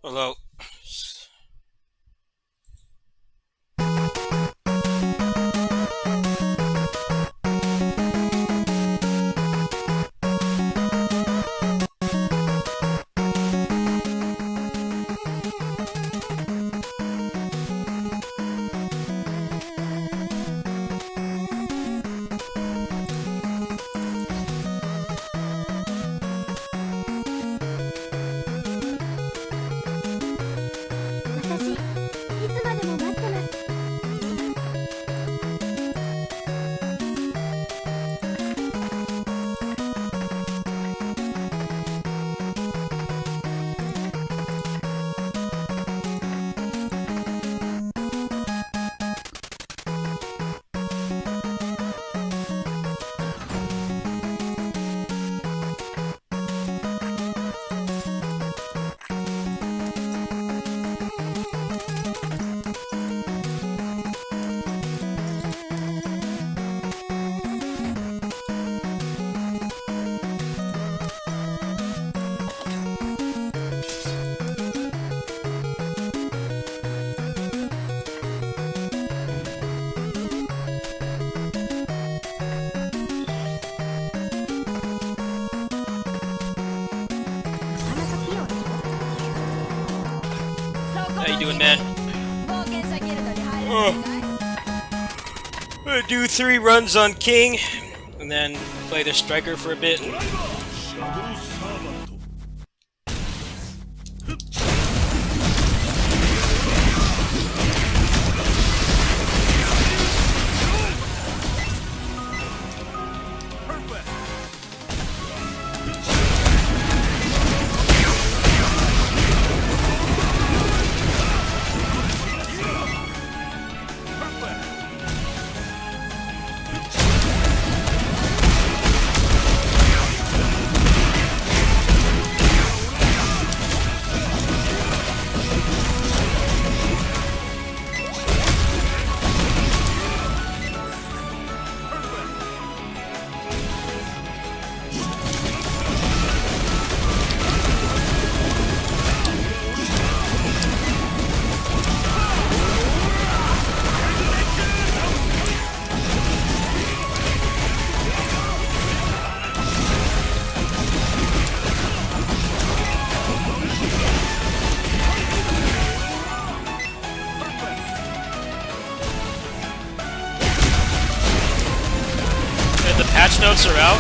Although, how you doing, man? I'm gonna do 3 runs on King, and then play the Striker for a bit. The patch notes are out.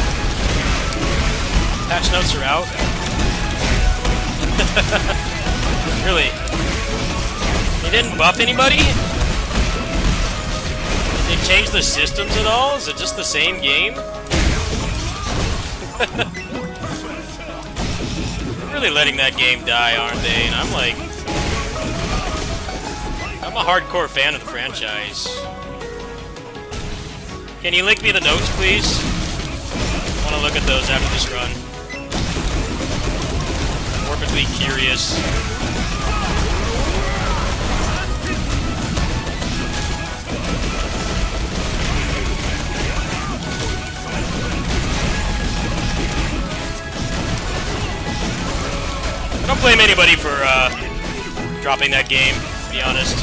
Patch notes are out. Really? They didn't buff anybody? Did they change the systems at all? Is it just the same game? They're really letting that game die, aren't they? And I'm like... I'm a hardcore fan of the franchise. Can you link me the notes, please? I want to look at those after this run. Morbidly curious. I don't blame anybody for dropping that game, to be honest.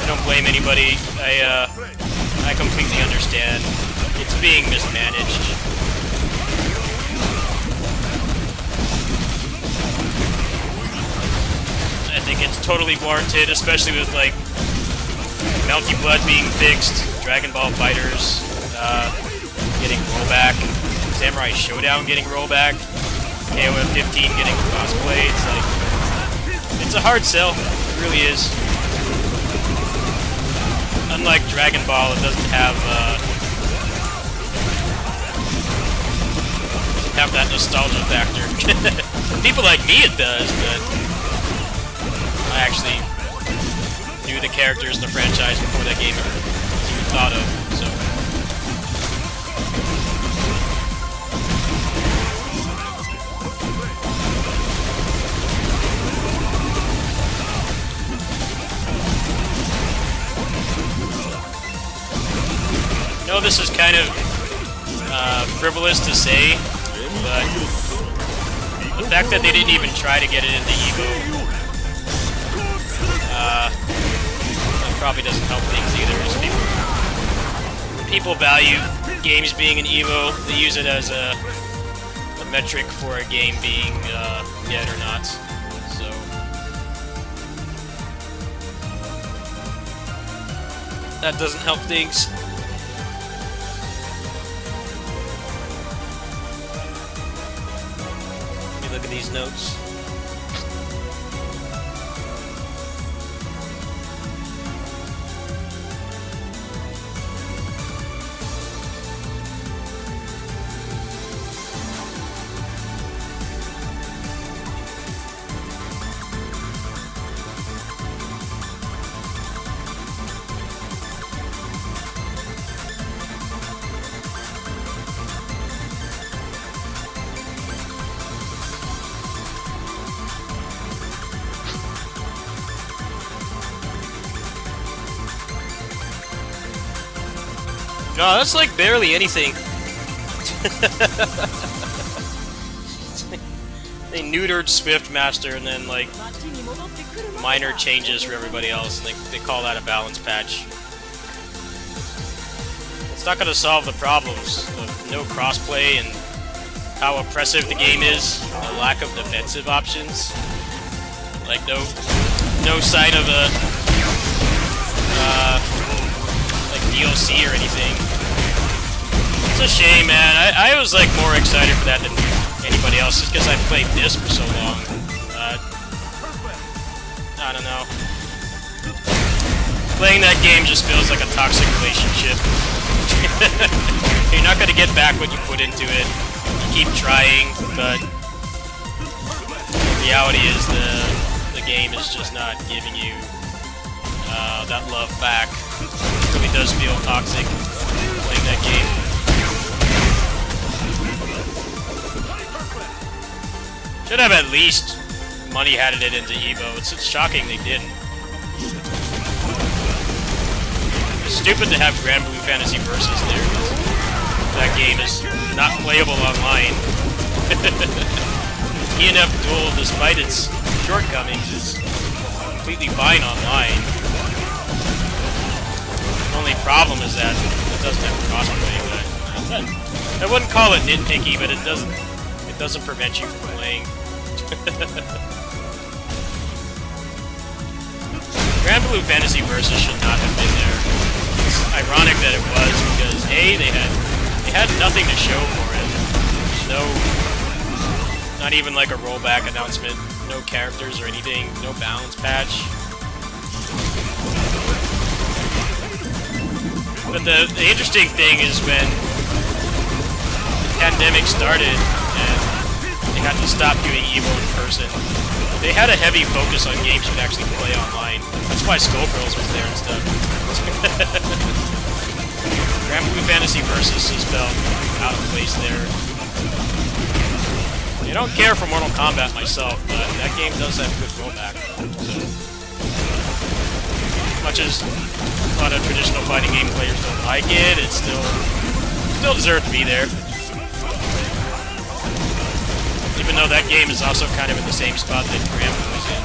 I don't blame anybody. I completely understand. It's being mismanaged. I think it's totally warranted, especially with like Melty Blood being fixed, Dragon Ball Fighters getting rollback, Samurai Showdown getting rollback, KOF 15 getting crossplay. It's like, it's a hard sell. It really is. Unlike Dragon Ball, it doesn't have that nostalgia factor. People like me, it does, but I actually knew the characters in the franchise before that game was even thought of. So I know this is kind of frivolous to say, but the fact that they didn't even try to get it into EVO, that probably doesn't help things either. People value games being in EVO. They use it as a metric for a game being dead or not. So that doesn't help things. Let me look at these notes. No, that's like barely anything. They neutered Swiftmaster and then like minor changes for everybody else, and they call that a balance patch. It's not going to solve the problems of no crossplay and how oppressive the game is, the lack of defensive options, like no sign of a like DLC or anything. It's a shame, man. I was like more excited for that than anybody else, just because I played this for so long. I don't know. Playing that game just feels like a toxic relationship. You're not going to get back what you put into it. You keep trying, but the reality is the game is just not giving you that love back. It really does feel toxic playing that game. Should have at least money had it into EVO. It's shocking they didn't. It's stupid to have Grand Blue Fantasy Versus there. That game is not playable online. DNF Duel, despite its shortcomings, is completely fine online. The only problem is that it doesn't have crossplay. But I wouldn't call it nitpicky, but it doesn't prevent you from playing. Grand Blue Fantasy Versus should not have been there. It's ironic that it was, because A, they had nothing to show for it. Not even like a rollback announcement, no characters or anything, no balance patch. But the interesting thing is when the pandemic started and they had to stop doing EVO in person, they had a heavy focus on games you could actually play online. That's why Skullgirls was there and stuff. Grand Blue Fantasy Versus just felt out of place there. I don't care for Mortal Kombat myself, but that game does have good rollback. So, as much as a lot of traditional fighting game players don't like it, it still deserves to be there. Even though that game is also kind of in the same spot that Grand Blue is in.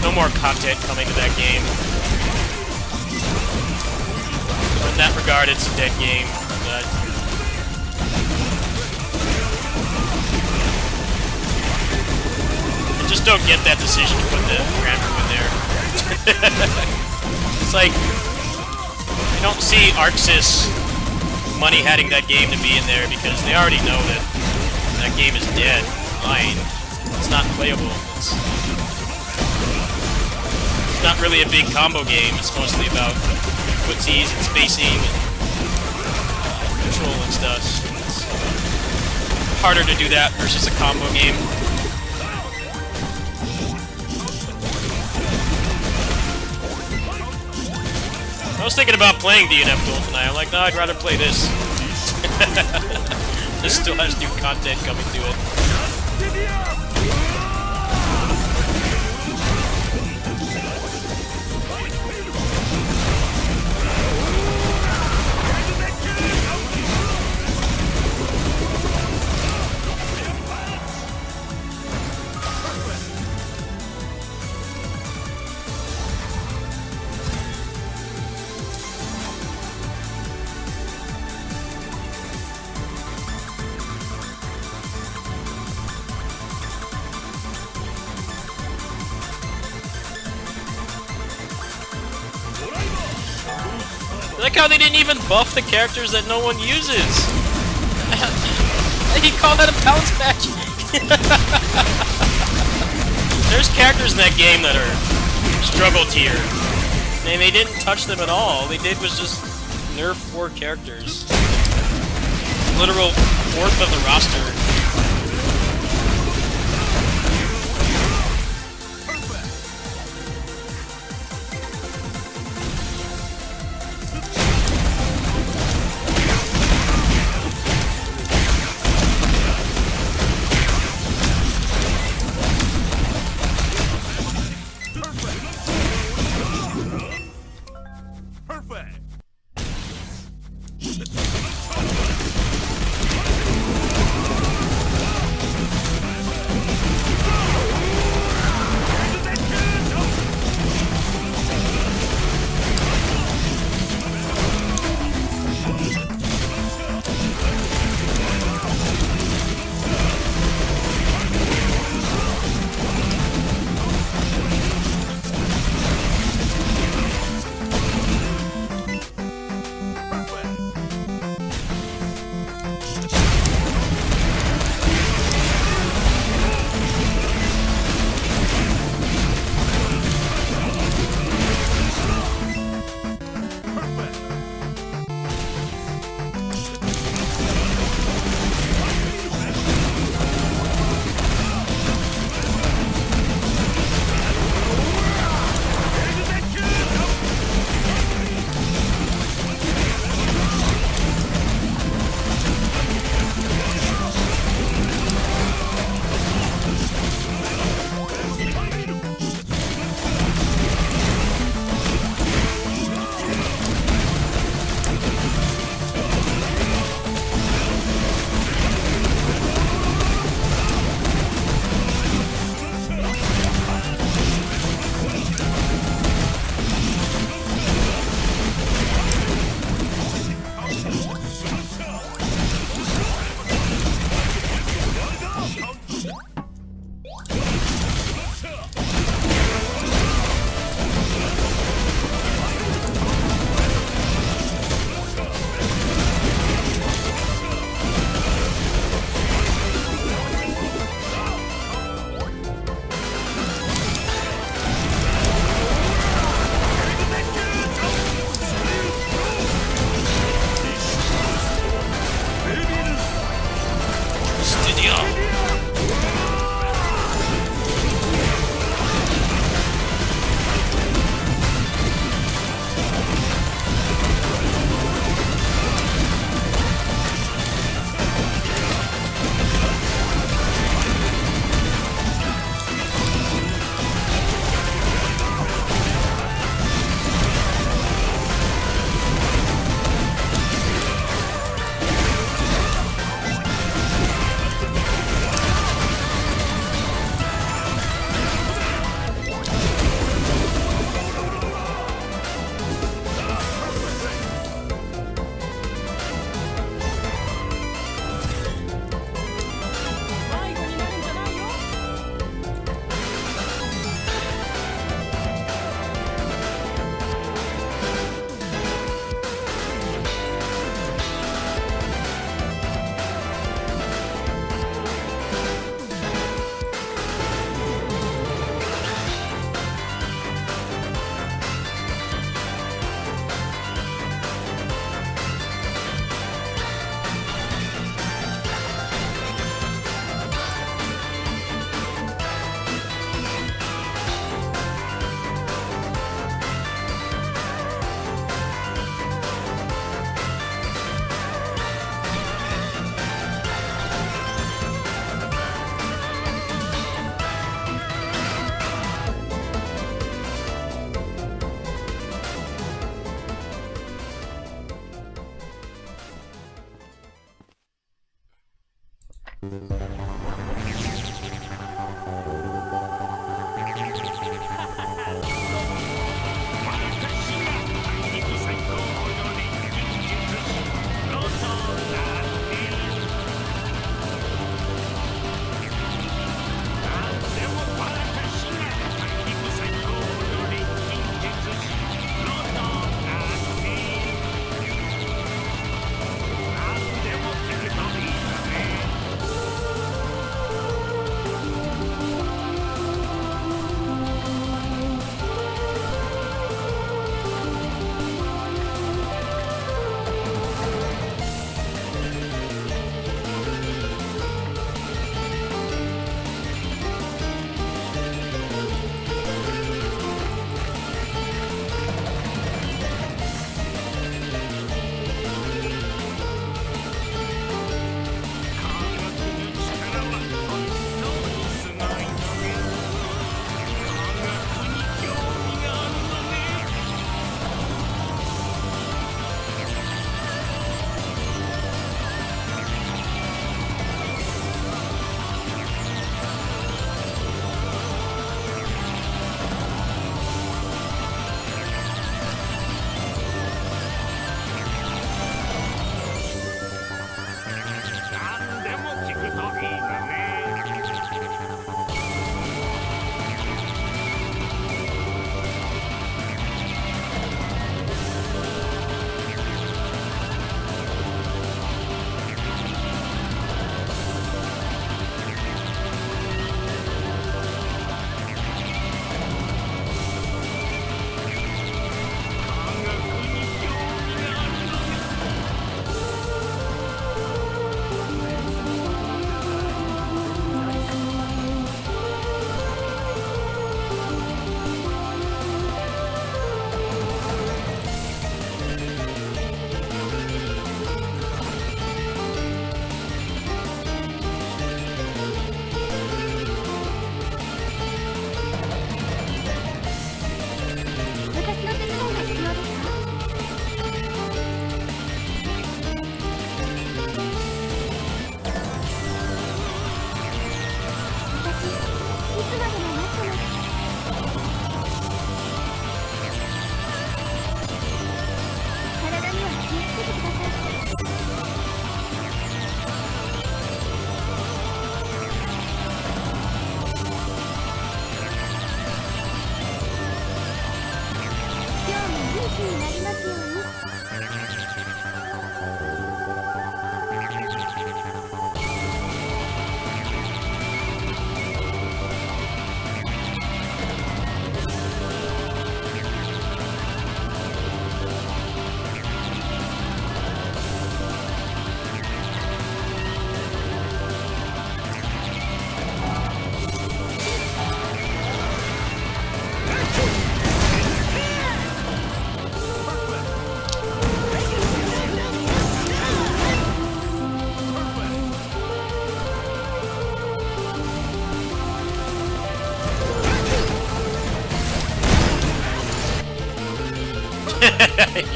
No more content coming to that game. So in that regard, it's a dead game. But I just don't get that decision to put the Grand Blue in there. It's like, I don't see ArcSys money heading that game to be in there because they already know that that game is dead online. It's not playable. It's not really a big combo game. It's mostly about footsies and spacing and control and stuff. It's harder to do that versus a combo game. I was thinking about playing DNF Duel tonight. I'm like, no, I'd rather play this. This still has new content coming to it. like how they didn't even buff the characters that no one uses. He called that a bounce back. There's characters in that game that are struggle tier. And they didn't touch them at all. All they did was just nerf 4 characters. Literal fourth of the roster.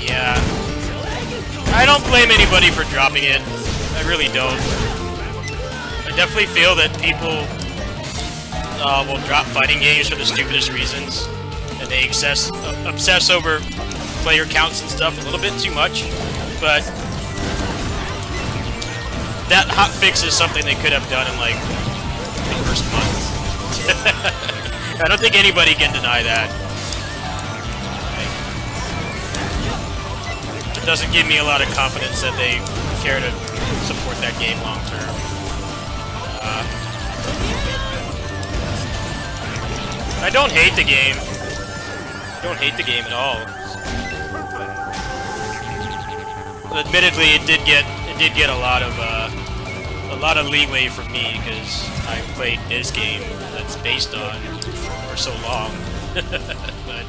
Yeah. I don't blame anybody for dropping it. I really don't. I definitely feel that people will drop fighting games for the stupidest reasons. And they obsess over player counts and stuff a little bit too much. But that hotfix is something they could have done in, like, the first month. I don't think anybody can deny that. It doesn't give me a lot of confidence that they care to support that game long term. I don't hate the game. I don't hate the game at all. But admittedly, it did get a lot of leeway from me because I played this game that's based on for so long. But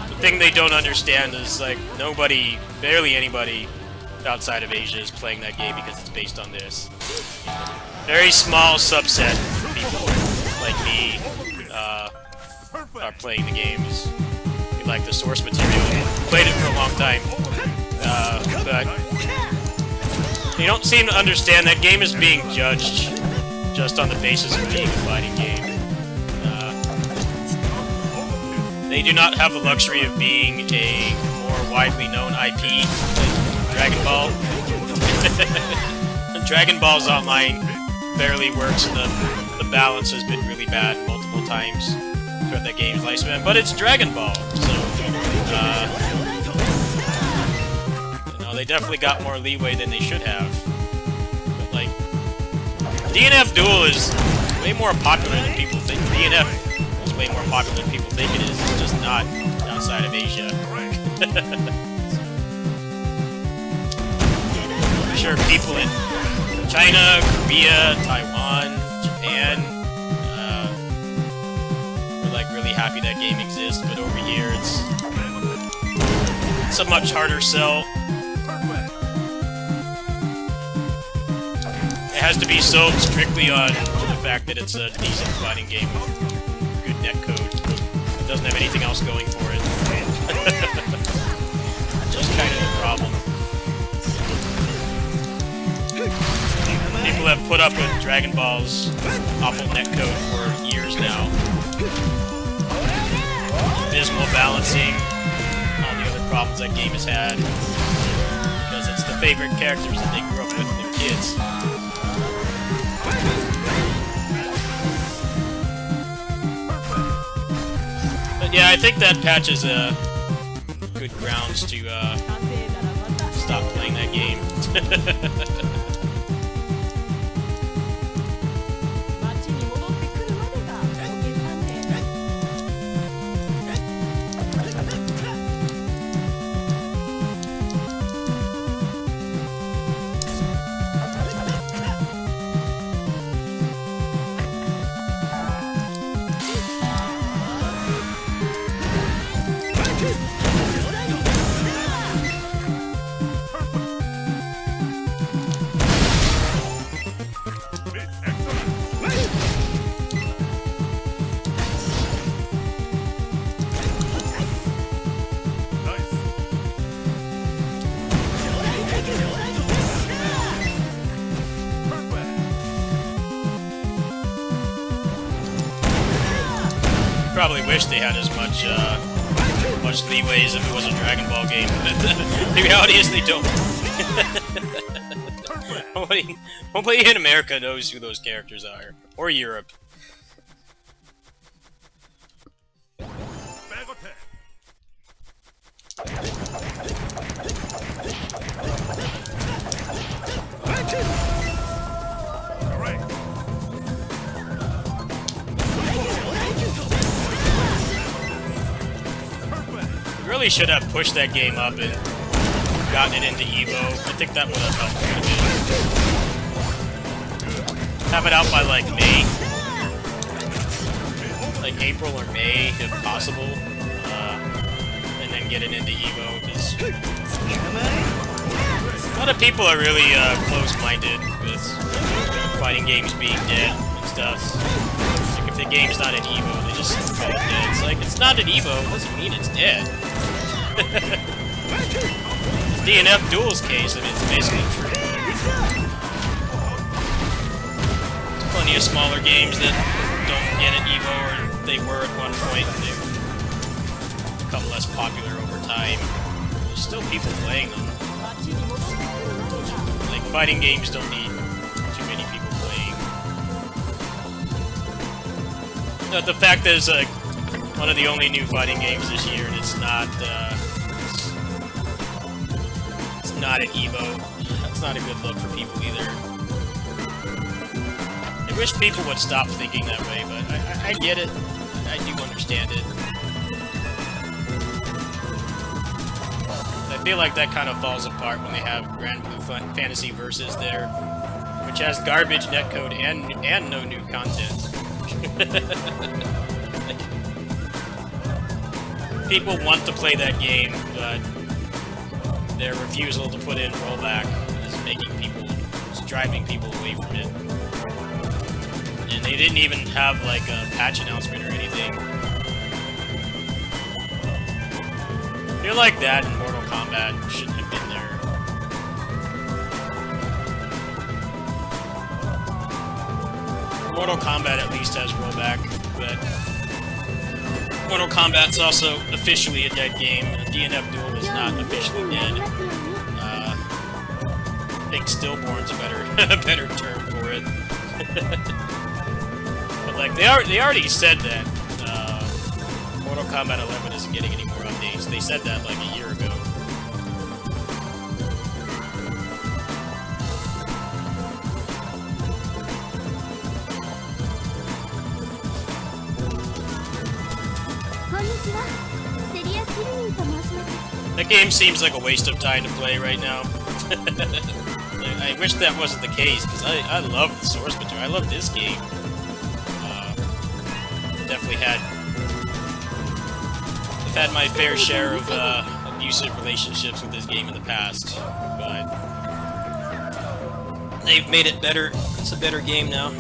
the thing they don't understand is, like, barely anybody outside of Asia is playing that game because it's based on this. Very small subset of people like me are playing the games. We like the source material. Played it for a long time. But you don't seem to understand that game is being judged just on the basis of being a fighting game. They do not have the luxury of being a more widely known IP like Dragon Ball. Dragon Ball's online barely works, and the balance has been really bad multiple times throughout the game's lifespan. But it's Dragon Ball, so you know, they definitely got more leeway than they should have. But, like, DNF Duel is way more popular than people think. DNF is way more popular than people think it is. It's just not outside of Asia. I'm sure people in China, Korea, Taiwan, Japan, we're, like, really happy that game exists, but over here it's a much harder sell. It has to be sold strictly on the fact that it's a decent fighting game with good netcode. It doesn't have anything else going for it. Just kind of the problem. People have put up with Dragon Ball's awful netcode for years now. Dismal balancing, all the other problems that game has had. Because it's the favorite characters that they grew up with when they were kids. But yeah, I think that patch is good grounds to stop playing that game. Probably wish they had as much leeway as if it was a Dragon Ball game, but the reality is they don't. Nobody in America knows who those characters are, or Europe. Really should have pushed that game up and gotten it into EVO. I think that would have helped quite a bit. Have it out by, like, May. Like April or May, if possible. And then get it into EVO, because a lot of people are really close-minded with fighting games being dead and stuff. Like, if the game's not in EVO, they just call it dead. It's like, it's not in EVO, it doesn't mean it's dead. DNF Duel's case, I mean, it's basically true. There's plenty of smaller games that don't get an EVO, or they were at one point, and they've become less popular over time. There's still people playing them. Like, fighting games don't need too many people playing. The fact that it's one of the only new fighting games this year, and it's not an EVO. That's not a good look for people either. I wish people would stop thinking that way, but I get it. I do understand it. I feel like that kind of falls apart when they have Grand Blue Fantasy Versus there, which has garbage netcode and no new content. People want to play that game, but their refusal to put in rollback is driving people away from it. And they didn't even have like a patch announcement or anything. I feel like that in Mortal Kombat shouldn't have been there. Mortal Kombat at least has rollback, but Mortal Kombat's also officially a dead game. DNF Duel is not officially dead. I think Stillborn's a better term for it. But like they already said that Mortal Kombat 11 isn't getting any more updates. They said that like a year ago. That game seems like a waste of time to play right now. I wish that wasn't the case, because I love the source material. I love this game. Definitely I've had my fair share of abusive relationships with this game in the past, but they've made it better. It's a better game now.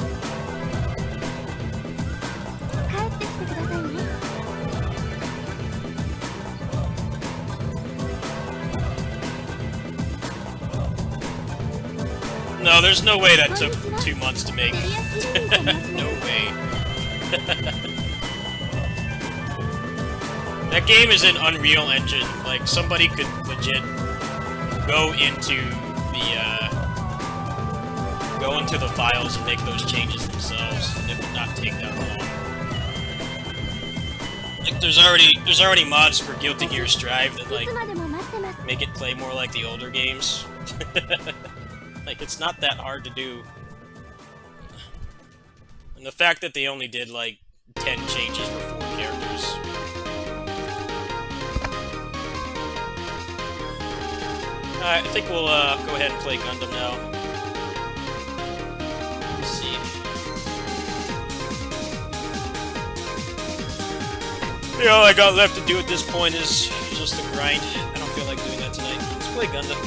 No, there's no way that took 2 months to make. No way. That game is an Unreal Engine. Like, somebody could legit go into the files and make those changes themselves, and it would not take that long. Like, there's already mods for Guilty Gear Strive that like make it play more like the older games. Like, it's not that hard to do. And the fact that they only did, like, 10 changes for 4 characters. Alright, I think we'll, go ahead and play Gundam now. Let's see. All I got left to do at this point is just to grind. I don't feel like doing that tonight. Let's play Gundam.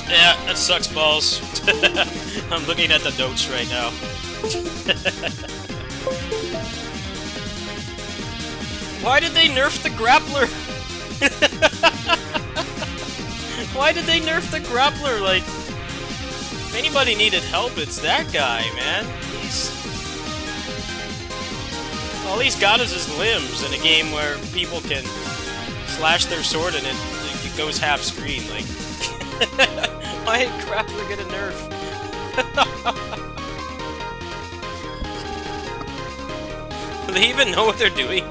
Yeah, that sucks balls. I'm looking at the notes right now. Why did they nerf the grappler? Why did they nerf the grappler? Like, if anybody needed help, it's that guy, man. All he's got is his limbs in a game where people can slash their sword and it goes half screen. Like, why did grappler get a nerf? Do they even know what they're doing?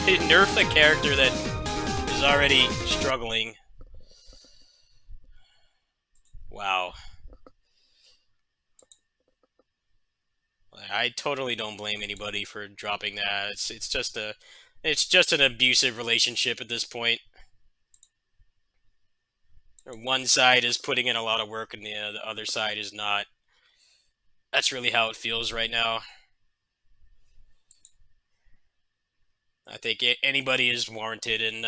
They nerf a character that is already struggling. Wow. I totally don't blame anybody for dropping that. It's just an abusive relationship at this point. One side is putting in a lot of work and the other side is not. That's really how it feels right now. I think anybody is warranted in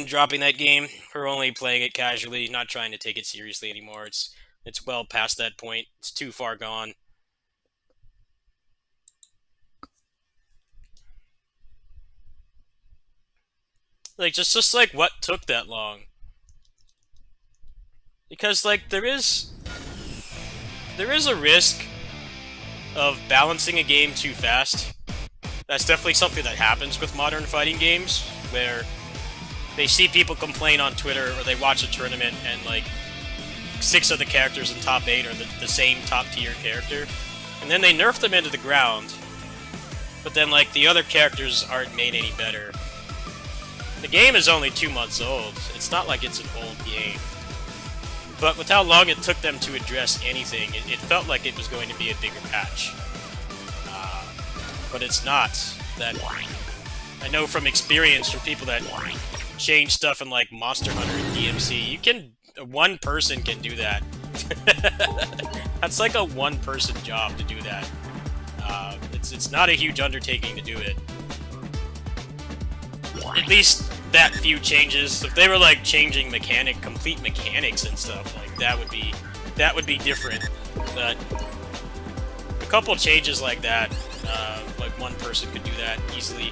dropping that game. We're only playing it casually, not trying to take it seriously anymore. It's well past that point. It's too far gone. Like, just like, what took that long? Because, like, there is a risk of balancing a game too fast. That's definitely something that happens with modern fighting games, where they see people complain on Twitter, or they watch a tournament, and, like, 6 of the characters in top 8 are the same top-tier character, and then they nerf them into the ground, but then, like, the other characters aren't made any better. The game is only 2 months old. It's not like it's an old game. But with how long it took them to address anything, it felt like it was going to be a bigger patch. But it's not. That I know from experience from people that change stuff in like Monster Hunter and DMC. One person can do that. That's like a one-person job to do that. It's not a huge undertaking to do it. At least that few changes. If they were like changing complete mechanics and stuff, like that would be different. But a couple changes like that, like one person could do that easily.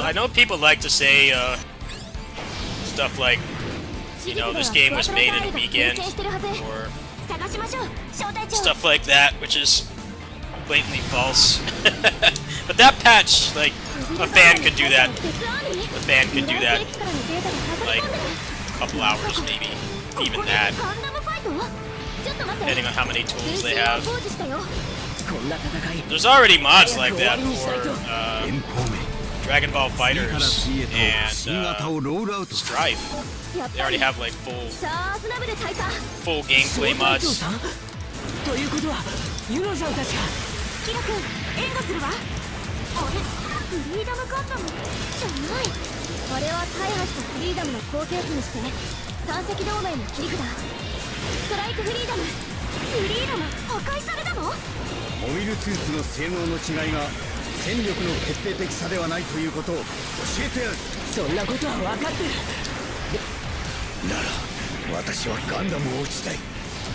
I know people like to say stuff like, you know, this game was made in a weekend, or stuff like that, which is blatantly false. But that patch, like, a fan could do that. A fan could do that, like, a couple hours maybe, even that. depending on how many tools they have. こんな戦い There's already mods like that for Dragon Ball Fighters and Strife. They already have like full gameplay mods. ということはユノさんたちがキラ君援護するわ。あれフリーダムガンダムじゃない。あれは大破したフリーダムの後継機にして三隻同盟の切り札ストライクフリーダム。フリーダム破壊されたの？モビルスーツの性能の違いが戦力の決定的差ではないということを教えてやる。そんなことは分かってる。なら私はガンダムを撃ちたい。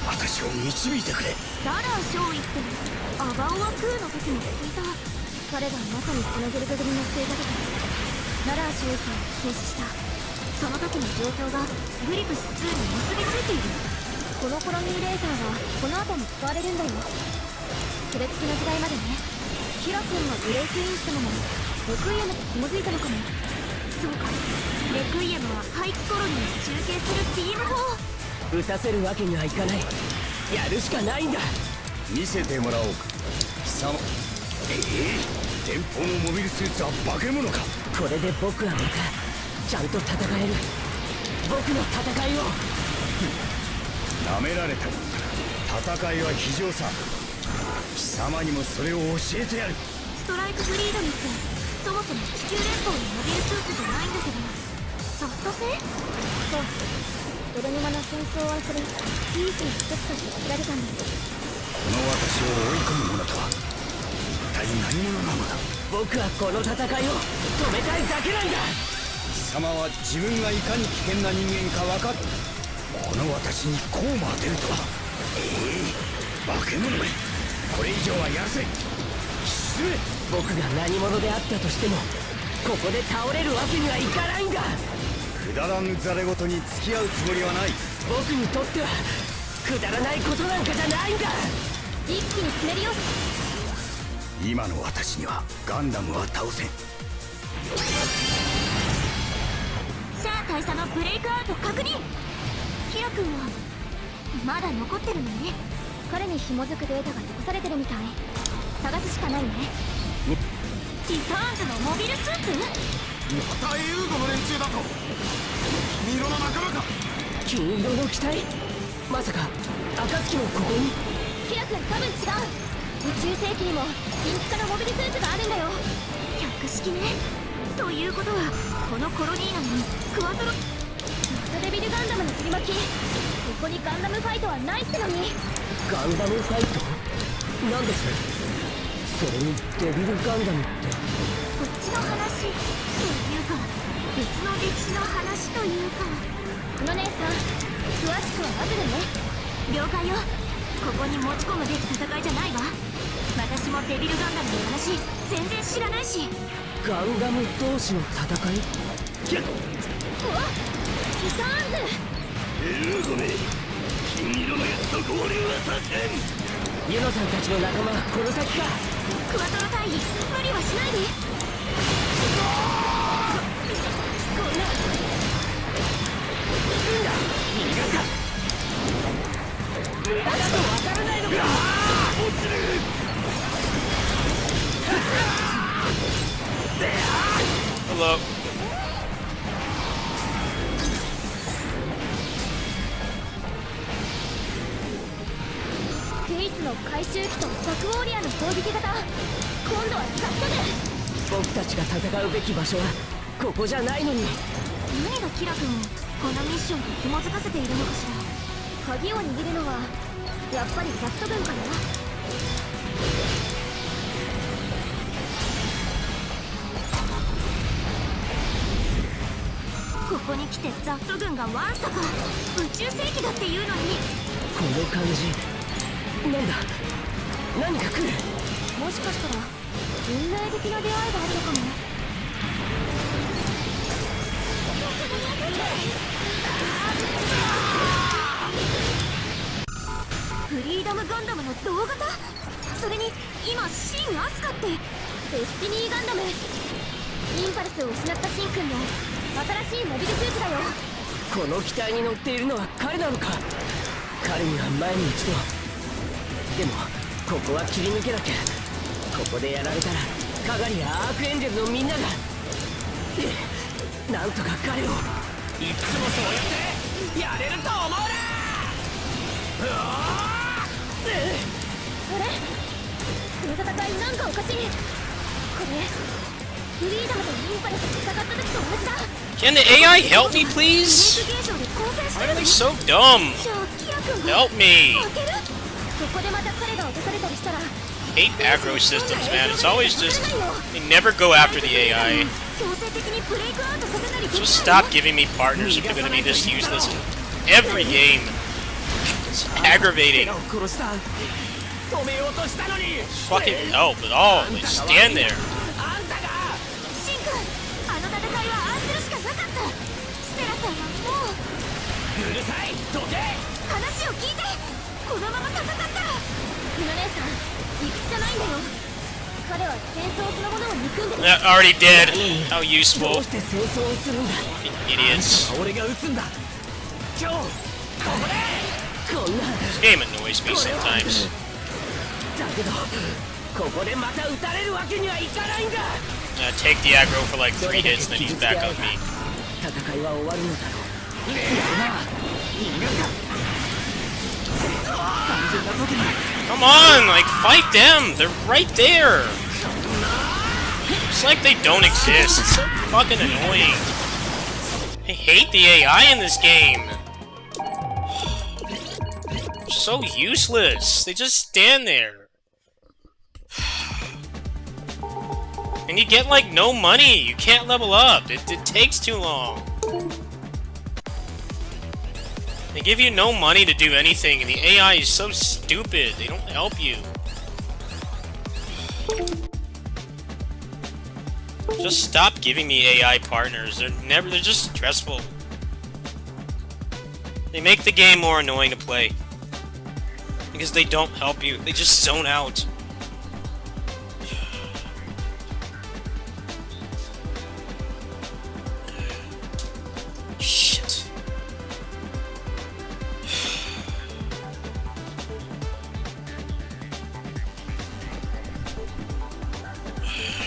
私を導いてくれ。ララー少尉ってアバオワクーの時も聞いた。彼がまさにこのゲルカグに乗っていた時ララー少尉さんを制止した。その時の状況がグリプス2に結びついている。このコロニーレーザーはこの後も使われるんだよ。それ付きの時代までね。キラ君がブレイクインしたのもレクイエムと紐づいたのかも。そうか、レクイエムは廃棄コロニーを中継するビーム砲。撃たせるわけにはいかない。やるしかないんだ。見せてもらおうか貴様。前方のモビルスーツは化け物か。これで僕はまたちゃんと戦える。僕の戦いを。なめられたもんだ。戦いは非常さ。貴様にもそれを教えてやる。ストライクフリーダムってそもそも地球連邦のモビルスーツじゃないんだけどソフト製？そう、エルニマの戦争をするピースの一つとして作られたんです。この私を追い込む者とは一体何者なのだ。僕はこの戦いを止めたいだけなんだ。貴様は自分がいかに危険な人間か分かる。この私にこうも当てるとは。化け物め、これ以上はやらせ。進め。僕が何者であったとしてもここで倒れるわけにはいかないんだ。くだらぬザレ言に付き合うつもりはない。僕にとってはくだらないことなんかじゃないんだ。一気に決めるよ。今の私にはガンダムは倒せん。シャア大佐のブレイクアウト確認。キラ君はまだ残ってるのね。彼に紐づくデータが残されてるみたい。探すしかないね。ティターンズのモビルスーツ？またエウーゴの連中だと。金色の仲間か。金色の機体？まさか暁もここに？キラ君多分違う。宇宙世紀にも金ピカのモビルスーツがあるんだよ。百式ね。ということはこのコロニー内にクワトロデビルガンダムの取り巻き。ここにガンダムファイトはないってのに。ガンダムファイト？なんですそれにデビルガンダムって。こっちの話というか別の歴史の話というか。この姉さん詳しくは後でね。了解よ。ここに持ち込むべき戦いじゃないわ。私もデビルガンダムの話全然知らないし。ガンダム同士の戦い？うわっティターンズ。エルーゴめ、金色のやつと合流はさせん。ユノさんたちの仲間はこの先か。クワトロ大尉無理はしないで。こんないいんだ。逃がすか。無駄だと分からないのか。落ちる。Hello. ケイツの回収機とザクウォーリアの攻撃型。今度はザットで。僕たちが戦うべき場所はここじゃないのに。何がキラ君をこのミッションと紐づかせているのかしら。鍵を握るのはやっぱりザクト軍かな。ここに来てザフト軍がワンサか宇宙世紀だっていうのに。この感じなんだ。何か来る。もしかしたら運命的な出会いがあるのかも。フリーダムガンダムの同型。それに今シン・アスカってデスティニーガンダム。インパルスを失ったシンくんの新しいモビルスーツだよ。この機体に乗っているのは彼なのか。彼には前に一度。でもここは切り抜けなきゃ。ここでやられたらカガリやアークエンジェルのみんなが。なんとか彼を。いつもそうやってやれると思うな。あれ、この戦いなんかおかしい。これフリーダムとインパルスが戦った時と同じだ。 Can the AI help me, please? 現象で構成して Why る are の they so dumb? じゃあキラ君が Help me! 負ける。ここでまた彼が落とされたりしたら Hate aggro systems, man. It's always just they never go after the AI. 強制的にブレイクアウトさせたり Just stop giving me partners if they're gonna be this useless every game. It's aggravating. を殺した。止めようとしたのに。 Fucking help at all. They stand there. あんたが。シン君、あの戦いはああするしかなかった。ステラさんはもううるさい。どけ。話を聞いて。このまま戦ったらルナ姉さん理屈じゃないんだよ。彼は戦争そのものを憎んでる。 That already did. How ど useful. うして戦争をするんだ。 Idiots. 俺が撃つんだ。今日ここで。こんな。 This game annoys me sometimes. だけどここでまた撃たれるわけにはいかないんだ。Take the aggro for like 3 hits, then he's back on me. 戦いは終わるのだろう。なあ、いるか。単純な時に。 Come on, like fight them. They're right there. It's like they don't exist. It's so fucking annoying. I hate the AI in this game. They're so useless. They just stand there. And you get like no money. You can't level up. It takes too long. They give you no money to do anything, and the AI is so stupid. They don't help you. Just stop giving me AI partners. They're just stressful. They make the game more annoying to play. Because they don't help you. They just zone out. Shit.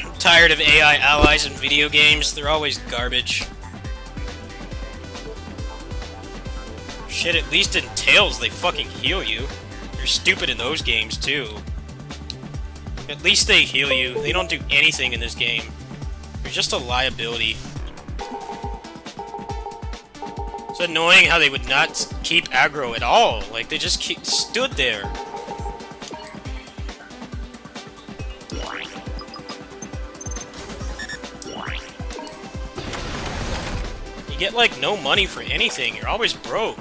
I'm tired of AI allies in video games. They're always garbage. Shit, at least in Tales they fucking heal you. You're stupid in those games too. At least they heal you. They don't do anything in this game. You're just a liability. It's annoying how they would not keep aggro at all. Like, they just stood there. You get, like, no money for anything. You're always broke.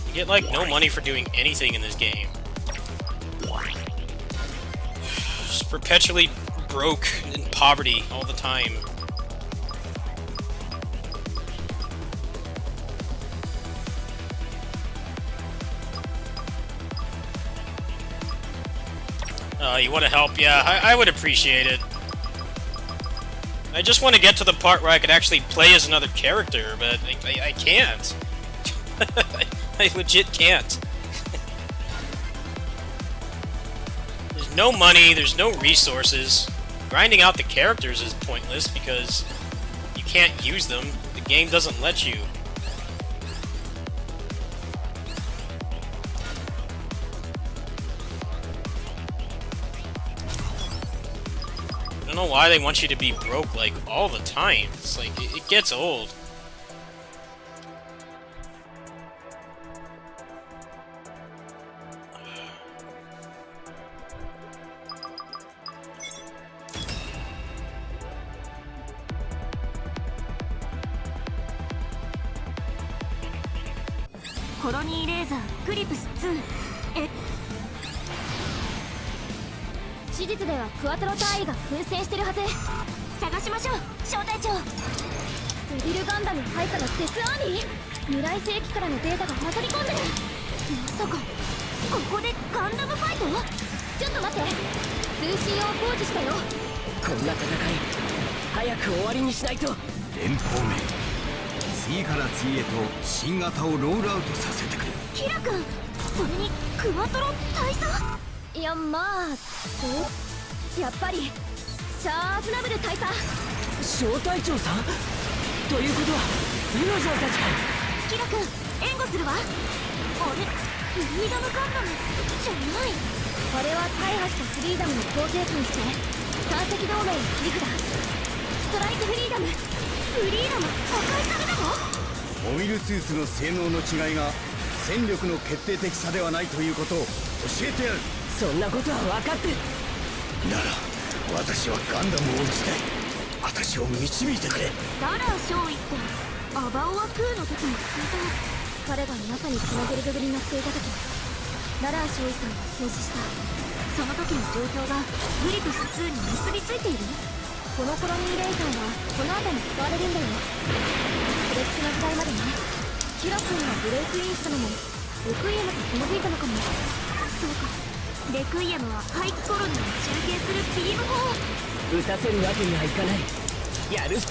You get, like, no money for doing anything in this game. Just perpetually broke in poverty all the time. You want to help? Yeah, I would appreciate it. I just want to get to the part where I could actually play as another character, but I can't. I legit can't. There's no money, there's no resources. Grinding out the characters is pointless because you can't use them. The game doesn't let you. I don't know why they want you to be broke, like, all the time. It's like, it gets old. Colony Laser Gripus 2史実ではクワトロ隊員が奮戦してるはず。探しましょう、小隊長。デビルガンダム配下のデスアーミー。未来世紀からのデータが混ざり込んでる。まさかここでガンダムファイト？ちょっと待って、通信を工事したよ。こんな戦い早く終わりにしないと。連邦名次から次へと新型をロールアウトさせてくれ。キラ君、それにクワトロ大佐。いやまあやっぱりシャーズナブル大佐。小隊長さんということはユノさんたちか。キラ君、援護するわ。あれ、フリーダムガンダムじゃない。あれは大破したフリーダムの後継機にして三隻同盟の切り札ストライクフリーダム。フリーダム破壊されたの？モビルスーツの性能の違いが戦力の決定的差ではないということを教えてやる。そんなことは分かってる。なら私はガンダムを撃ちたい。私を導いてくれ。ダラー少尉ってアバオアクーの時に聞いた。彼がまさにこのゲルググに乗っていた時、ダラー少尉さんが戦死した。その時の状況がグリプス2に結びついている。このコロニーレーザーはこの後に使われるんだよ。それつきの時代までね。キラ君がブレイクインしたのもレクイエムと紐づいたのかも。そうか、レクイエムは廃棄コロニーを中継するビーム砲。撃たせるわけにはいかない。やる。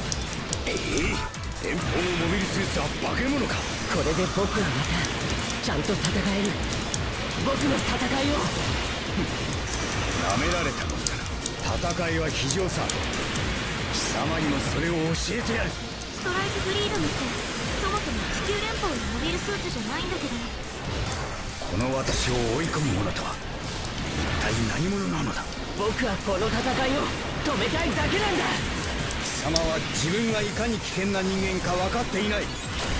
遠方のモビルスーツは化け物か。これで僕はまたちゃんと戦える。僕の戦いを。なめられたもんだな。戦いは非常さ。貴様にもそれを教えてやる。ストライクフリーダムってそもそも地球連邦のモビルスーツじゃないんだけど。この私を追い込む者とは一体何者なのだ。僕はこの戦いを止めたいだけなんだ。貴様は自分がいかに危険な人間か分かっていない。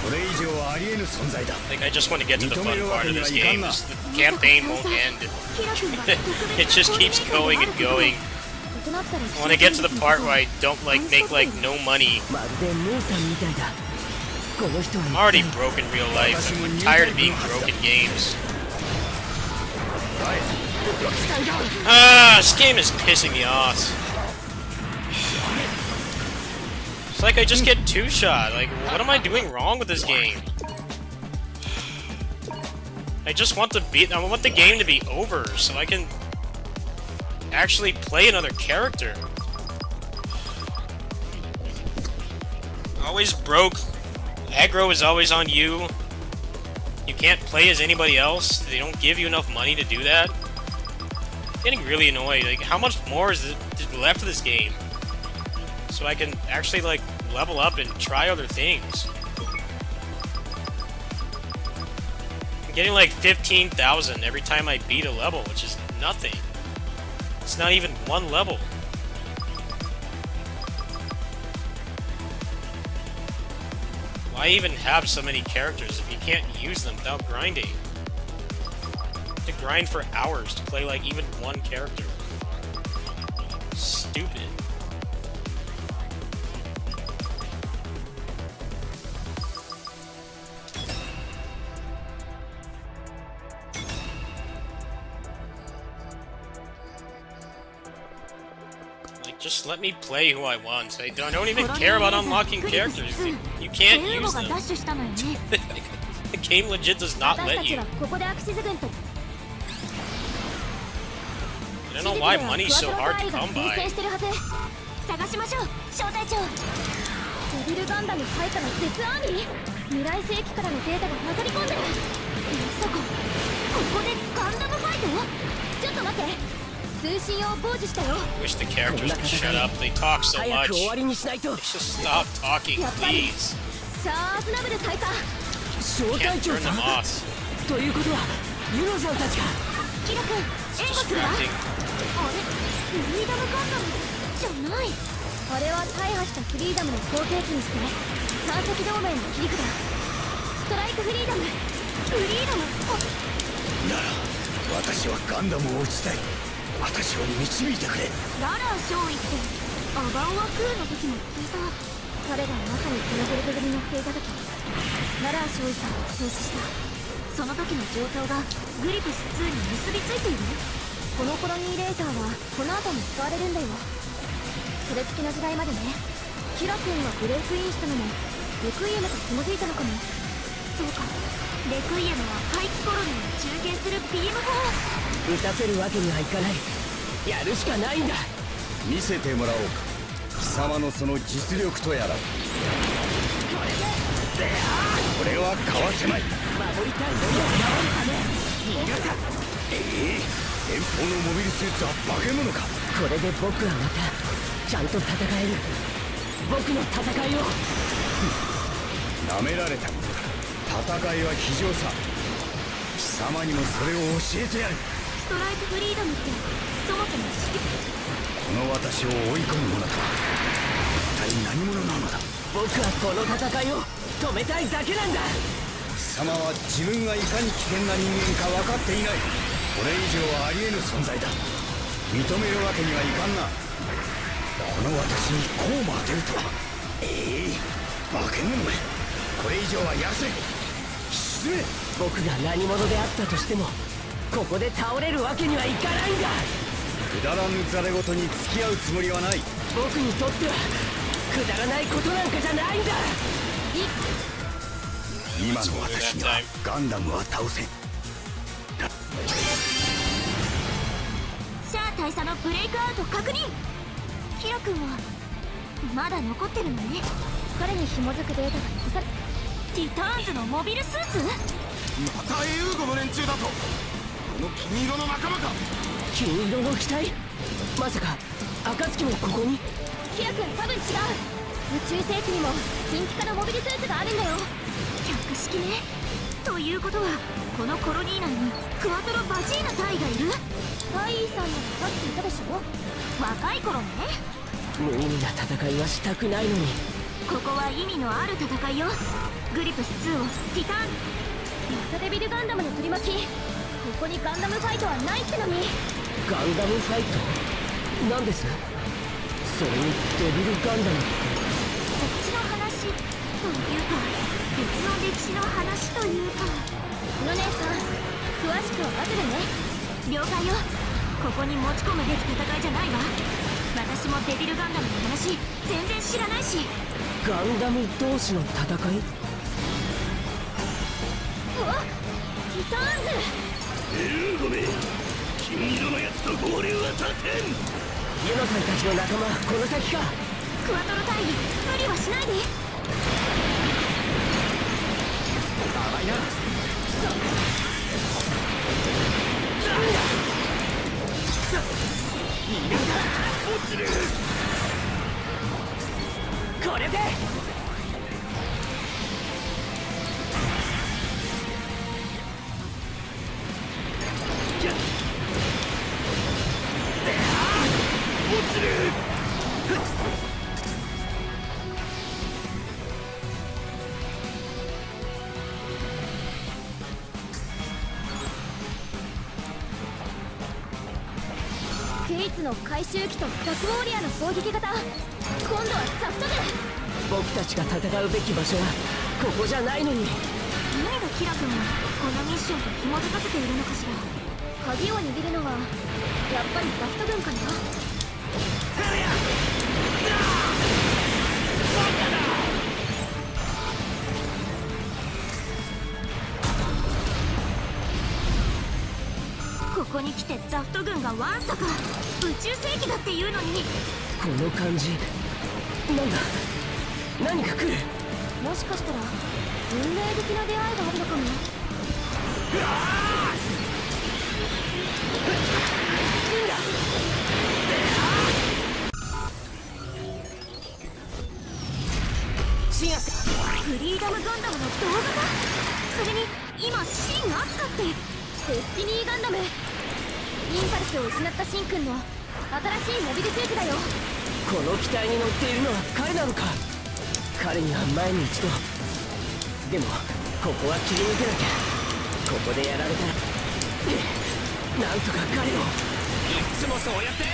これ以上はありえぬ存在だ。Like, I just want to get to the fun part of this game. The campaign won't end. キラ君が特別 It just keeps going and going. 大人ったら I want to get to the part where I don't make no money. まるでモーさんみたいだ。この人は I'm already broke in real life. I'm tired of being broke in games. This game is pissing me off. It's like I just get two-shot. Like, what am I doing wrong with this game? I just want I want the game to be over so I can actually play another character. Always broke. Aggro is always on you. You can't play as anybody else. They don't give you enough money to do that. I'm getting really annoyed. Like, how much more is left of this game? So I can actually, like, level up and try other things. I'm getting like 15,000 every time I beat a level, which is nothing. It's not even one level. Why even have so many characters if you can't use them without grinding? You have to grind for hours to play like even one character. Stupid. Just let me play who I want. I don't even care about unlocking characters. You can't use them. The game legit does not let you. I don't know why money's so hard to come by. 探しましょう、小隊長。デビルガンダム入ったのデスアーミー。未来世紀からのデータが混ざり込んでる。まさかここでガンダムファイト？ちょっと待って。通信用傍受したよ。 Wish the characters would shut up. They talk so much. They should stop talking, please. シャーズナブル大佐。小隊 Can't 長 turn さ them ん off. ということはユノさんたちか。キラ君、援護するわ。あれ、 Distracting. フリーダムガンダムじゃない。あれは大破したフリーダムの後継機にして三隻同盟の切り札ストライクフリーダム。フリーダム。なら私はガンダムを撃ちたい。私を導いてくれ。ララー少尉ってアバオアクーの時も聞いた。彼がまさにこのゲルググに乗っていた時、ララー少尉さんが戦死した。その時の状況がグリプス2に結びついている。このコロニーレーザーはこの後に使われるんだよ。それつきの時代までね。キラ君がブレイクインしたのもレクイエムと紐づいたのかも。そうか、レクイエムは廃棄コロニーを中継するビーム砲。撃たせるわけにはいかない。やるしかないんだ。見せてもらおうか。貴様のその実力とやら。デこれはかわせまい。守りたい森を守るため逃がさ。遠方のモビルスーツは化け物か。これで僕はまたちゃんと戦える。僕の戦いを。なめられたものだ。戦いは非常さ。貴様にもそれを教えてやる。ストライクフリーダムってそもそも知ってこの私を追い込む者とは一体何者なのだ。僕はこの戦いを止めたいだけなんだ。貴様は自分がいかに危険な人間か分かっていない。これ以上はありえぬ存在だ。認めるわけにはいかんな。この私にこうも当てるとは。化け物め、これ以上はやせ。沈め。僕が何者であったとしてもここで倒れるわけにはいかないんだ。くだらぬざれ言に付き合うつもりはない。僕にとってはくだらないことなんかじゃないんだ。今の私にはガンダムは倒せん。シャア大佐のブレイクアウト確認。キラ君はまだ残ってるのね。彼に紐づくデータが残されティターンズのモビルスーツ。またエウーゴの連中だと。この金色の仲間か。金色の機体、まさか暁もここに。キラ君多分違う。宇宙世紀にも金ピカのモビルスーツがあるんだよ。客式ね。ということはこのコロニー内にクワトロ・バジーナ隊がいる。タイーさんならさっきいたでしょ。若い頃ね。無意味な戦いはしたくないのに。ここは意味のある戦いよ。グリプス2をティターン。またデビルガンダムの取り巻き。ここにガンダムファイトはないってのに。ガンダムファイトなんです。それにデビルガンダムってそっちの話というか別の歴史の話というか。の姉さん詳しくは後でね。了解よ。ここに持ち込むべき戦いじゃないわ。私もデビルガンダムの話全然知らないし。ガンダム同士の戦い。おっティターンズ。ごめん、金色のやつと合流はさせん。ユノさんたちの仲間この先か。クワトロ隊員無理はしないで。甘いな。落ちる。これで落ちる。ケイツの回収機とザクウォーリアの攻撃型。今度はザクトグ。僕たちが戦うべき場所はここじゃないのに。何がキラ君をこのミッションと紐づかせているのかしら。鍵を握るのはやっぱりザクト軍かな。ここに来てザフト軍がワンサか。宇宙世紀だっていうのに。この感じなんだ。何か来る。もしかしたら運命的な出会いがあるのかも。フリーダムガンダムの動画だ。それに今シン・アスカってデスティニーガンダム。インパルスを失ったシンくんの新しいモビルスーツだよ。この機体に乗っているのは彼なのか。彼には前に一度。でもここは切り抜けなきゃ。ここでやられたらなんとか彼を。いつもそうやって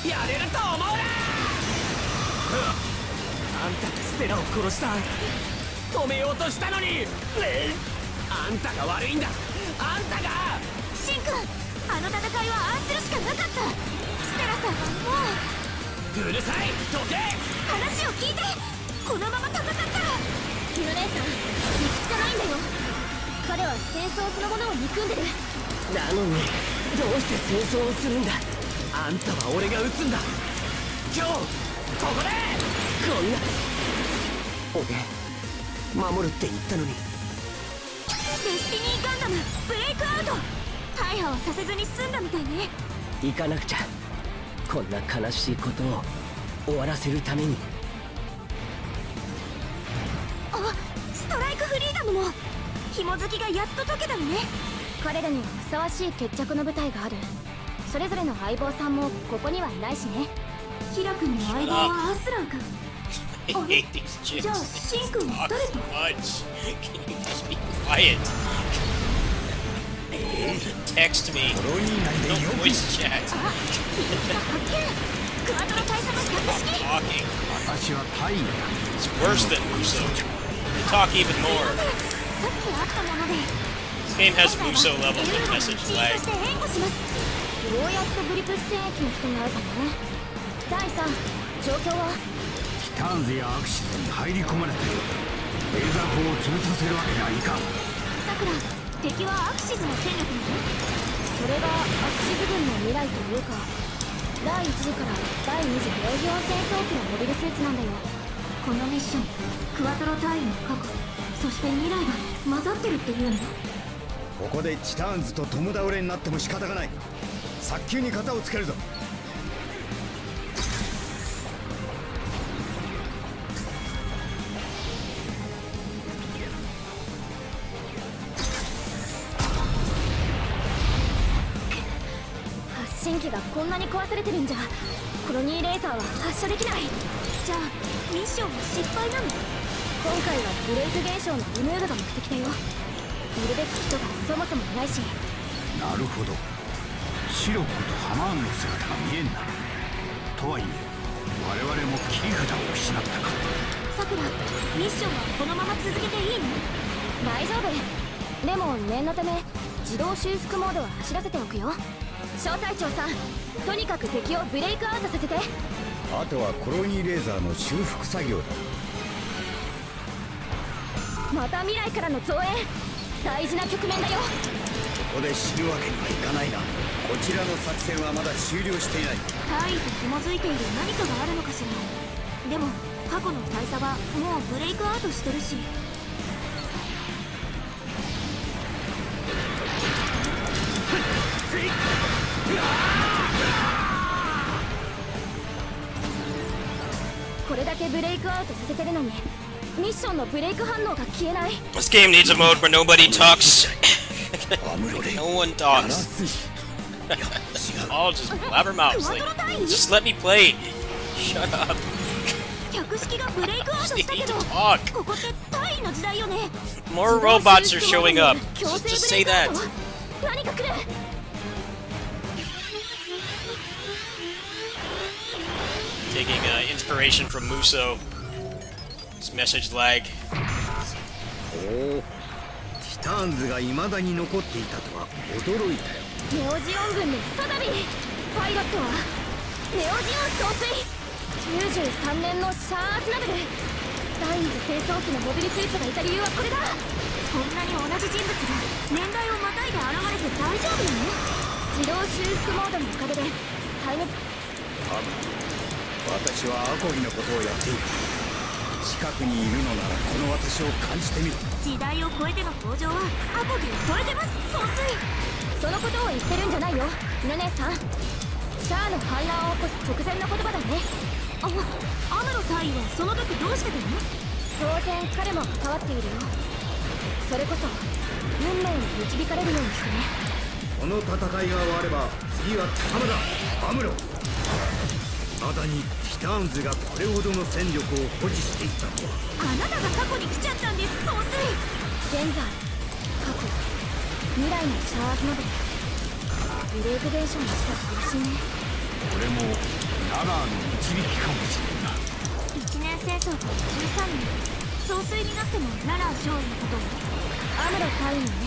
やれると思うな。あんたがステラを殺した。止めようとしたのに。あんたが悪いんだ。あんたが。シンくん、あの戦いはああするしかなかった。ステラさんはもう。うるさい、どけ。話を聞いて。このまま戦ったらヒロ姉さん理屈じゃないんだよ。彼は戦争そのものを憎んでる。なのにどうして戦争をするんだ。あんたは俺が撃つんだ。今日ここで。こんな俺守るって言ったのに。デスティニーガンダムブレイクアウト。大破をさせずに済んだみたいね。行かなくちゃ。こんな悲しいことを終わらせるために。あ、ストライクフリーダムも紐付きがやっと解けたのね。彼らにはふさわしい決着の舞台がある。それぞれの相棒さんもここにはいないしね。ヒラ君の相棒はアスランか。 I hate these chicks. じゃあシン君は Talk 誰 so と。 much. Can you just be quiet? Text me. コロニー内で Don't よく voice chat. あ、ヒラが発見。クワトロ大佐の百 Stop 式。 talking. 私は大尉だ。 It's worse than Muso. You talk even more. さっきあったもので。 This game has Muso levels of message チーム lag. として援護します。ようやっとグリプス戦役の人に会えたね。第3、状況は。ティターンズやアクシズに入り込まれたようだ。レーザー砲を潰させるわけにはいかん。さくら、敵はアクシズの戦力なの？それがアクシズ軍の未来というか、第1次から第2次レギオン戦闘機のモビルスーツなんだよ。このミッション、クワトロ隊員の過去、そして未来が混ざってるっていうの？ここでチターンズと共倒れになっても仕方がない。早急に型をつけるぞ。発信機がこんなに壊されてるんじゃ、コロニーレーザーは発射できない。じゃあミッションは失敗なの？今回はブレイク現象のリムーブが目的だよ。いるべき人がそもそもいないし。なるほど。シロコとハマーンの姿が見えんな。とはいえ我々も切り札を失ったか。さくら、ミッションはこのまま続けていいの？大丈夫。でも念のため自動修復モードは走らせておくよ。小隊長さん、とにかく敵をブレイクアウトさせて。あとはコロニーレーザーの修復作業だ。また未来からの増援、大事な局面だよ。ここで死ぬわけにはいかないな。こちらの作戦はまだ終了していない。大尉と紐づいている何かがあるのかしら。でも過去の大佐はもうブレイクアウトしてるし。これだけブレイクアウトさせてるのにミッションのブレイク反応が消えない。 This game needs a mode where nobody talks. アムロレ No one ガラ talks. スいや違う。 All just blabbermouths. Like, just let me play. Shut up. 百式がブレイクアウトしたけど Talk. ここって大尉の時代よね。 More robots are showing up. Just say that. 何か来る。 Taking inspiration from Muso. This message lag. おお、ティターンズが未だに残っていたとは驚いたよ。ネオジオン軍のソダビ。パイロットはネオジオン総帥。93年のシャアーズナブル。第二次戦争機のモビルスーツがいた理由はこれだ。こんなに同じ人物が年代をまたいで現れて大丈夫なの？自動修復モードのおかげでタイム。私はアコギのことをやっている。近くにいるのならこの私を感じてみる。時代を超えての登場はアコギを超えてます総帥。そのことを言ってるんじゃないよルネさん。シャアの反乱を起こす直前の言葉だね。あ、アムロ大尉はその時どうしてたの？当然彼も関わっているよ。それこそ運命に導かれるようにしてね。この戦いが終われば次は貴様だアムロ。まだにティターンズがこれほどの戦力を保持していたとは。あなたが過去に来ちゃったんです総帥。現在、過去、未来のシャアーズナブル。ブレイク現象にした方針ね。これもナラーの導きかもしれんな。1年戦争から13年、総帥になってもララー少尉のことを。アムロ大尉のね。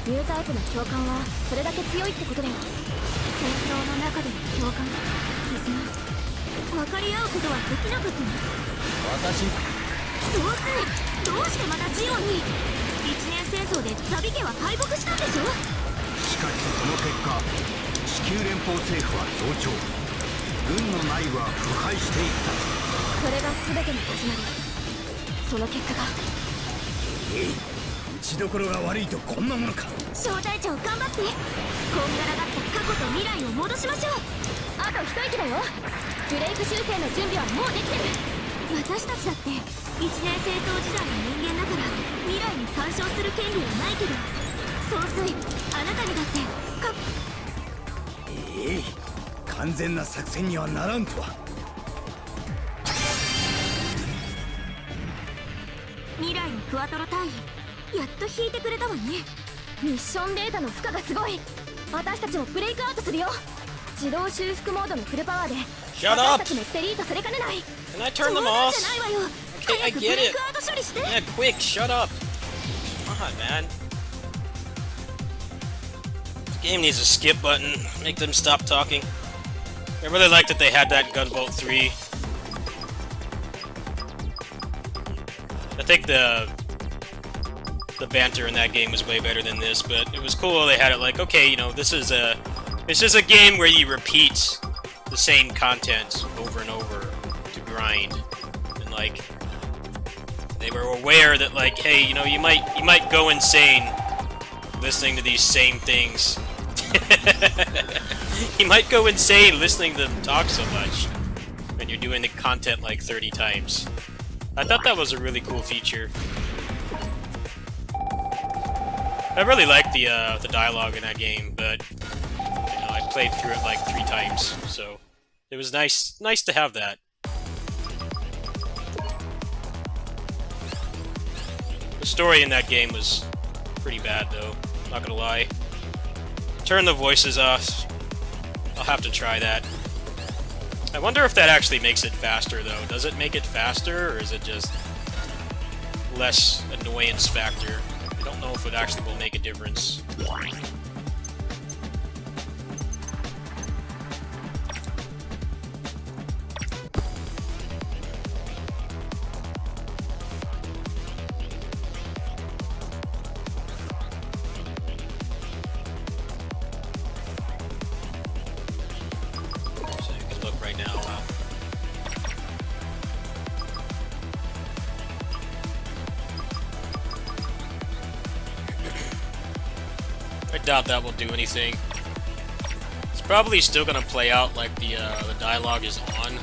ニュータイプの教官はそれだけ強いってことだよ。戦争の中での教官、絆、分かり合うことはできなかったの？私総帥、どうしてまたジオンに？1年戦争でザビ家は敗北したんでしょ？しかしその結果地球連邦政府は増長、軍の内部は腐敗していった。それが全ての始まり。その結果が。内ちどころが悪いとこんなものか。小隊長頑張って。こんがらがった過去と未来を戻しましょう。あと一息だよ。ブレイク修正の準備はもうできてる。私たちだって1年生徒時代の人間だから未来に干渉する権利はないけど、総帥あなたにだって完全な作戦にはならんとは。未来のクワトロ隊員やっと引いてくれたわね。ミッションデータの負荷がすごい。私たちもブレイクアウトするよ。自動修復モードのフルパワーで Shut up! 私たちもデリートされかねない。 Can I turn them 冗談 off? じゃないわよ。 Okay, I 早くブ get レイ it. クアウト処理して。 Yeah, quick, shut up. Come on, man. This game needs a skip button. Make them stop talking. I really like that they had that in Gunvolt 3. I think the banter in that game was way better than this, but it was cool. They had it like, okay, you know, this is a game where you repeat the same content over and over to grind, and like they were aware that like, hey, you know, you might go insane listening to these same things. You might go insane listening to them talk so much when you're doing the content like 30 times. I thought that was a really cool feature. I really liked the dialogue in that game, but you know, I played through it like 3 times, so it was nice to have that. The story in that game was pretty bad, though. Not gonna lie. Turn the voices off. I'll have to try that. I wonder if that actually makes it faster, though. Does it make it faster, or is it just less annoyance factor? I don't know if it actually will make a difference. So you can look right now. I doubt that will do anything. It's probably still gonna play out like the dialogue is on.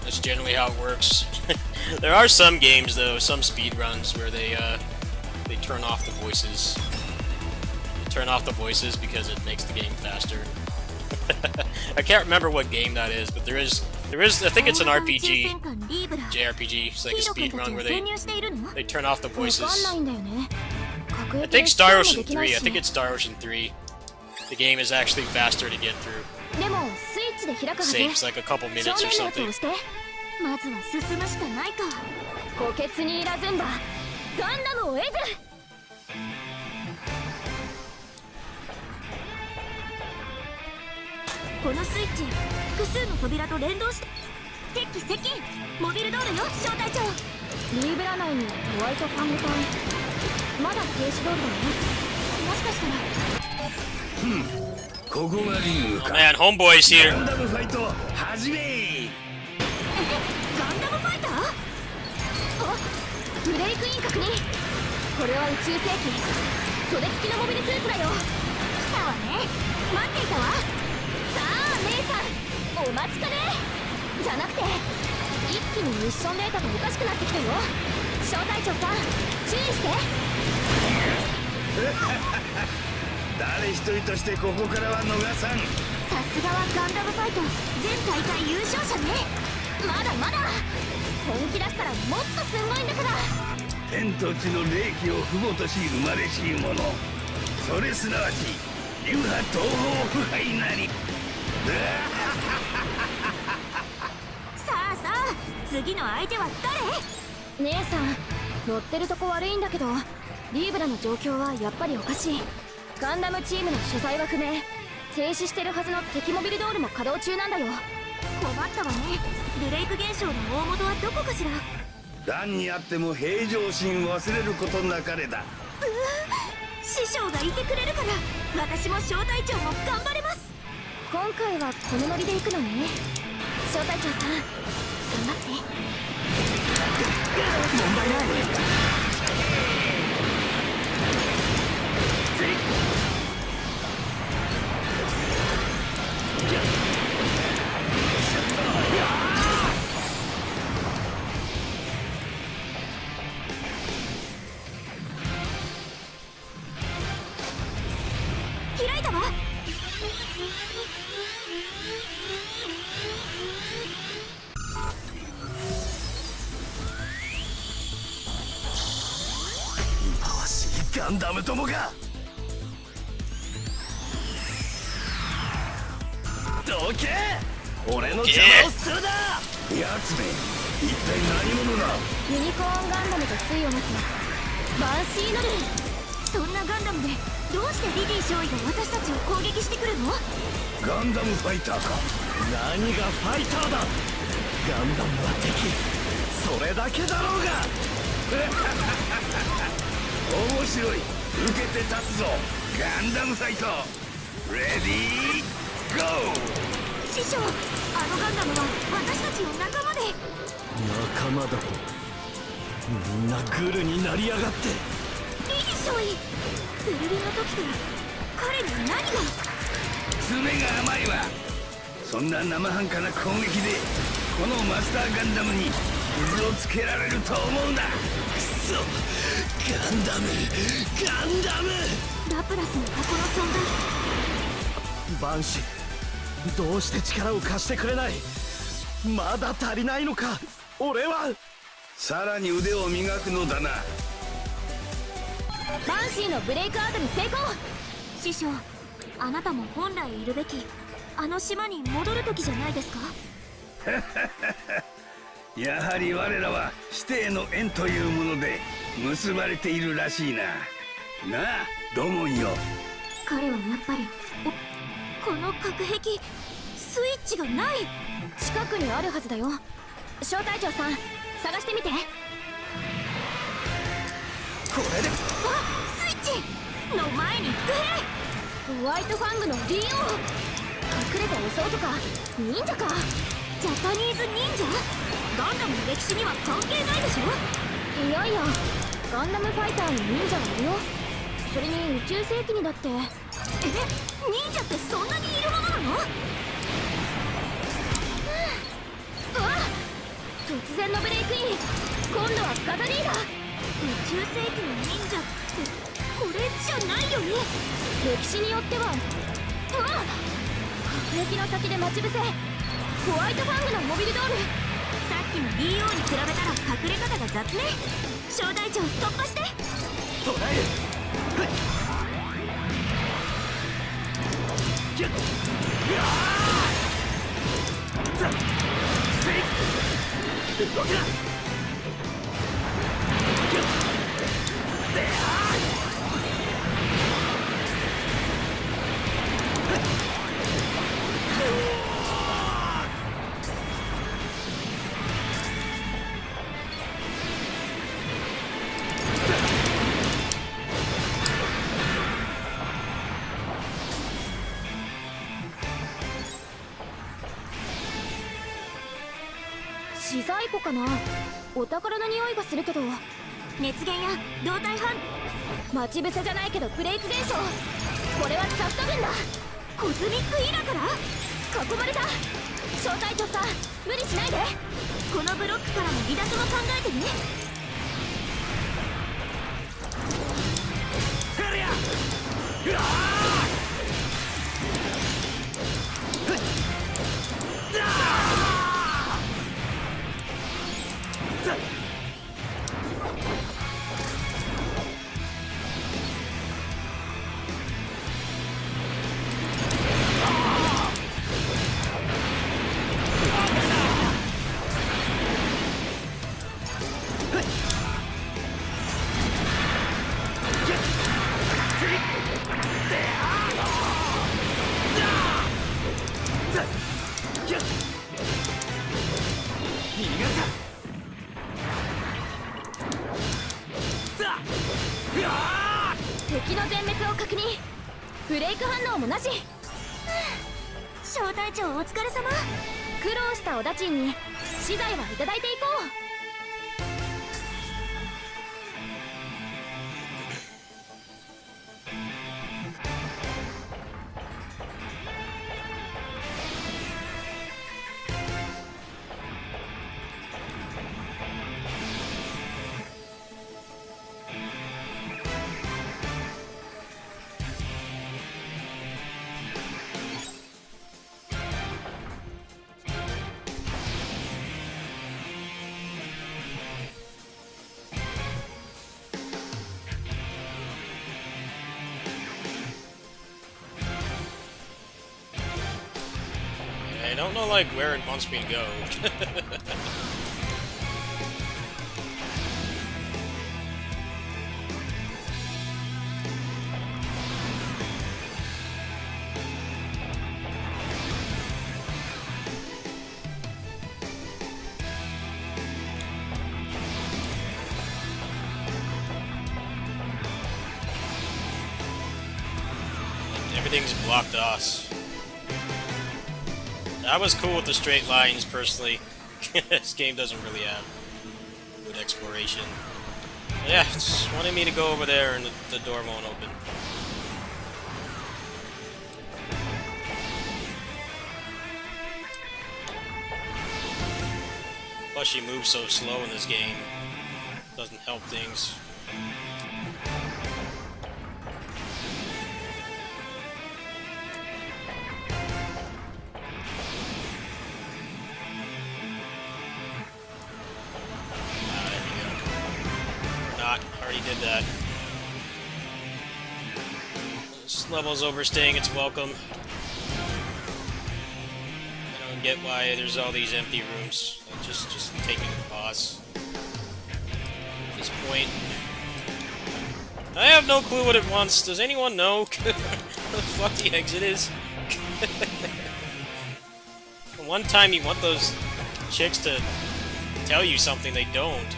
That's generally how it works. There are some games, though, some speedruns where they turn off the voices. They turn off the voices because it makes the game faster. I can't remember what game that is, but there is. I think it's an RPG, JRPG. It's like a speedrun where they turn off the voices. I think Star Ocean 3. I think it's Star Ocean 3. The game is actually faster to get through. It saves like a couple minutes or something. まずは進むしかないか。虎穴にいらずんばガンダムを得ず。このスイッチ複数の扉と連動して敵機接近。モビルドールよ小隊長。リーブラ内にホワイトファング隊。まだ静止通りだよね。もしかしたらここがリング Oh か。 man, homeboy's here. ガンダムファイト始め。ガンダムファイター？あ、ブレイクイン確認。これは宇宙世紀袖付きのモビルスーツだよ。来たわね。待っていたわ。さあ姉さんお待ちかね。じゃなくて一気にミッションデータがおかしくなってきたよ。小隊長さん注意して。誰一人としてここからは逃さん。さすがはガンダムファイト全大会優勝者ね。まだまだ本気出したらもっとすごいんだから。天と地の霊気を父母とし生まれし者、それすなわち流派東方腐敗なり。さあさあ次の相手は誰？姉さん乗ってるとこ悪いんだけどリーブラの状況はやっぱりおかしい。ガンダムチームの所在は不明。停止してるはずの敵モビルドールも稼働中なんだよ。困ったわね。ブレイク現象の大元はどこかしら。乱にあっても平常心忘れることなかれだ。師匠がいてくれるから私も小隊長も頑張れます。今回はこのノリで行くのね。小隊長さん頑張って。問題ない。開いたわ。ガンダムどもがどけ、俺の邪魔をするな。やつめ、一体何者だ。ユニコーンガンダムと対を持つバンシーノル。そんなガンダムでどうしてリディ少尉が私たちを攻撃してくるの？ガンダムファイターか。何がファイターだ。ガンダムは敵、それだけだろうが。面白い、受けて立つぞ。ガンダムファイト、レディーゴー。師匠、あのガンダムは私たちの仲間で。仲間だとみんなグルになりやがって。リディ少尉、ベルリンの時から彼に何が。爪が甘いわ。そんな生半可な攻撃でこのマスターガンダムに傷をつけられると思うな。くそ、ガンダムガンダム。ラプラスの箱の存在。バンシ、どうして力を貸してくれない。まだ足りないのか。俺はさらに腕を磨くのだな。バンシーのブレイクアウトに成功。師匠、あなたも本来いるべきあの島に戻る時じゃないですか。やはり我らは師弟の縁というもので結ばれているらしいな。なあドモンよ。彼はやっぱりこの隔壁スイッチがない。近くにあるはずだよ。小隊長さん、探してみて。これでスイッチの前に伏兵。ホワイトファングの DO。 隠れて襲うとか忍者か。ジャパニーズ忍者。ガンダムの歴史には関係ないでしょ。いやいや、ガンダムファイターに忍者はいるよ。それに宇宙世紀にだって。忍者ってそんなにいるものなの？突然のブレイクイン。今度はガタリーだ。宇宙世紀の忍者ってこれじゃないよね。歴史によっては隔壁の先で待ち伏せ。ホワイトファングのモビルドール。さっきの DO に比べたら隠れ方が雑ね。小隊長突破して。捕らえる。ギュッ、やーザッセイ動くな。ギュッで資材庫かな。お宝の匂いがするけど。熱源や胴体反待ち伏せじゃないけどブレイク現象。これはザット軍だ。コズミックイラから囲まれた。小隊長さん、無理しないで。このブロックからの離脱も考えてね。テリアうわ敵の全滅を確認。ブレイク反応もなし。小隊長お疲れ様。苦労したおだちんに資材はいただいていこう。I don't know, like, where it wants me to go. Everything's blocked off. I was cool with the straight lines, personally. This game doesn't really have good exploration. But yeah, it's wanting me to go over there and the door won't open. Plus she moves so slow in this game. Doesn't help things. Did that. This level's overstaying its welcome. I don't get why there's all these empty rooms. Like, just take me to the boss. At this point, I have no clue what it wants. Does anyone know what the fuck the exit is? One time you want those chicks to tell you something, they don't.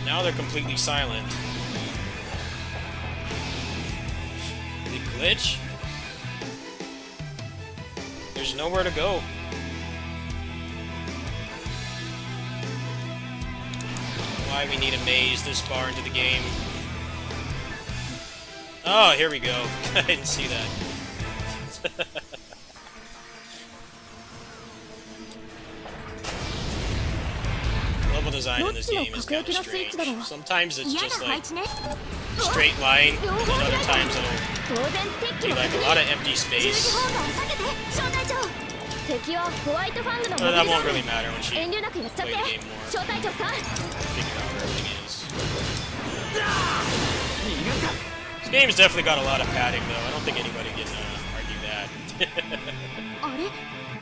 Now they're completely silent. The glitch? There's nowhere to go. Why we need a maze this far into the game. Oh, here we go. I didn't see that. Level design in this game is kind of strange. Sometimes it's just like a straight line, and other times it'll be like a lot of empty space. But that won't really matter when she plays the game more. Figure out where everything is. This game's definitely got a lot of padding, though. I don't think anybody can argue that.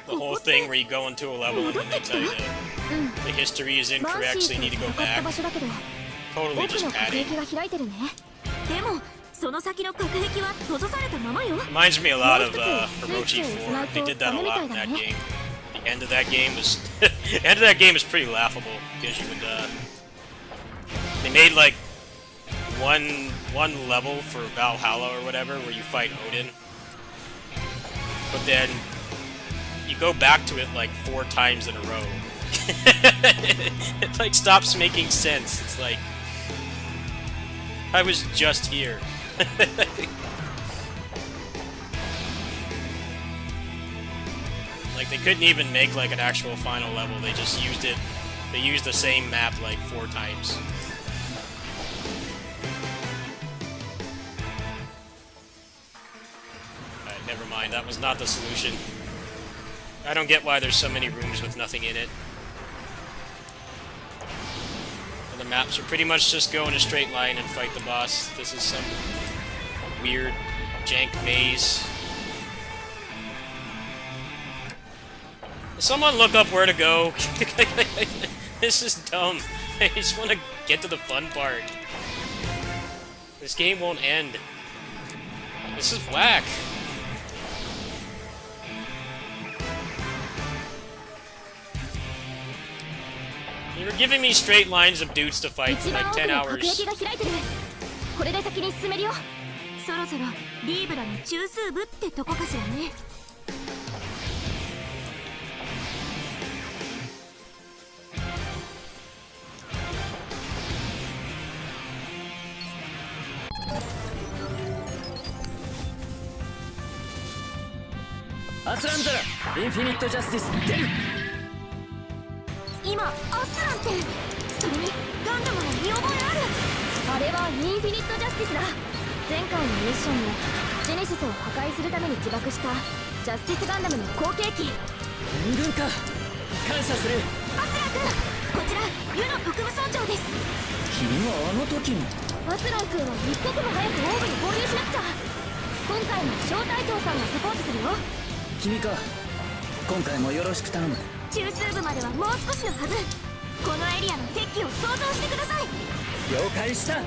The whole thing where you go into a level and then they tell you that the history is incorrect, so you need to go back. Totally just padding. Reminds me a lot of Orochi 4. They did that a lot in that game. The end of that game was the end of that game is pretty laughable because you would they made like one level for Valhalla or whatever where you fight Odin, but then you go back to it like 4 times in a row. It like stops making sense. It's like I was just here. Like they couldn't even make like an actual final level. They just used it. They used the same map like 4 times. Alright, never mind. That was not the solution. I don't get why there's so many rooms with nothing in it. And the maps are pretty much just go in a straight line and fight the boss. This is some weird jank maze. Someone look up where to go. This is dumb. I just want to get to the fun part. This game won't end. This is whack. You were giving me straight lines of dudes to fight for like 10 hours. 今回もよろしく頼む。中枢部まではもう少しのはず。このエリアの敵機を想像してください。了解した。上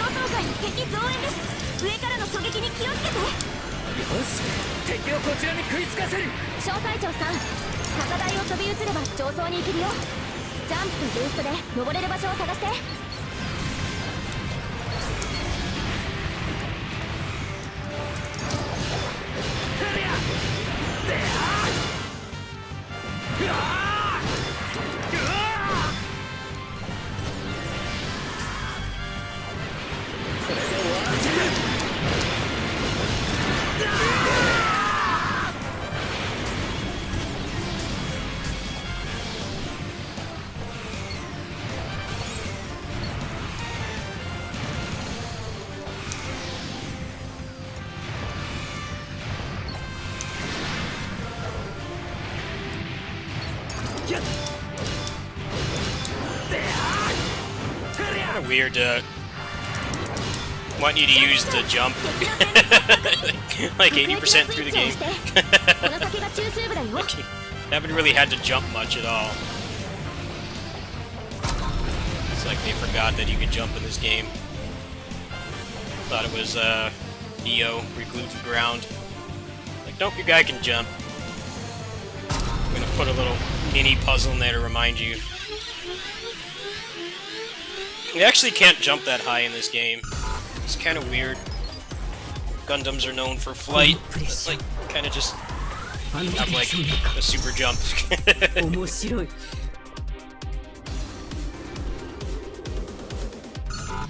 層階に敵増援です。上からの狙撃に気をつけて。よし、敵をこちらに食いつかせる。小隊長さん、高台を飛び移れば上層に行けるよ。ジャンプとブーストで登れる場所を探して。Kind of weird to want you to use the jump like 80% through the game. この先が中枢部だよ。Haven't really had to jump much at all. It's like they forgot that you could jump in this game. Thought it was Neo glued to the ground. Like, nope, your guy can jump. I'm gonna put a little mini puzzle in there to remind you. You actually can't jump that high in this game. It's kind of weird. Gundams are known for flight. It's like kind of just have like a super jump. 面白い。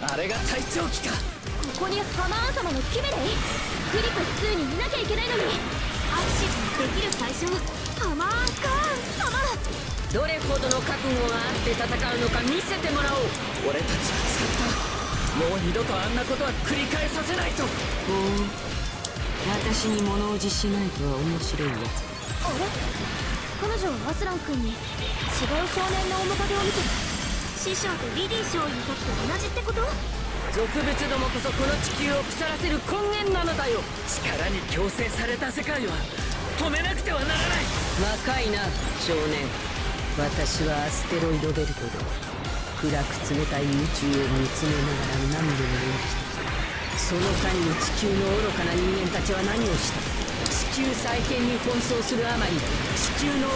あれが隊長機か。ここにハマーン様のキメレイ、グリプ2にいなきゃいけないのに。アクシズできる最初、ハマーンカーン様。どれほどの覚悟があって戦うのか見せてもらおう。俺たちは使った。もう二度とあんなことは繰り返させないと。私に物おじしないとは面白いやつ。あれ、彼女はアスラン君に違う少年の面影を見てる。師匠とリディ将にとって同じってこと？俗物どもこそこの地球を腐らせる根源なのだよ。力に強制された世界は止めなくてはならない。若いな少年。私はアステロイドベルトで暗く冷たい宇宙を見つめながら何度も演じてきた。その間に地球の愚かな人間たちは何をした。地球再建に奔走するあまり地球の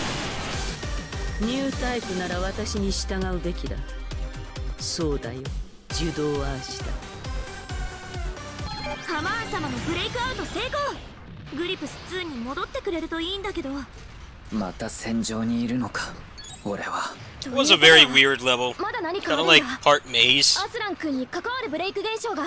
ニュータイプなら私に従うべきだ。そうだよ、受動アーシだ。ハマーン様のブレイクアウト成功。グリプス2に戻ってくれるといいんだけど。また戦場にいるのか俺は。 It was a very weird level. まだ何か Kind あ of るん like だ。 part maze. アスラン君に関わるブレイク現象が。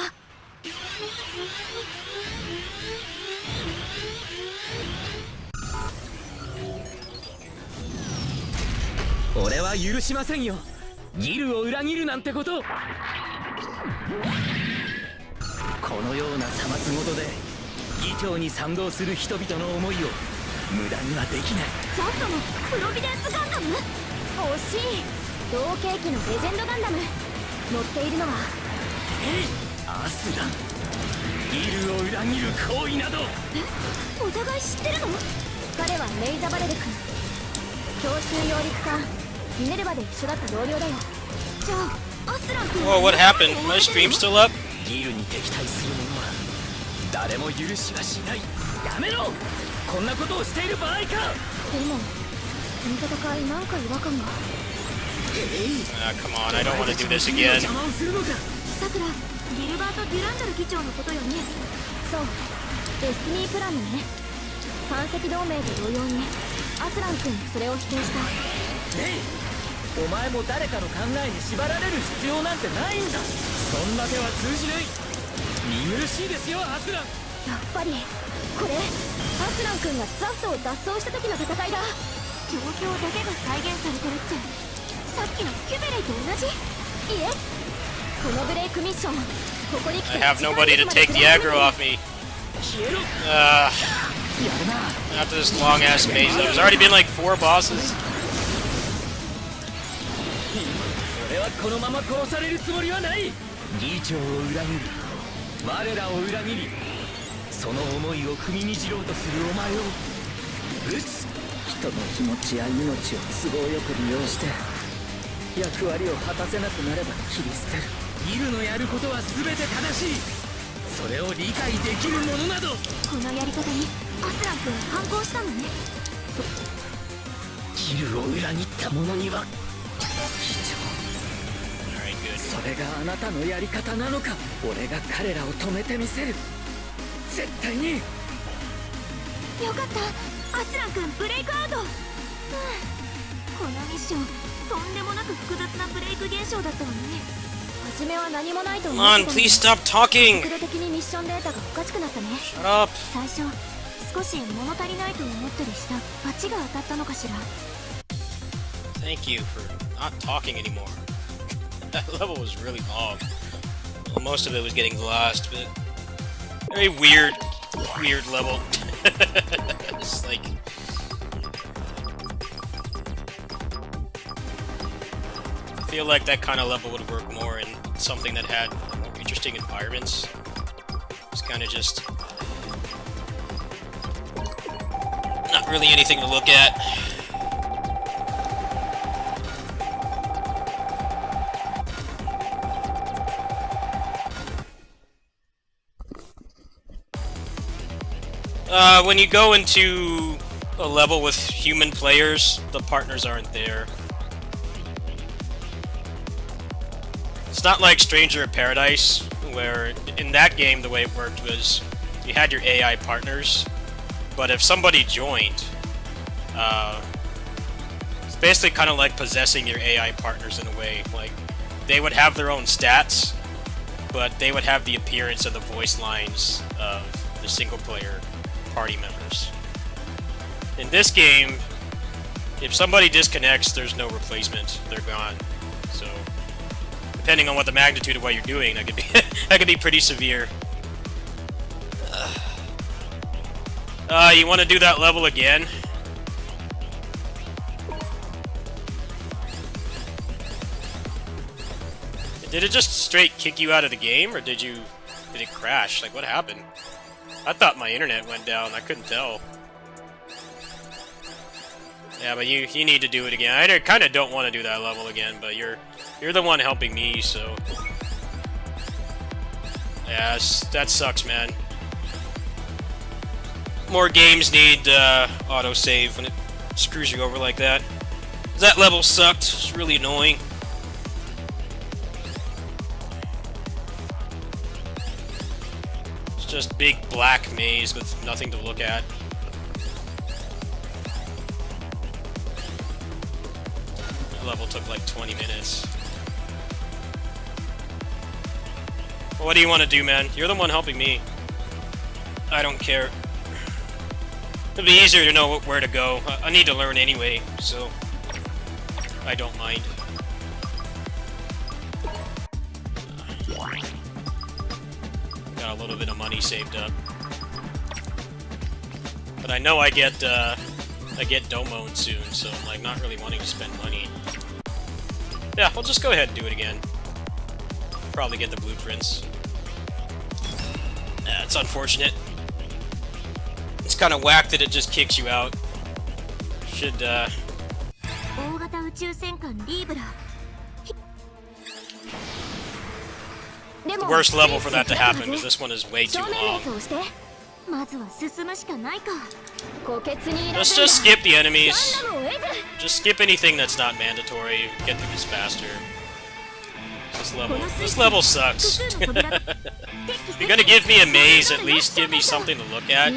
俺は許しませんよ。ギルを裏切るなんてこと。このようなさまつごとで義教に賛同する人々の思いを無駄にはできない。ザットのプロビデンスガンダム。惜しい。同型機のレジェンドガンダム。乗っているのはアスラン。ギルを裏切る行為など。お互い知ってるの？彼はレイザバレル君。教習揚陸艦ミネルヴァで一緒だった同僚だよ。じゃあアスラン君。 Whoa, what happened? My stream still up? ギルに敵対する者は誰も許しはしない。やめろ。こんなことをしている場合か。でもこの戦いなんか違和感が。Come on, I don't want to do this again. 邪魔をするのか。さくら、ギルバート・デュランドル議長のことよね。そう、デスティニープランのね。三隻同盟と同様にアスラン君もそれを否定した。ねえ、お前も誰かの考えに縛られる必要なんてないんだ。そんな手は通じない。見苦しいですよアスラン。やっぱりこれアスラン君がザットを脱走した時の戦いだ。状況だけが再現されてるって、さっきのキュベレイと同じ？イエス。このブレイクミッション I have nobody to take the aggro off me. After this long-ass maze, there's already been like 4 bosses. 俺はこのまま殺されるつもりはない。議長を裏切り我らを裏切りその思いを踏みにじろうとするお前を撃つ。人の気持ちや命を都合よく利用して役割を果たせなくなれば切り捨てる。ギルのやることは全て正しい。それを理解できるものなど。このやり方にアスラン君は反抗したのね。ギルを裏切った者には議長 Alright, good. それがあなたのやり方なのか。俺が彼らを止めてみせる。絶対に。よかった、アスラン君ブレイクアウト。このミッションとんでもなく複雑なブレイク現象だったわね。初めは何もないと思 Come って on, たのに please stop talking! 速度的にミッションデータがおかしくなったね。 Shut up! 最初少し物足りないと思ったりした罰が当たったのかしら。 Thank you for not talking anymore. That level was really long. Well, most of it was getting lost, but very weird level. It's like I feel like that kind of level would work more in something that had more interesting environments. It's kind of just not really anything to look at. When you go into a level with human players, the partners aren't there. It's not like Stranger of Paradise, where in that game the way it worked was you had your AI partners, but if somebody joined, it's basically kind of like possessing your AI partners in a way. Like, they would have their own stats, but they would have the appearance and the voice lines of the single-player party members. In this game, if somebody disconnects, there's no replacement. They're gone. So, depending on what the magnitude of what you're doing, that could be that could be pretty severe. You want to do that level again? Did it just straight kick you out of the game, or did it crash? Like, what happened? I thought my internet went down. I couldn't tell. Yeah, but you need to do it again. I kind of don't want to do that level again, but you're the one helping me, so yeah, that sucks, man. More games need autosave when it screws you over like that. That level sucked. It's really annoying. It's just big black maze with nothing to look at. That level took like 20 minutes. Well, what do you want to do, man? You're the one helping me. I don't care. It'd be easier to know where to go. I need to learn anyway, so I don't mind. Got a little bit of money saved up, but I know I get Domon soon, so I'm like not really wanting to spend money. Yeah, I'll just go ahead and do it again. Probably get the blueprints. Yeah, it's unfortunate. It's kind of whack that it just kicks you out. Should, The worst level for that to happen, because this one is way too long. Let's just skip the enemies. Just skip anything that's not mandatory. Get through this faster. This level sucks. If you're gonna give me a maze, at least give me something to look at.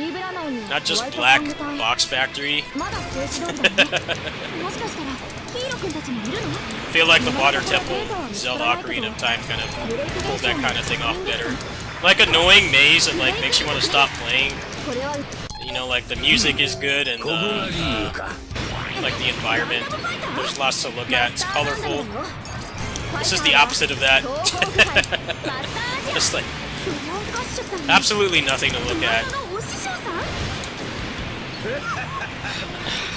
Not just black box factory. I feel like the Water Temple, Zelda Ocarina of Time kind of pulled that kind of thing off better. Like annoying maze that like makes you want to stop playing. You know, like the music is good and like the environment. There's lots to look at. It's colorful. This is the opposite of that. Just like absolutely nothing to look at.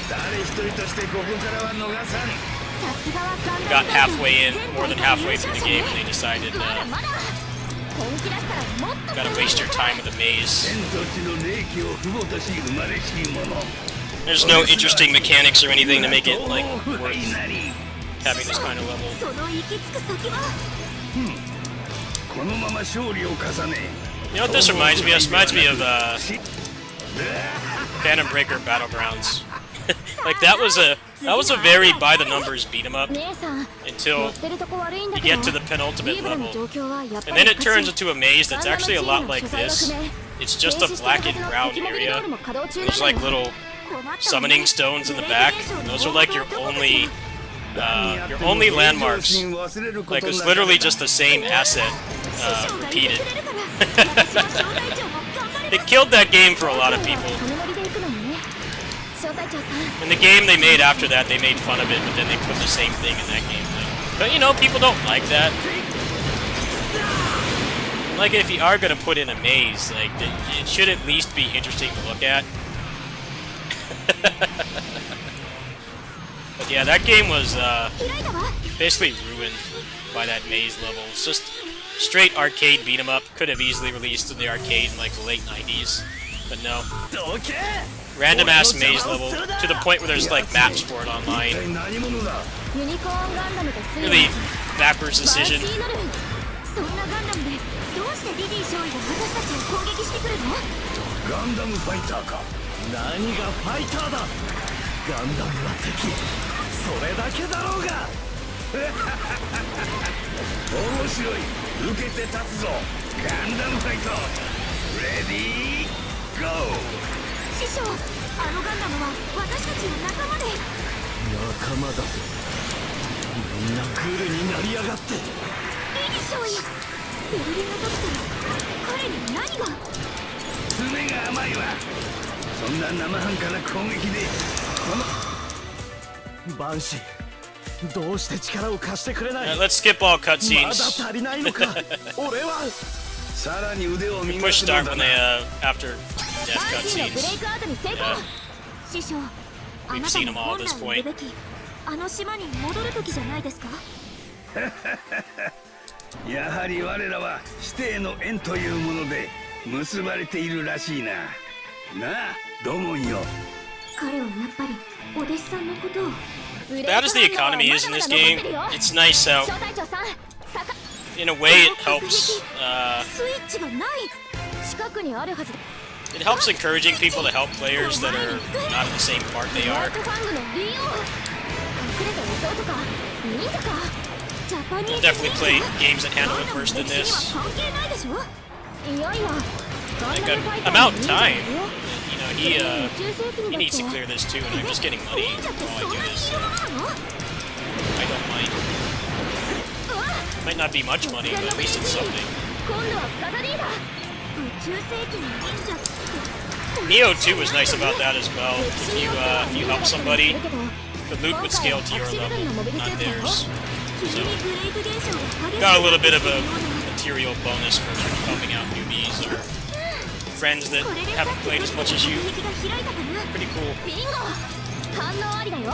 誰一人としてここからは逃さん Got halfway in, more than halfway through the game, and they decided, gotta waste your time with a maze. 天と地の霊気を父母とし生まれし者 There's no interesting mechanics or anything to make it, like, worth having this kind of level. その行き着く先はこのまま勝利を重ね You know what this reminds me of? This reminds me of, Phantom Breaker Battlegrounds. Like, that was a very by-the-numbers beat-em-up 姉さん until 乗ってるとこ悪いんだ you けど get to the penultimate リーブラの level. 状況はやっぱ And り then it turns into a maze that's actually a lot like this. It's just a black and brown area. There's like little summoning stones in the back. Those are like your only landmarks. Like it's literally just the same asset repeated. They killed that game for a lot of people. このノリで行くのね招待長さん In the game they made after that, they made fun of it, but then they put the same thing in that game. But you know, people don't like that. Like if you are gonna put in a maze, like it should at least be interesting to look at. But yeah, that game was basically ruined by that maze level. It's just straight arcade beat 'em up. Could have easily released in the arcade in like the late 90s, but no. Random ass maze level to the point where there's like maps for it online. 何者だ ユニコーンガンダムとスイ Really backwards バンシ decision. ーノルフそんなガンダムでどうしてリディ少尉が私たちを攻撃してくるのガンダムファイターか何がファイターだガンダムは敵それだけだろうが面白い受けて立つぞガンダムファイトレディーゴー師匠あのガンダムは私たちの仲間で仲間だとみんなクールになりやがってリディ少尉ベルリンが解けたら彼に何が爪が甘いわそんな生半可な攻撃でこのバンシーどうして力を貸してくれない Let's skip all まだ cutscenes. 足りないのか俺はさらに腕を磨く Push の start だ when な they after バ death ンシーのブレイ cutscenes. クアウトに成功 Yeah. 師匠あ We've なた seen の them all 本 at this 来いる point. べきあの島に戻る時じゃないですかやはり我らは師弟の縁というもので結ばれているらしいななあドモンよ彼はやっぱりお弟子さんのことを Bad as the economy is in this game, it's nice how, 招待長さん in a way, it helps. スイッチがない近くにあるはず It helps encouraging people to help players that are not in the same part they ホワ are. イトファングの利用隠れた武装とか忍者かジャパニー I'll ズ definitely play games that handle it worse than 歴史 this. には関係ないでしょいやいや Like I'm out of time. You know, he needs to clear this too, and I'm just getting money 忍者って while そ I ん do なに this. いるものなの I don't mind. Might not be much money, but at least it's something. 今度はカタリーだ宇宙世紀の忍者って Neo 2 was nice about that as well. If you help somebody, the loot would scale to your level, not theirs. So got a little bit of a material bonus for helping out newbies or friends that haven't played as much as you. Pretty cool. ビンゴ反応ありだよ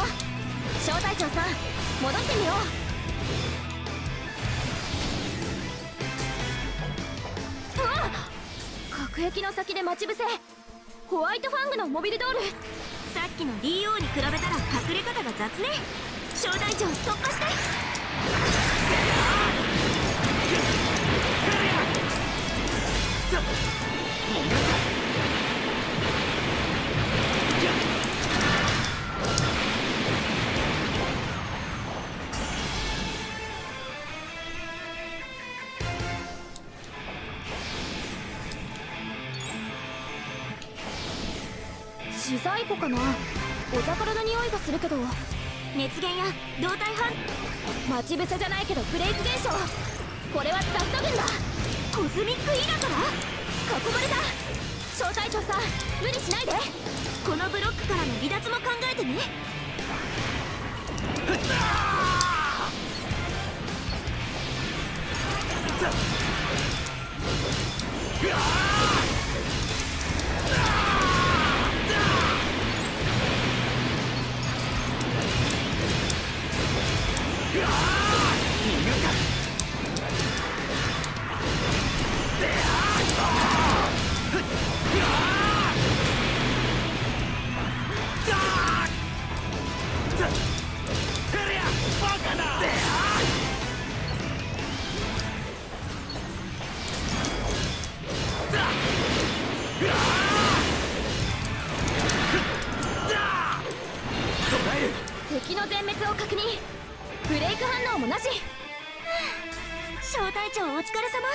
招待長さん戻ってみよううわっ隔壁の先で待ち伏せホワイトファングのモビルドールさっきの DO に比べたら隠れ方が雑ね招待長突破して資材庫かなお宝の匂いがするけど熱源や胴体反待ち伏せじゃないけどブレイク現象これはザット軍だコズミックイラから囲まれた招待長さん無理しないでこのブロックからの離脱も考えてね敵の全滅を確認。ブレイク反応もなし。小隊長お疲れ様。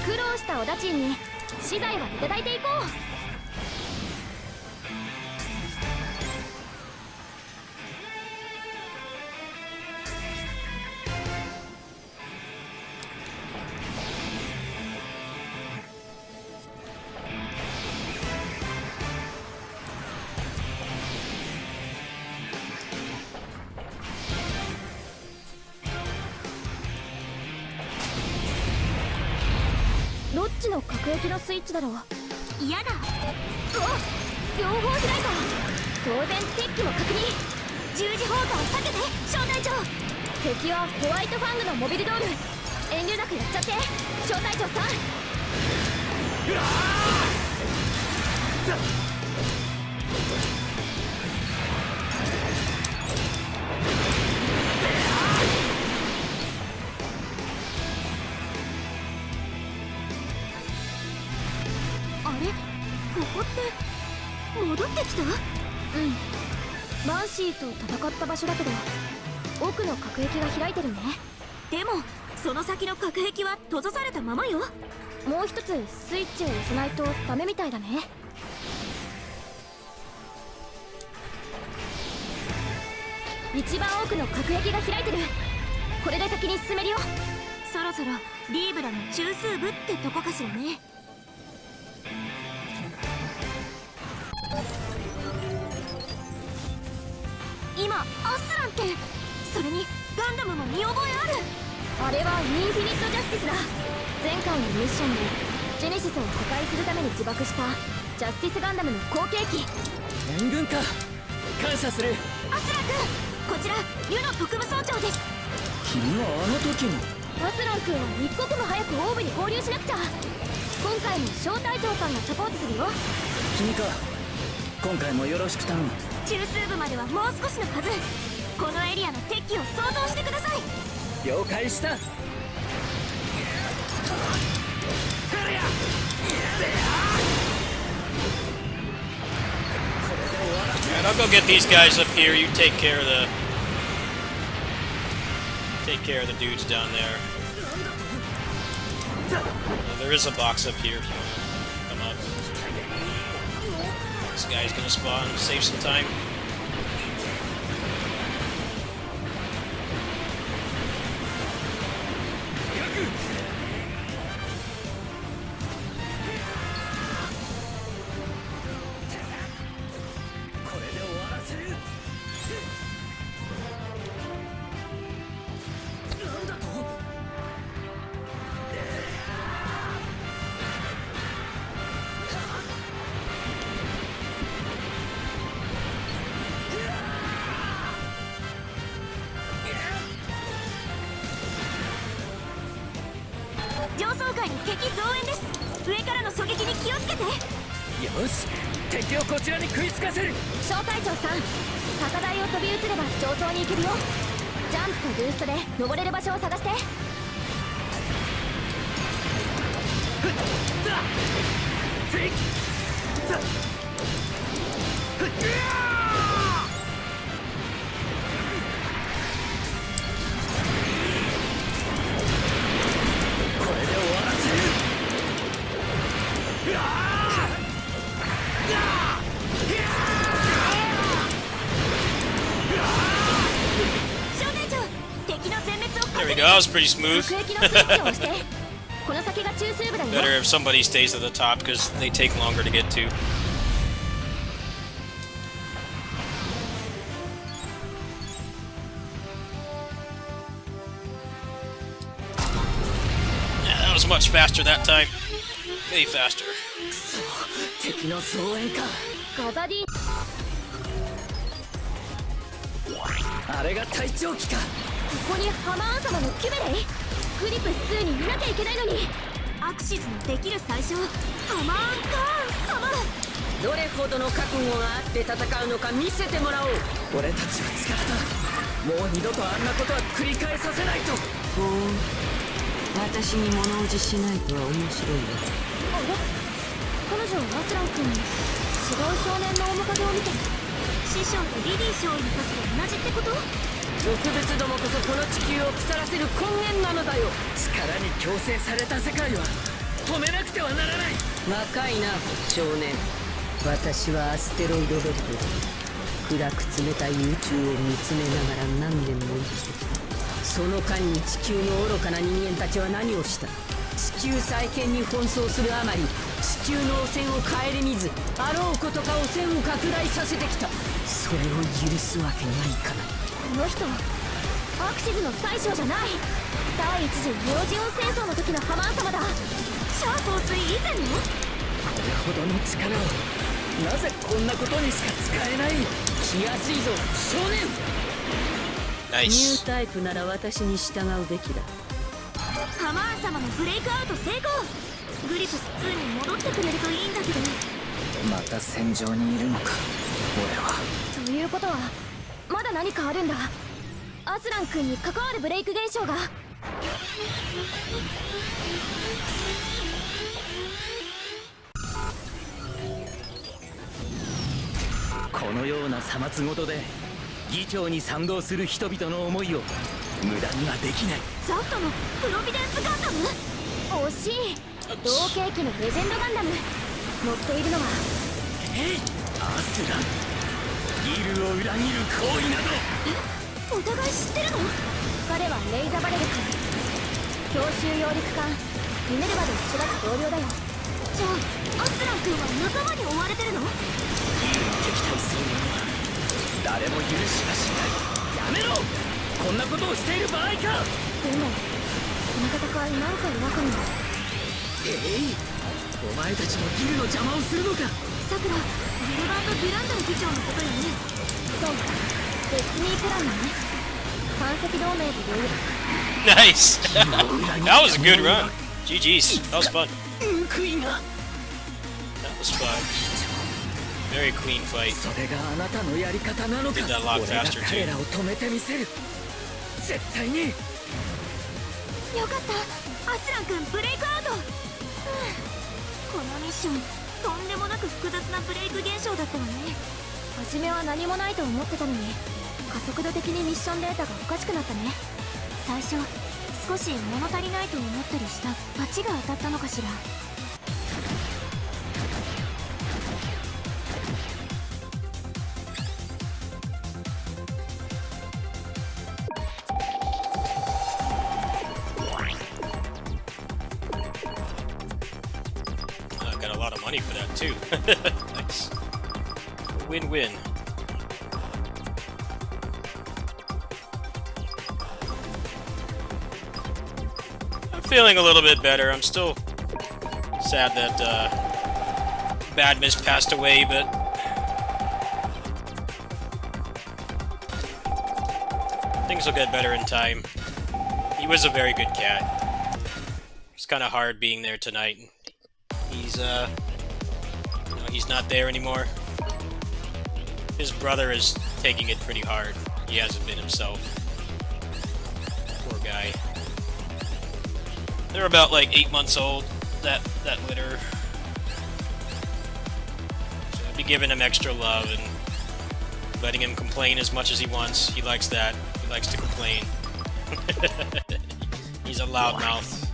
苦労したおだちんに資材はいただいていこう。どっちの各駅のスイッチだろう。嫌だ。お、両方開いた。当然敵機も確認。十字砲火を避けて小隊長。敵はホワイトファングのモビルドール。遠慮なくやっちゃって小隊長さん。あれ、ここって戻ってきた？うん、バンシーと戦った場所だけど奥の隔壁が開いてるね。でもその先の隔壁は閉ざされたままよ。もう一つスイッチを押さないとダメみたいだね。一番奥の隔壁が開いてる。これで先に進めるよ。そろそろリーブラの中枢部ってとこかしらね。今アスランって、それにガンダムも見覚えある。あれはインフィニットジャスティスだ。前回のミッションでジェネシスを破壊するために自爆したジャスティスガンダムの後継機。援軍か、感謝する。アスラン君、こちらユの特務総長です。君はあの時の。アスラン君は一刻も早くオーブに合流しなくちゃ。今回も小隊長さんがサポートするよ。君か、今回もよろしく頼む。中枢部まではもう少しのはず。このエリアの敵機を想像してください。了解した。Alright, I'll go get these guys up here. You take care of the dudes down there. There is a box up here if you want to come up. This guy's gonna spawn, save some time.上からの狙撃に気をつけて。よし、敵をこちらに食いつかせる。小隊長さん、高台を飛び移れば上層に行けるよ。ジャンプとブーストで登れる場所を探して。There we go, that was pretty smooth. Better if somebody stays at the top because they take longer to get to. Yeah, much faster that time. Way faster. 敵の増援か。ガザディあれが隊長機か。ここにハマーン様のキュベレイグリプス2にいなきゃいけないのに。アクシズのできる最初ハマーンカーン様。どれほどの覚悟があって戦うのか見せてもらおう。俺たちは誓った。もう二度とあんなことは繰り返させないと。ほう、私に物おじしないとは面白いわ。あれ、彼女はアスラン君に違う少年の面影を見てる。師匠とリリー少尉の時と同じってこと？俗物どもこそこの地球を腐らせる根源なのだよ。力に強制された世界は止めなくてはならない。若いな少年。私はアステロイドベルトで暗く冷たい宇宙を見つめながら何年も生きてきた。その間に地球の愚かな人間たちは何をした。地球再建に奔走するあまり地球の汚染を顧みずあろうことか汚染を拡大させてきた。それを許すわけにはいかない。この人アクシズの大将じゃない。第一次ネオジオン戦争の時のハマーン様だ。シャー放水以前の？これほどの力をなぜこんなことにしか使えない。気安いぞ少年。ニュ Nice. ータイプなら私に従うべきだ。ハマーン様のブレイクアウト成功。グリプス2に戻ってくれるといいんだけど。また戦場にいるのか俺は。ということはまだ何かあるんだ。アスラン君に関わるブレイク現象が。このようなさまつごとで議長に賛同する人々の思いを無駄にはできない。ザフトのプロビデンスガンダム？惜しい。同系機のレジェンドガンダム乗っているのは。アスランギルを裏切る行為など。お互い知ってるの？彼はレイザバレル君、強襲揚陸艦ミネルヴァで一緒だった同僚だよ。じゃあアスラン君は仲間に追われてるの？ギルに敵対する者は誰も許しはしない。やめろ、こんなことをしている場合か。でもこの戦いなんか違和感が。お前たちもギルの邪魔をするのか。さくら、ギルバンとデュランダル議長のことよね。そう、デスティニープランのね。三石同盟という。 Nice. That was a good run. GG's. That was fun. 報いが。 That was fun. Very clean fight. それがあなたのやり方なのか。 Did that a lot 俺が faster 彼 too. らを止めてみせる。絶対に。よかった、アスラン君ブレイクアウト。このミッションとんでもなく複雑なブレイク現象だったわね。初めは何もないと思ってたのに加速度的にミッションデータがおかしくなったね。最初少し物足りないと思ったりした罰が当たったのかしら。Got a lot of money for that too. Nice. Win-win. I'm feeling a little bit better. I'm still sad that Badmus passed away, but things will get better in time. He was a very good cat. It's kind of hard being there tonight. He's not there anymore. His brother is taking it pretty hard. He hasn't been himself. Poor guy. They're about like 8 months old, that litter. So I'd be giving him extra love and letting him complain as much as he wants. He likes that. He likes to complain. He's a loudmouth.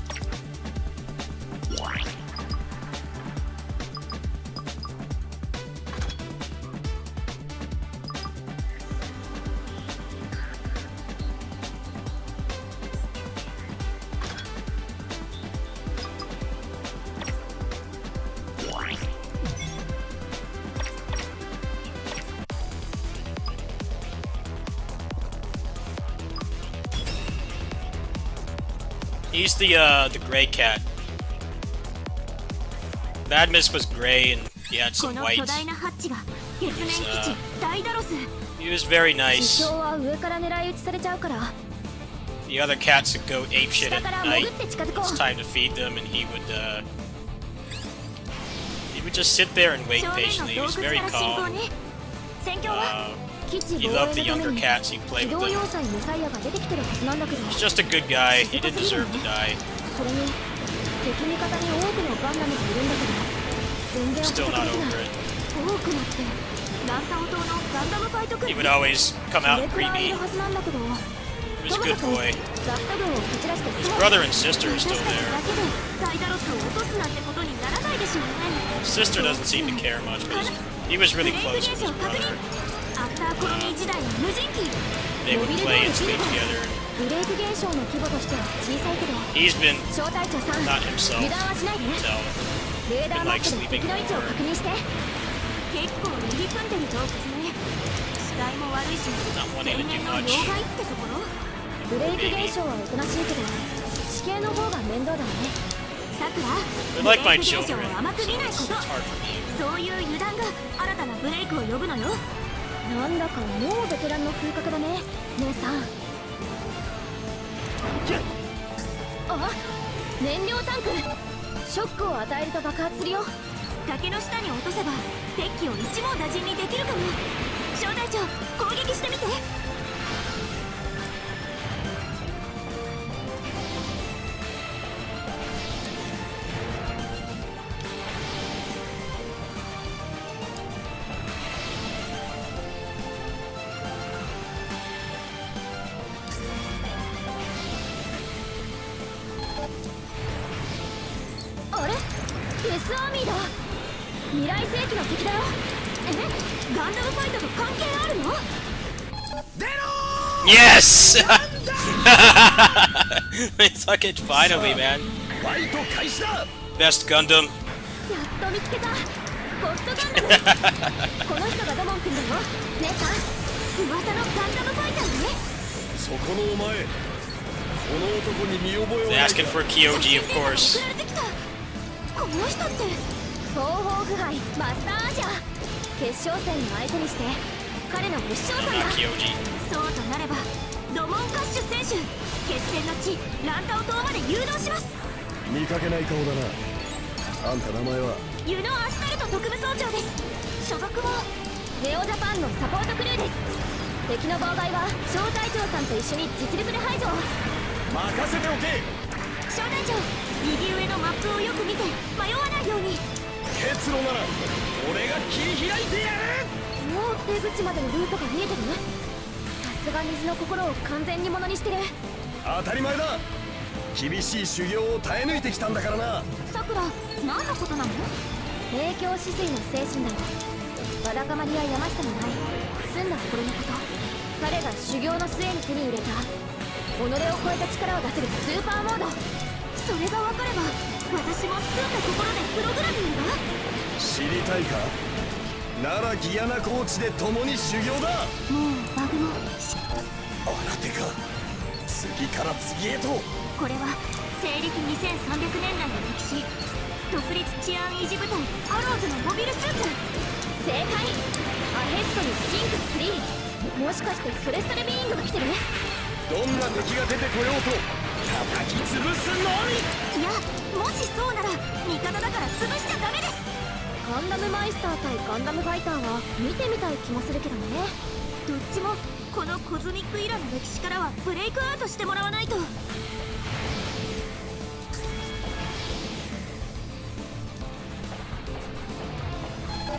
He's the gray cat Badmus was gray and he had こ some の white. 巨大なハッチが月面基地ダイダロス He was very 地 nice. 上は上から狙い撃ちされちゃうから The other cats would go apeshit 下 at から潜 night. って近づこ It's う time to feed them, and he would just sit there and wait 正面の patiently. He 洞 was 窟 very から進行 calm. ね戦況は 基地 He 防 loved 衛 the のため younger に cats. He'd play 機 with 動 them. 要塞メサイアが出てきてるはずなんだけど He's just a good guy. He didn't deserve to die. それに敵味方に多くのガンダムがいるんだけど全然 Still 捕 not 獲できない over it. 多くなってランタオ島のガンダムファイトク He ル would always come そ out れ and くら greet いい me. るはずなんだけど He was と a もか good く boy. ザフト軍を蹴散らして His 済む brother and sister are 私 still たちだ there. けでダイダロスを落とすなんてことにならないでしょうね His sister doesn't seem to care much, but he was ブ really レイク close 現 with his 象確認 brother. アフターコロニー時代の無人機 They would play and sleep together. ブレイク現象の規模としては小さいけど He's been 小隊長さん not himself 油断はしないで until レーダー been マ like ップで sleeping 敵の位置を more. 確認して結構入り組んでる洞窟ね視界も悪いし Not wanting to 天 do 然の much. 妖怪ってところブレイク現象はおとなしいけど地形の方が面倒だねさくら They're ブ like レ my イク現 children, 象を甘く so 見ないこ it's と hard for me. そういう油断が新たなブレイクを呼ぶのよなんだかもうベテランの風格だね姉さんあ燃料タンクショックを与えると爆発するよ崖の下に落とせば敵機を一網打尽にできるかも小隊長攻撃してみてあれデスアーミーだ未来世紀の敵だよえガンダムファイトと関係あるの Yes! It's like it finally, man. ファイト開始だ Best Gundam. やっと見つけたゴッドガンダムこの人がドモン君だよ姉さん噂のガンダムファイターねそこのお前この男に見覚えは They ない asking か for Kyoji, of course. 送られてきたこの人って東方腐敗マスターアジャ決勝戦の相手にして彼の武士長 No, さん not だ Kyoji. そうとなればドモンカッシュ選手決戦の地ランタオ島まで誘導します見かけない顔だなあんた名前はユノ・アスタルト特務総長です所属はネオジャパンのサポートクルーです敵の妨害は小隊長さんと一緒に実力で排除任せておけ小隊長右上のマップをよく見て迷わないように結露なら俺が切り開いてやるもう出口までのルートが見えてるさすが水の心を完全にものにしてる当たり前だ厳しい修行を耐え抜いてきたんだからなさくら何のことなの明鏡止水の精神だよわだかまりや山下もない澄んだ心のこと彼が修行の末に手に入れた己を超えた力を出せるスーパーモードそれが分かれば私も澄んだ心でプログラミングが知りたいかならギアナコーチで共に修行だもうバグも新手か次から次へとこれは西暦2300年代の歴史独立治安維持部隊アローズのモビルスーツ正解アヘッドにジンクス3もしかしてフォレストレビーイングが来てるどんな敵が出てこようと叩き潰すのみいやもしそうなら味方だから潰しちゃダメですガンダムマイスター対ガンダムファイターは見てみたい気もするけどねどっちもこのコズミックイラの歴史からはブレイクアウトしてもらわないと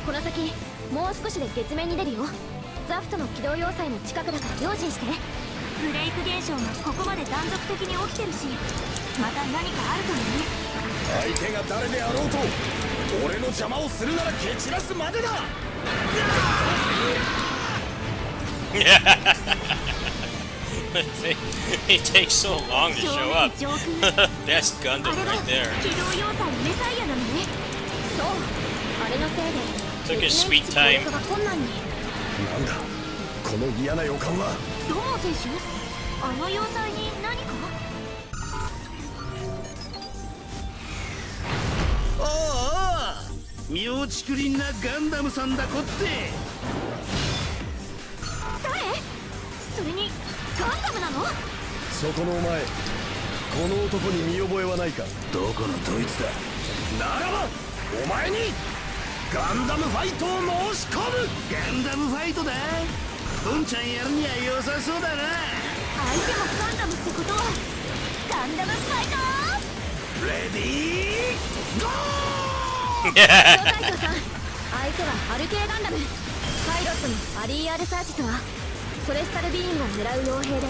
この先もう少しで月面に出るよザフトの軌道要塞の近くだから用心してブレイク現象がここまで断続的に起きてるしまた何かあるかもね相手が誰であろうと俺の邪魔をするなら蹴散らすまでだ It takes so long to 正 show 面 up. 上空 Best あ Gundam れは right there. 軌道要塞メサイアなのねそうあれのせいで Took his 月面 sweet 基地攻 time. 略が困難になんだこの嫌な予感はドモン選手あの要塞に何かああ妙竹林なガンダムさんだこって。誰？それにガンダムなの？そこのお前、この男に見覚えはないか？どこのどいつだ。ならばお前にガンダムファイトを申し込む。ガンダムファイトだ。ボンちゃんやるには良さそうだな。相手もガンダムってことはガンダムファイトレディーゴー。小隊長さん、相手はアルケーガンダム。パイロットのアリー・アルサーシスはソレスタルビーンを狙う傭兵で、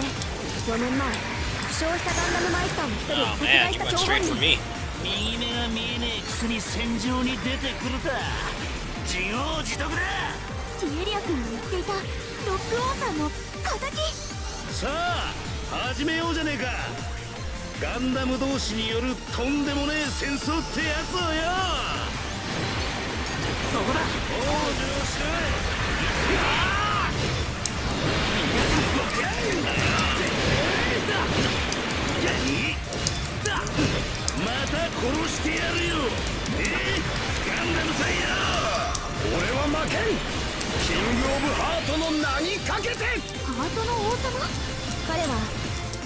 4年前負傷したガンダムマイスターの一人を Oh 殺 man, 害 you した went 張 straight 本 for 人。 me. 右目が見えねえくせに戦場に出てくるだ。自業自得だ。ティエリア君の言っていたロックオーさんの敵。さあ始めようじゃねえか。ガンダム同士によるとんでもねえ戦争ってやつをよ。そこだ。往生しろまた殺してやるよ。ガンダムさんよ。俺は負けん。キングオブハートの名にかけて。ハートの王様。彼は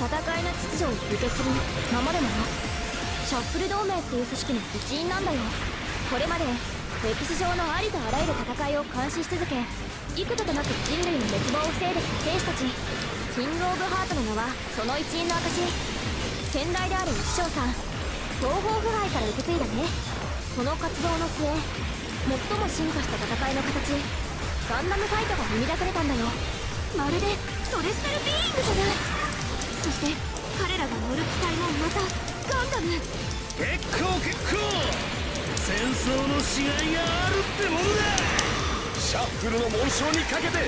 戦いの秩序を受け継ぎ守る者。シャッフル同盟っていう組織の一員なんだよ。これまで歴史上のありとあらゆる戦いを監視し続け、幾度となく人類の滅亡を防いできた戦士たち。キングオブハートの名はその一員の証。先代である一将さん、東方腐敗から受け継いだね。その活動の末、最も進化した戦いの形、ガンダムファイトが生み出されたんだよ。まるでソレスタルビーイングじゃない。そして彼らが乗る機体もまたガンダム。結構戦争のしがいがあるってもんだ。シャッフルの紋章にかけて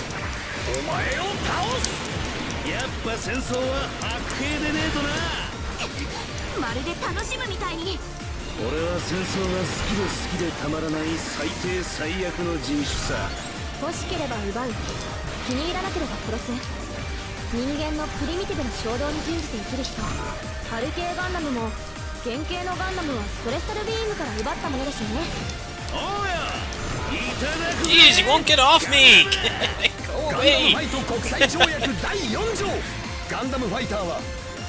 お前を倒す。やっぱ戦争は白兵でねえとな。まるで楽しむみたいに。俺は戦争が好きでたまらない最低最悪の人種さ。欲しければ奪う、気に入らなければ殺す。人間のプリミティブな衝動に準じて生きる人。アルケーガンダムも原型のガンダムはソレスタルビームから奪ったものですよね。おやいただくぜ。 Jeez, you won't get off me! Go ガンダム away! ファイト国際条約第4条。ガンダムファイターは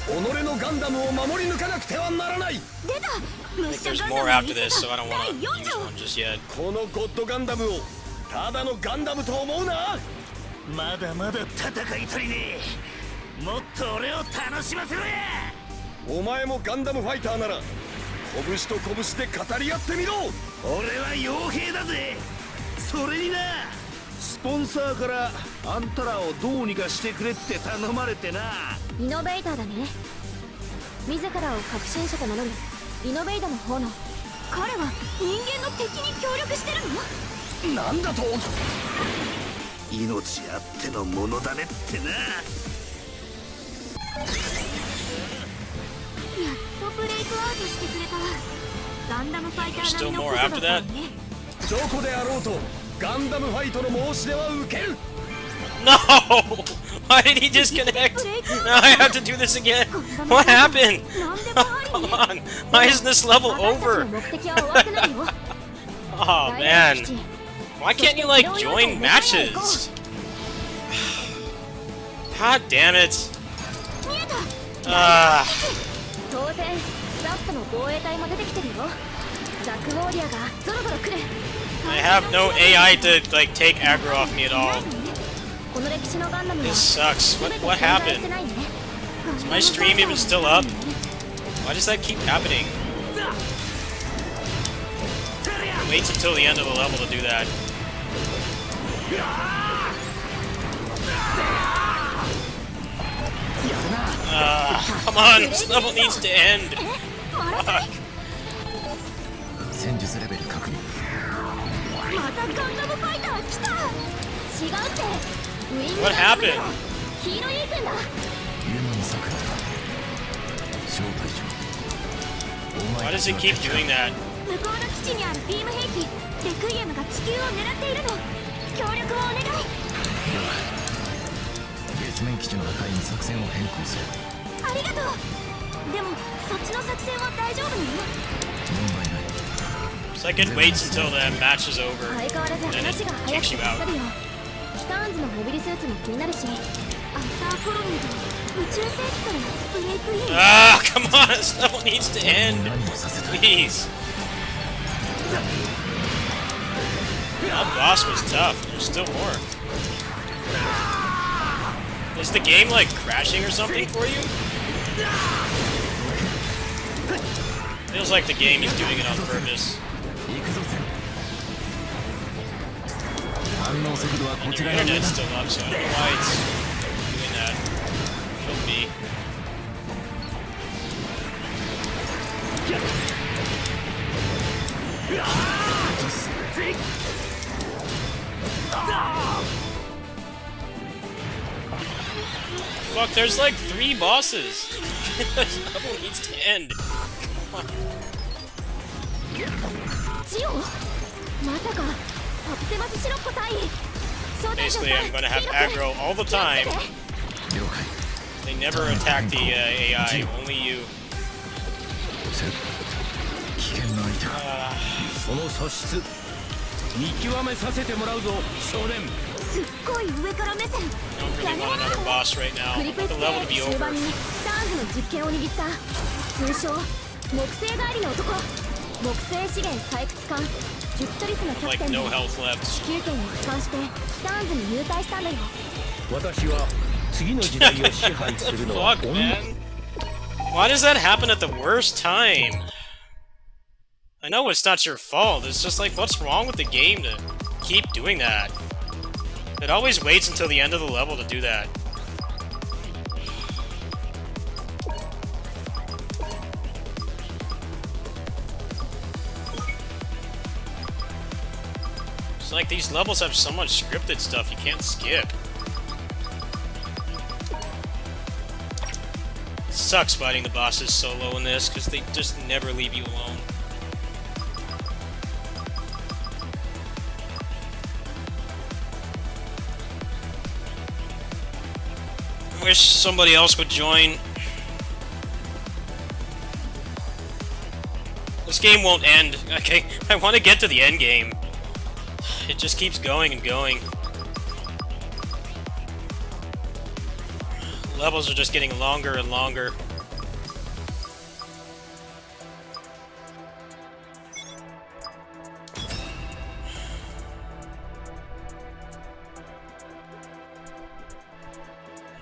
己のガンダムを守り抜かなくてはならない。出た。 I think there's more after this, so I don't want to use one just yet. このゴッドガンダムをただのガンダムと思うな。まだまだ戦い足りねえ。もっと俺を楽しませろや。お前もガンダムファイターなら拳と拳で語り合ってみろ。俺は傭兵だぜ。それにな、スポンサーからあんたらをどうにかしてくれって頼まれてな。イノベーターだね。自らを革新者と名乗るイノベーターの方の。彼は人間の敵に協力してるの？なんだと。命あってのものだねってな。やっとブレイクアウトしてくれた。ガンダムファイター並みのことだったのね。どこであろうとガンダムファイトの申し出は受ける。 No! Why did he disconnect? Now I have to do this again. What happened? Come on. Why isn't this level over? 目的は終わってないよ。 Oh man. Why can't you like join matches? God damn it. 見えた。当然ザップの防衛隊も出てきてるよ。ザック・ウォーリアがゾロゾロ来る。 I have no AI to like take aggro off me at all. この歴史のガンダムは This sucks. 全て What 存在し happened? てないね。 Is my stream even still up? Why does that keep happening? Wait until the end of the level to do that. Come on, this level needs to end. Fuck. 戦術レベル確認。またガンダムファイター来た。違うってウィング What ダ happened? ヒーローイー君だ。ユーマンサクラ招待状。 Why does it keep doing that? 向こうの基地にあるビーム兵器レクイエムが地球を狙っているの。協力をお願い。月面基地の破壊に作戦を変更する。ありがとう。でもそっちの作戦は大丈夫なの？問題ない。 Is like it waits until the match is over, 相変わらず and then 話 it が早く kicks て you 助か out. るよ。ティターンズのモビルスーツも気になるし、アフターコロニーと宇宙世紀からブレイクイン。 Ah, come on, this level needs to end. Please. That boss was tough. There's still more. Is the game like crashing or something for you? Feels like the game is doing it on purpose. And your internet's still up, so I don't know why it's doing that. Should be. Fuck, there's like 3 bosses. This level needs to end. Come on. ジオ、まさかオプティマスシロッコ対招待状 Basically, I'm gonna have aggro all the time. They never attack the AI, only you. その素質見極めさせてもらうぞ少年。すっごい上から目線。 Don't really want another boss right now. ク I リ want プス the level to be テ終 over. 盤にティターンズの実権を握った通称木星帰りの男、木星資源採掘艦ジュピトリスのキャプ Like テンで no health left. 地球圏に帰還してティターンズに入隊したんだよ。私は次の時代を支配するのは Fuck, man. Why does that happen at the worst time? I know it's not your fault. It's just like, what's wrong with the game to keep doing that? It always waits until the end of the level to do that. It's like these levels have so much scripted stuff you can't skip. It sucks fighting the bosses solo in this because they just never leave you alone. Wish somebody else would join. This game won't end. Okay, I want to get to the end game. It just keeps going and going. Levels are just getting longer and longer.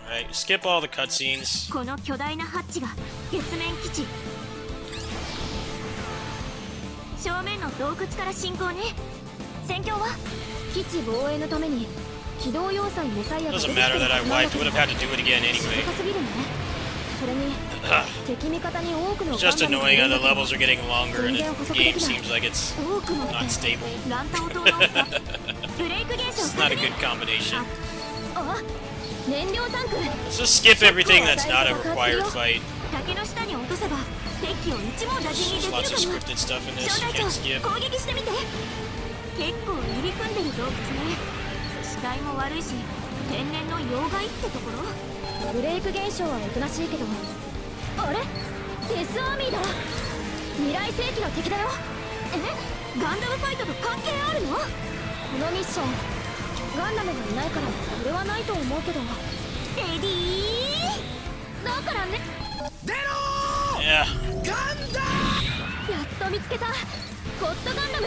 Alright, skip all the cutscenes. この巨大なハッチが月面基地。正面の洞窟から進行ね。戦況は基地防衛のために機動要塞メサイアが出て Doesn't きて matter る that は I ずなんだ wiped. け Would ど have had to do it again 静 anyway. かすぎるね。それに Ugh. 敵味方に多くの It's just ガンダムが annoying いる how んだ the けど levels are getting longer and the game seems like it's 多くの not stable. ランタオ島のブレイク現象 It's not a good combination. あ、燃料タンク Let's just skip everything that's not a required fight. 竹の下に落とせば敵機を一網打尽に There's で lots き of るかも。 scripted stuff in 招 this. You 待 can't 長 skip. 攻撃してみて。結構入り組んでる洞窟ね。視界も悪いし天然の妖怪ってところ。ブレイク現象はおとなしいけど、あれデスアーミーだ。未来世紀の敵だよ。え、ガンダムファイトと関係あるの？このミッションガンダムがいないからそれはないと思うけど。レディー。だからね、 Yeah. やっと見つけた。ホットガンダム。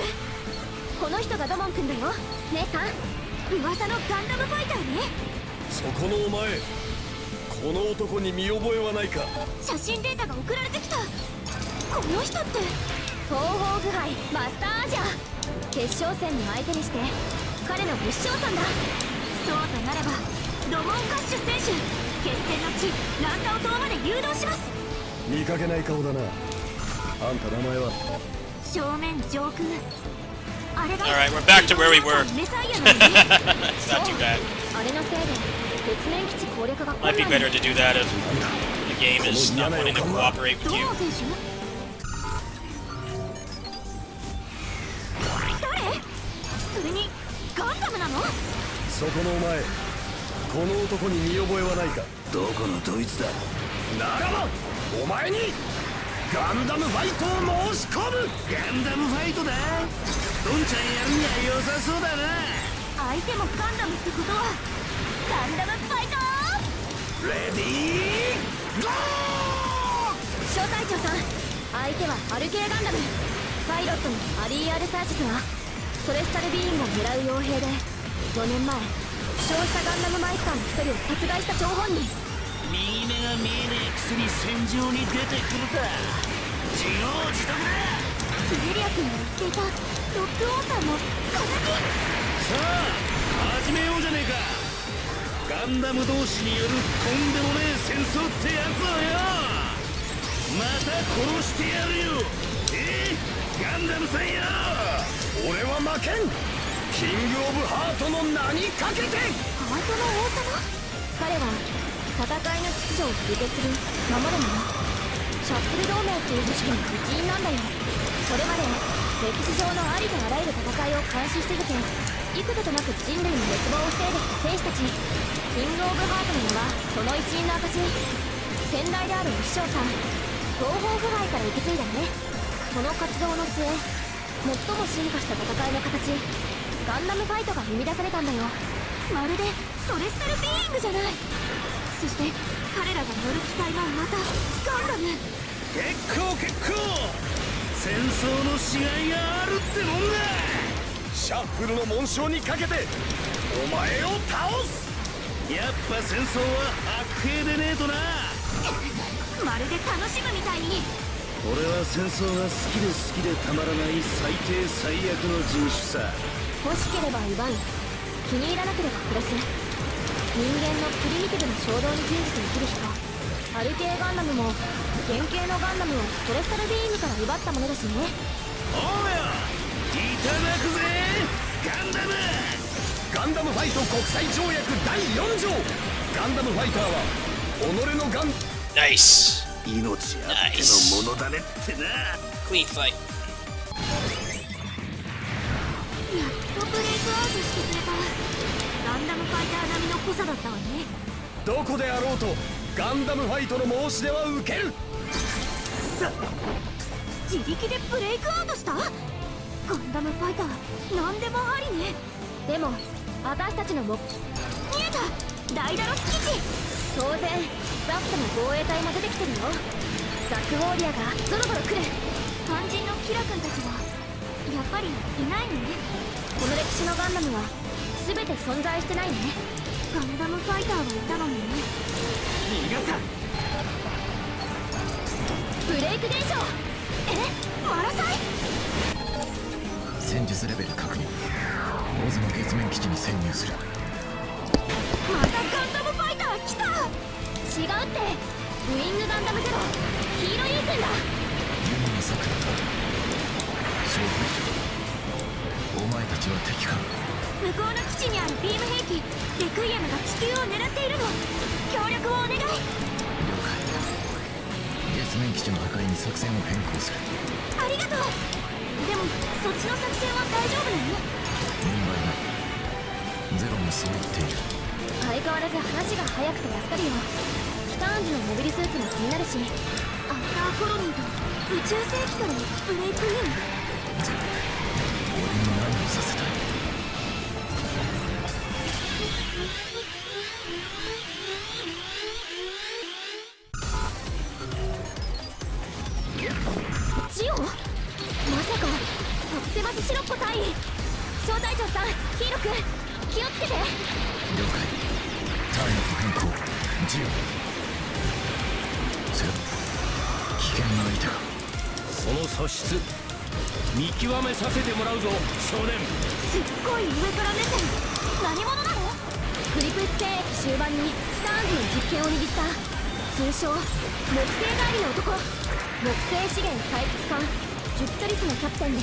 この人がドモン君だよ。姉さん、噂のガンダムファイターね。そこのお前この男に見覚えはないか。写真データが送られてきた。この人って東方腐敗マスターアジア。決勝戦の相手にして彼の物証さんだ。そうとなればドモンカッシュ選手、決戦の地ランタオ島まで誘導します。見かけない顔だな。あんた名前は？正面上空。あれが Alright, we're back to where we were. メサイアなのね。 It's not too bad. あれのせいで月面基地攻略が Might 困 be 難 better to do that if the game is not wanting to cooperate ド with モ you. ン選手？誰？それにガンダムなの？そこのお前この男に見覚えはないか。どこのどいつだ。ならばお前にガンダムファイトを申し込む。ガンダムファイトだ。どんちゃんやるには良さそうだな。相手もガンダムってことはガンダムファイト。レディーゴー。小隊長さん、相手はアルケーガンダム。パイロットのアリー・アルサーシスはソレスタルビーンを狙う傭兵で、4年前負傷したガンダムマイスターの1人を殺害した張本人。右目が見えねえくせに戦場に出てくるか。自業自得だ。フレリア君が言っていたロックオーサーも風に。さあ始めようじゃねえか。ガンダム同士によるとんでもねえ戦争ってやつをよ、また殺してやるよ。ガンダムさんよ。俺は負けん。キングオブハートの名にかけて。ハートの王様。彼は戦いの秩序を受け継ぎ守る者、シャッフル同盟っていう組織の一員なんだよ。これまで歴史上のありとあらゆる戦いを監視し続け、幾度となく人類の滅亡を防いできた戦士たち。キングオブハートの名はその一員の証。先代であるお師匠さん、東方腐敗から受け継いだね。その活動の末、最も進化した戦いの形、ガンダムファイトが生み出されたんだよ。まるでソレスタルビーイングじゃない。そして彼らが乗る機体もまたガンダム。結構結構、戦争のしがいがあるってもんだ。シャッフルの紋章にかけてお前を倒す。やっぱ戦争は悪兵でねえとな。まるで楽しむみたいに。俺は戦争が好きで好きでたまらない最低最悪の人種さ。欲しければ奪う、気に入らなければ殺す。人間のプリミティブな衝動に準じて生きる人。アルケーガンダムも原型のガンダムをソレスタルビーイングから奪ったものだしね。おうよ、いただくぜガンダム。ガンダムファイト国際条約第4条。ガンダムファイターは己のガンナイス。命あってのものだねってな。クリーンファイト。やっとブレイクアウトしてくれた。ガンダムファイター並みの濃さだったわね。どこであろうとガンダムファイトの申し出は受ける。自力でブレイクアウトした。ガンダムファイター何でもありね。でも私たちの目見えた、ダイダロス基地。当然ザフトの防衛隊も出てきてるよ。ザック・ウォーリアがゾロゾロ来る。肝心のキラ君たちはやっぱりいないのね。この歴史のガンダムは全て存在してないね。ガンダムファイターはいたのにね。皆さん、ブレイク現象。マラサイ。戦術レベル確認。オズの月面基地に潜入する。またガンダムファイター来た。違うって、ウィングガンダムゼロ、ヒーローイー君だ。ユニにさくらだ。小隊長、お前たちは敵か。向こうの基地にあるビーム兵器レクイエムが地球を狙っているの。協力をお願い。了解。月面基地の破壊に作戦を変更する。ありがとう。でもそっちの作戦は大丈夫なの？問題ない。ゼロもそう言っている。相変わらず話が早くて助かるよ。ティターンズのモビルスーツも気になるし。アフターコロニーと宇宙世紀からのブレイクイン。ゼロ、俺に何をさせたい。ジオ？まさかトプテマスシロッコ隊員。小隊長さん、ヒーロー君、気をつけて。了解。ターゲット変更。ジオ。ゼロ、危険な相手か。その素質見極めさせてもらうぞ少年。すっごい上から目線。何者なの？クリプス戦役終盤にティターンズの実権を握った通称木星帰りの男。木星資源採掘艦ジュピトリスのキャプテンで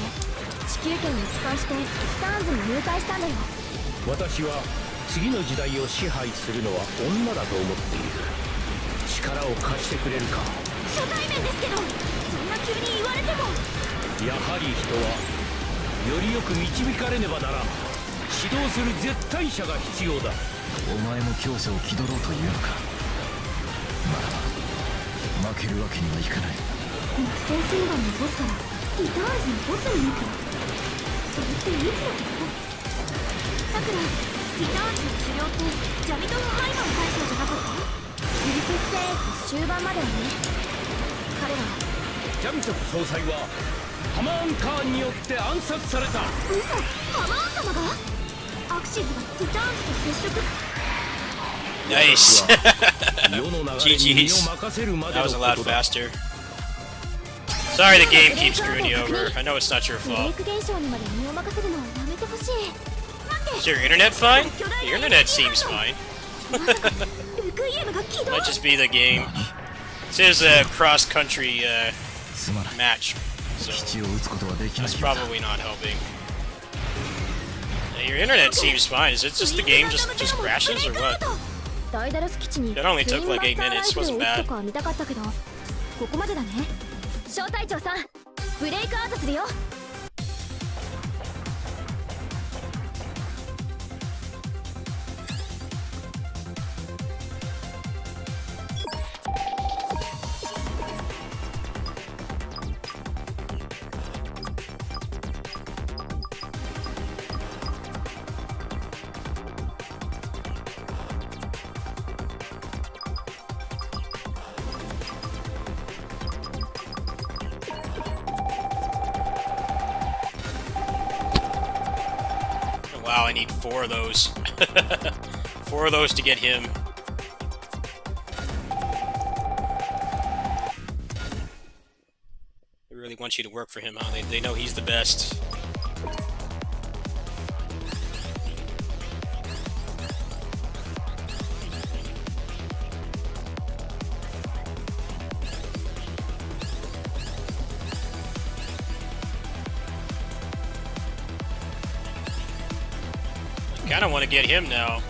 地球圏を帰還してティターンズに入隊したんだよ。私は次の時代を支配するのは女だと思っている。力を貸してくれるか。初対面ですけど、そんな急に言われても。やはり人はよりよく導かれねばならん。指導する絶対者が必要だ。お前も強者を気取ろうというのか。ならば負けるわけにはいかない。戦神団のボスからリターンズのボスになった。それっていつのこと？さくら、リターンズの狩猟ってジャミトンハイマン大将じゃなかった？グリプス戦役終盤まではね。彼はジャミトフ総裁はハマーンカーンによって暗殺された。嘘！ハマーン様が？アクシズがリターンズと接触。Nice. 世の流れに身を任せるまで That の was こ a lot とだ。 faster. Sorry the game keeps screwing you over. I know it's not your ブレイ fault. ク現象にまで身を任せるのはやめてほしい。 Is your internet fine? The internet seems fine. ルクイエムが起動。 Might just be the game. This is a cross-country すまない match, so 基地を撃つことはできない that's ようだ probably not helping. Your internet seems fine. Is it just the game just crashes or what? ダイダロス基地に That only ツイ took ン like 8マスターライ minutes. フルを Wasn't 撃つ bad. とかは見たかったけど、ここまでだね。小隊長さん、ブレイクアウトするよ。Wow, I need 4 of those. 4 of those to get him. They really want you to work for him, huh? They know he's the best. Kinda want to get him now.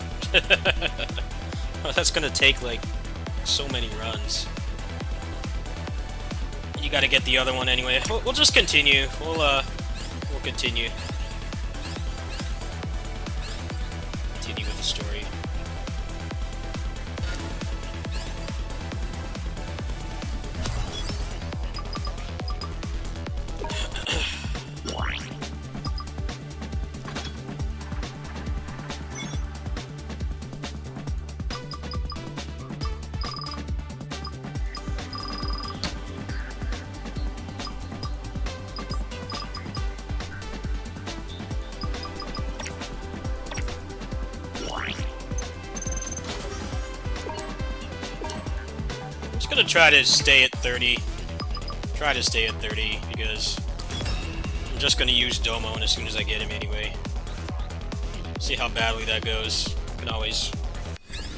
That's gonna take like so many runs. You gotta get the other one anyway. We'll just continue. We'll continue. Continue with the story. Just gonna try to stay at 30. Try to stay at 30 because I'm just gonna use Domo as soon as I get him anyway. See how badly that goes. Can always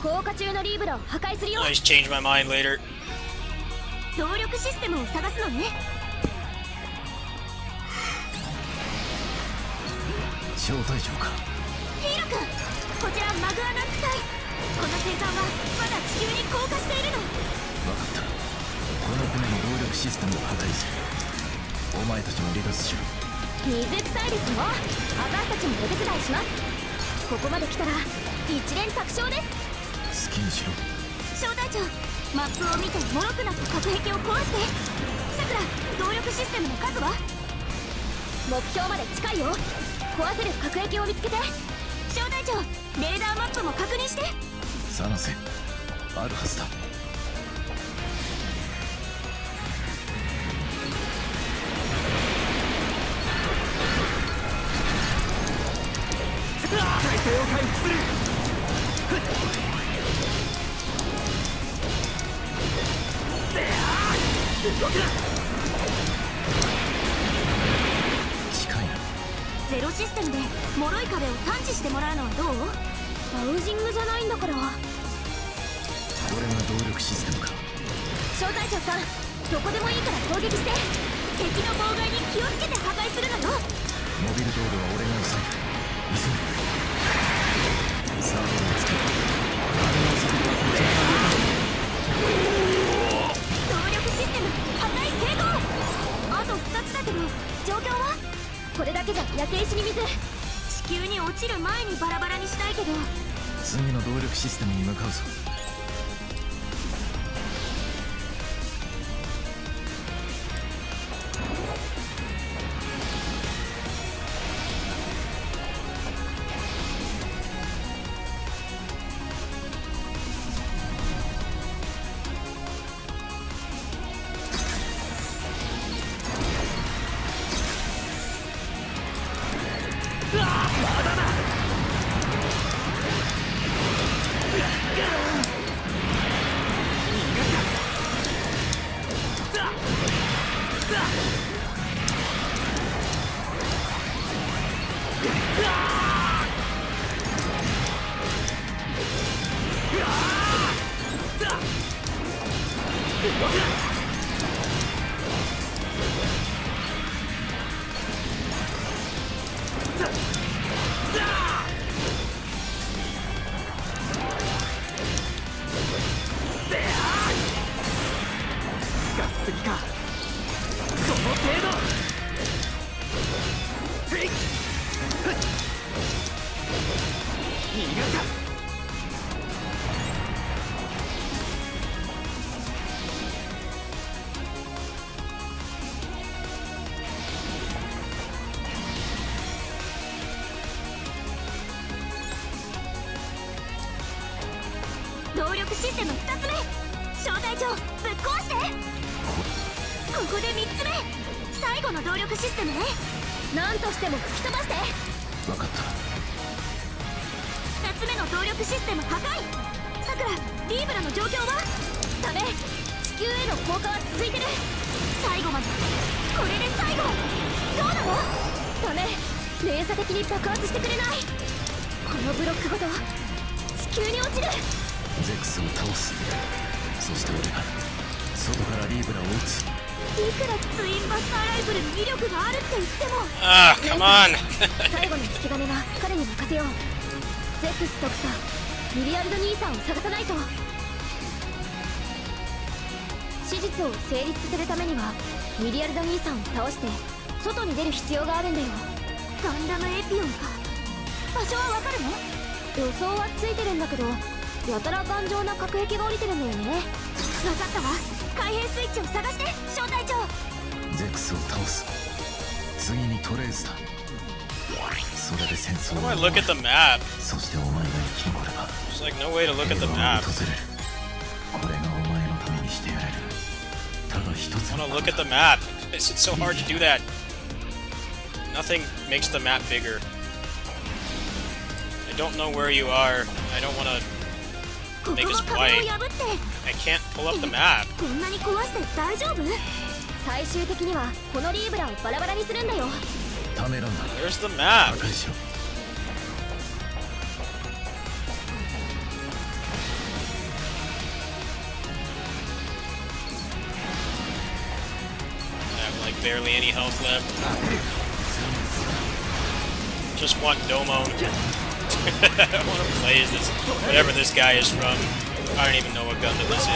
降下中のリーブラを破壊するよ。 change my mind later. 動力システムを探すのね。小隊長か。ヒーロ君、こちらマグアナック隊。この戦艦はまだ地球に降下しているの。分かった。この船の動力システムを破壊する。お前たちも離脱しろ。水臭いですよ。私たちもお手伝いします。ここまで来たら一連卓勝です。好きにしろ。小隊長、マップを見て脆くなった核壁を壊して。さくら、動力システムの数は？目標まで近いよ。壊せる核壁を見つけて。小隊長、レーダーマップも確認して。サナセ、あるはずだ。体勢を回復する。近いな。ゼロシステムで脆い壁を探知してもらうのはどう？バウジングじゃないんだから。これが動力システムか。小隊長さん、どこでもいいから攻撃して。敵の妨害に気をつけて破壊するのよ。モビル道路は俺が抑える。急げ。サードをつける。あれの速度はこちらが動力システム破壊成功。あと2つだけど、状況は？これだけじゃ焼け石に水。地球に落ちる前にバラバラにしたいけど。次の動力システムに向かうぞ。すぎか。その程度。ていっ。逃がさ。動力システム2つ目、小隊長ぶっ壊して。ここで3つ目、最後の動力システムね。何としても吹き飛ばして。分かった。2つ目の動力システム破壊。さくら、リーブラの状況は？ダメ、地球への降下は続いてる。最後まで。これで最後。どうなの？ダメ、連鎖的に爆発してくれない。このブロックごと地球に落ちる。ゼクスを倒す。そして俺が外からリーブラを撃つ。いくらツインバスターライフルに威力があるって言っても。Come on 最後の引き金は彼に任せよう。ゼックス特佐ミリアルド兄さんを探さないと。手術を成立させるためにはミリアルド兄さんを倒して外に出る必要があるんだよ。ガンダムエピオンか。場所はわかるの？予想はついてるんだけど、やたら頑丈な隔壁が降りてるんだよね。分かったわ、開閉スイッチを探して、小隊長。ゼクスを倒す。次にトレースだ。それで戦争 How do I look at the map? そしてお前が生き残れば There's like no way to look at the map. 訪れる。これがお前のためにしてやれる。ただ一つ I wanna look at the map. It's so hard to do that. Nothing makes the map bigger. I don't know where you are. I don't wanna ここ make も us 壁を white. 破って。 I can't pull up the map. こんなに壊して大丈夫？最終的にはこのリーブラをバラバラにするんだよ。ためらんだ。 Where's the map? 破壊しろ。I have like barely any health left. Just want Domo. I want to play as this, whatever this guy is from. I don't even know what Gundam this is.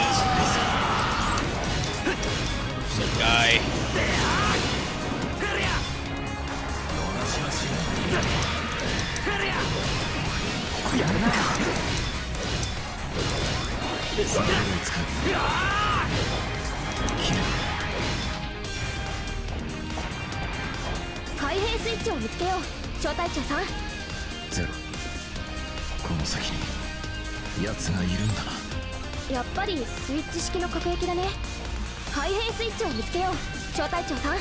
Some guy. 開閉スイッチを見つけよう、小隊長さん。ゼロ。この先に奴がいるんだな。やっぱりスイッチ式の各駅だね。開閉スイッチを見つけよう、小隊長さん。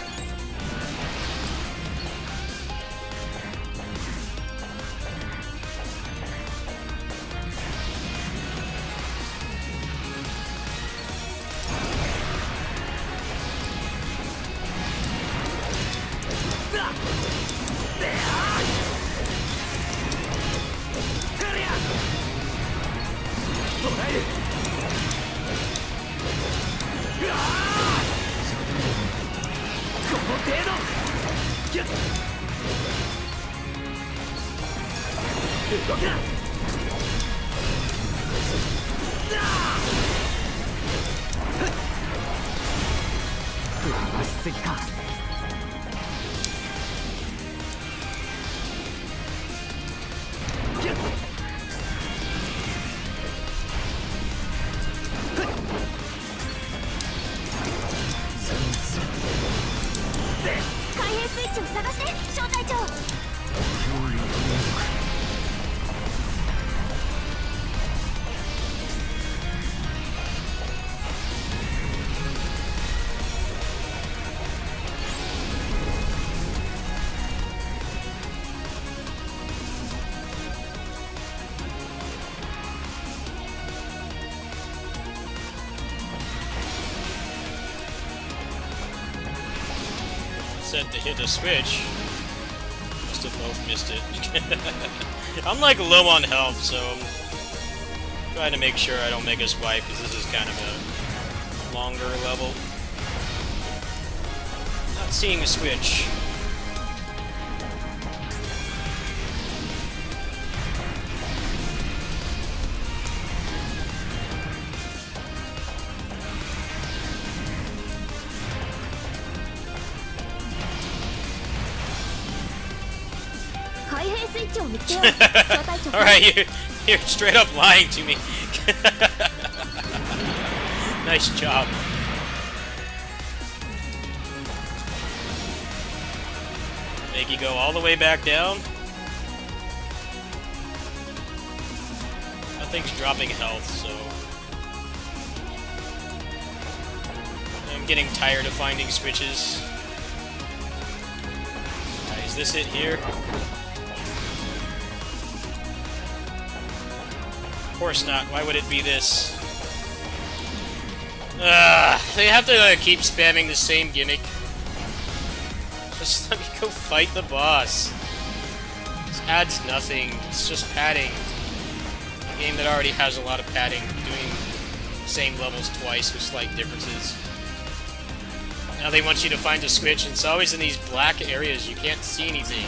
しすぎか。開閉スイッチを探して、小隊長。said to hit the switch. Must have both missed it. I'm like low on health, so I'm trying to make sure I don't make us wipe, because this is kind of a longer level. Not seeing a switch. Alright, you're straight up lying to me. Nice job. Make you go all the way back down. Nothing's dropping health, so... I'm getting tired of finding switches. Alright, is this it here? Of course not. Why would it be this? They have to keep spamming the same gimmick. Just let me go fight the boss. This adds nothing. It's just padding. A game that already has a lot of padding, doing the same levels twice with slight differences. Now they want you to find a switch, and it's always in these black areas. You can't see anything.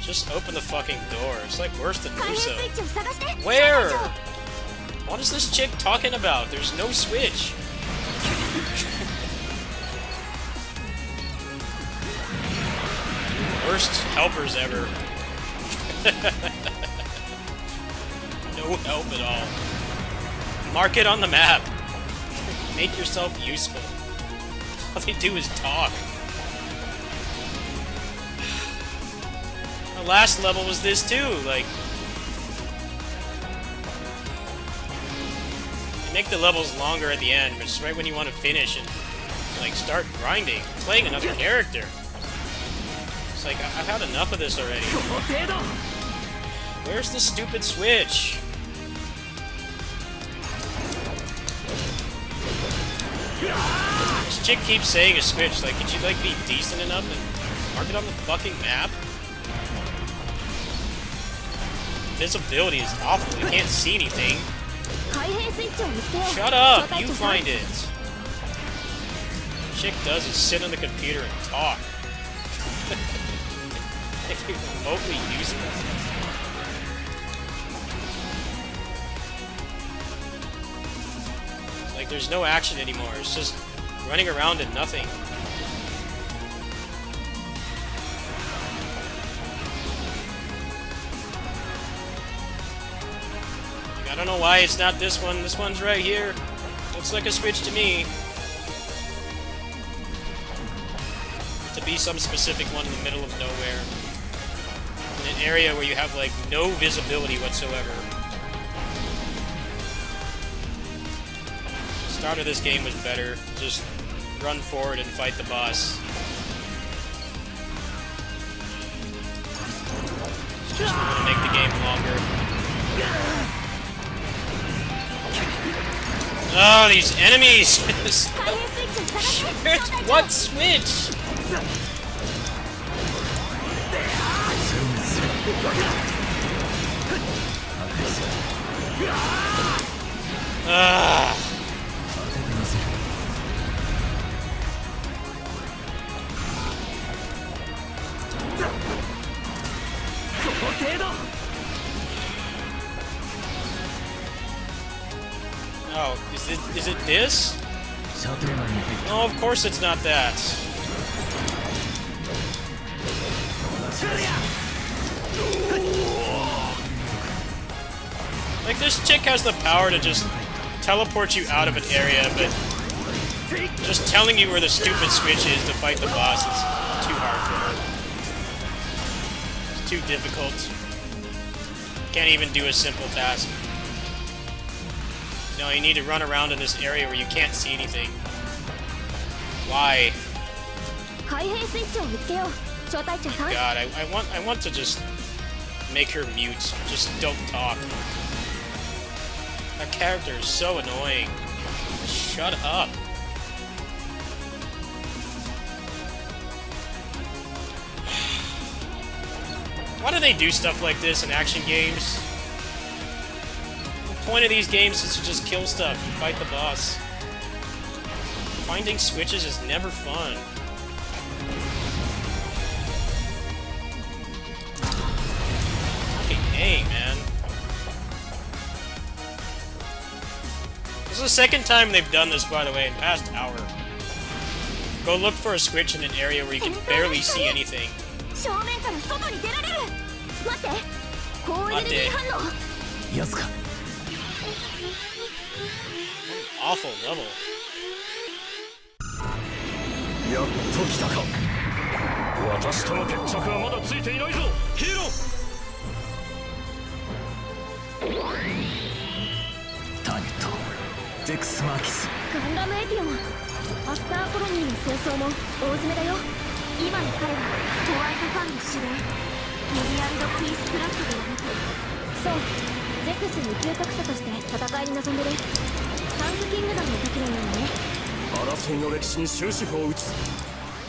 Just open the fucking door. It's like worse than Muso. Where? What is this chick talking about? There's no switch. Worst helpers ever. No help at all. Mark it on the map. Make yourself useful. All they do is talk. The last level was this too, like... You make the levels longer at the end, but it's right when you want to finish and, like, start grinding, playing another character. It's like, I've had enough of this already. Where's the stupid switch? This chick keeps saying a switch, like, could you, like, be decent enough and mark it on the fucking map? Visibility is awful. You can't see anything. Shut up! You find it. What chick does is sit on the computer and talk. Make you remotely useless. It's like there's no action anymore. It's just running around and nothing. I don't know why it's not this one. This one's right here. Looks like a switch to me. To be some specific one in the middle of nowhere. In an area where you have, like, no visibility whatsoever. The start of this game was better. Just run forward and fight the boss. It's just to make the game longer. Oh, these enemies! Shit, what switch? Oh, is it this? No, of course it's not that. Like, this chick has the power to just teleport you out of an area, but just telling you where the stupid switch is to fight the boss is too hard for her. It's too difficult. Can't even do a simple task. No, you need to run around in this area where you can't see anything. Why? God, I want to just make her mute. Just don't talk. That character is so annoying. Shut up. Why do they do stuff like this in action games? The point of these games is to just kill stuff and fight the boss. Finding switches is never fun. Fucking A, man. This is the second time they've done this, by the way, in the past hour. Go look for a switch in an area where you can barely see anything. 正面から外に出られる。待って、高エネルギー反応。やつか。Awful level. やっと来たか。私との決着はまだついていないぞ、ヒーロー。ターゲットゼクスマーキス。ガンダムエピオン。アフターコロニーの戦争も大詰めだよ。今の彼はホワイトファンの司令、メディアンドピースフラッグではなく、そう、ゼクス無級格差として戦いに臨んでる。サンクキングダムの時のようにね。争いの歴史に終止符を打つ。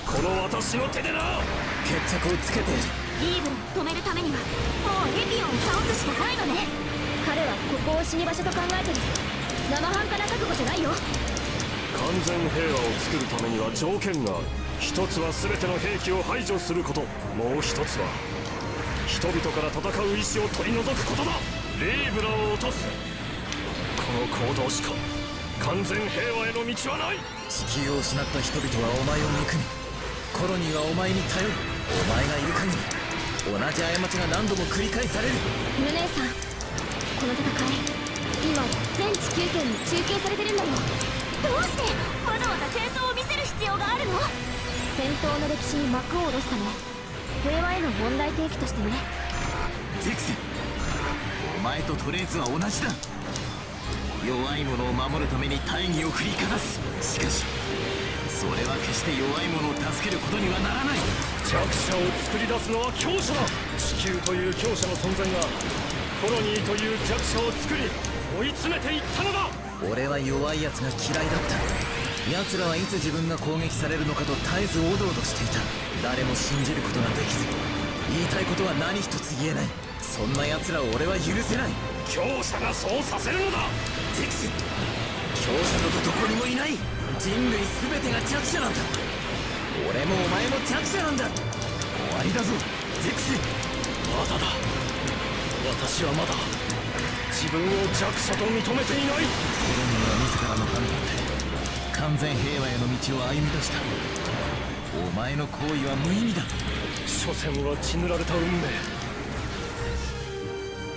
この私の手でな。決着をつけてやる。イーブルを止めるためにはもうエピオンを倒すしかないのね。彼はここを死に場所と考えてる。生半可な覚悟じゃないよ。完全平和を作るためには条件がある。一つは全ての兵器を排除すること、もう一つは人々から戦う意志を取り除くことだ。リーブラを落とす。この行動しか完全平和への道はない。地球を失った人々はお前を憎み、コロニーはお前に頼る。お前がいる限り同じ過ちが何度も繰り返される。ムネさん、この戦い今全地球圏に中継されてるんだよ。どうしてわざわざ戦争を見せる必要があるの？戦闘の歴史に幕を下ろすため、平和への問題提起としてね。ゼクス、お前とトレーズは同じだ。弱い者を守るために大義を振りかざす。しかしそれは決して弱い者を助けることにはならない。弱者を作り出すのは強者だ。地球という強者の存在がコロニーという弱者を作り追い詰めていったのだ。俺は弱い奴が嫌いだった。奴らはいつ自分が攻撃されるのかと絶えずおどおどしていた。誰も信じることができず、言いたいことは何一つ言えない。そんな奴らを俺は許せない。強者がそうさせるのだ。ゼクス、強者などどこにもいない。人類全てが弱者なんだ。俺もお前も弱者なんだ。終わりだぞゼクス。まだだ。私はまだ自分を弱者と認めていない。コロニーは自らの判断で完全平和への道を歩み出した。お前の行為は無意味だ。所詮は血塗られた運命。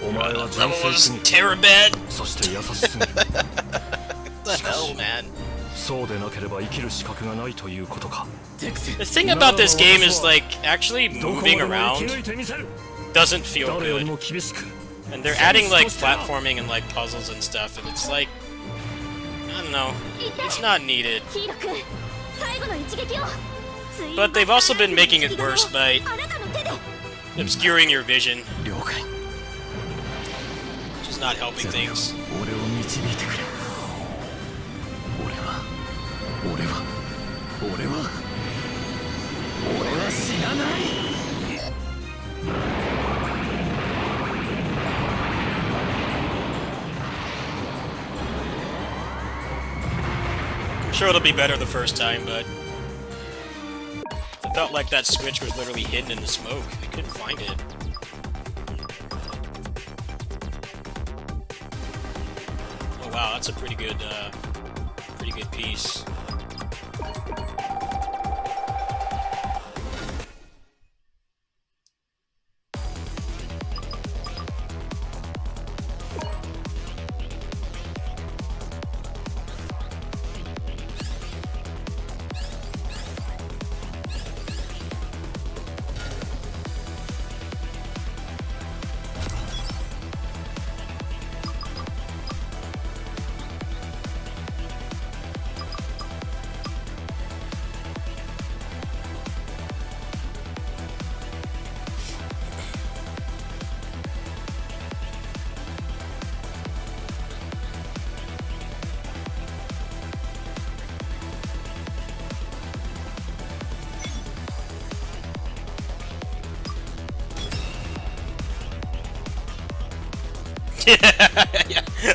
お前は That 純 was 粋すぎ、 Terabed. そして優しすぎる。 What the hell, man? そうでなければ生きる資格がないということか。ゼクス、 The thing about this game is like actually どこま moving でも生 around き抜いてみせる。 doesn't feel 誰より good. も厳しく。 And they're adding like platforming and like puzzles and stuff, and it's like, I don't know, it's not needed. ヒーロ君、最後の一撃を。 But they've also been making it worse by あなたの手で。 obscuring your vision, 了解。 which is not helping ゼロよ、 things. 俺を導いてくれ。俺は死なない。 I'm sure it'll be better the first time, but I felt like that switch was literally hidden in the smoke. I couldn't find it. Oh wow, that's a pretty good piece.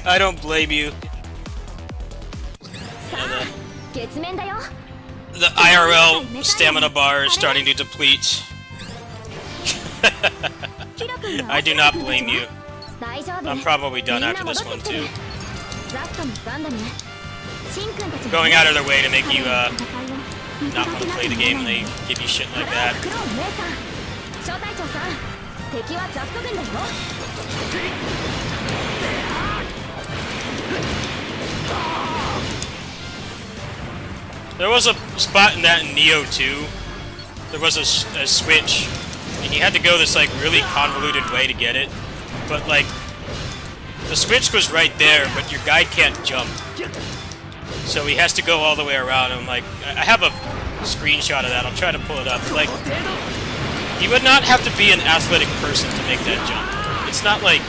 I don't blame you. さあ月面だよ The IRL stamina bar is starting to deplete. I do not blame you. 大丈夫 I'm probably done みんな after 戻 this って one きてる too. ザフトのガンダムシン君たち Going out of their way to make you 戦いを not want to play the game when they give you shit like ハロ that. ークローン姉さん小隊長さん敵はザフト軍だよ There was a spot in that in Neo 2. There was a switch, and you had to go this like really convoluted way to get it. But like, the switch was right there, but your guy can't jump. So he has to go all the way around. I'm like, I have a screenshot of that. I'll try to pull it up. Like, you would not have to be an athletic person to make that jump. It's not like,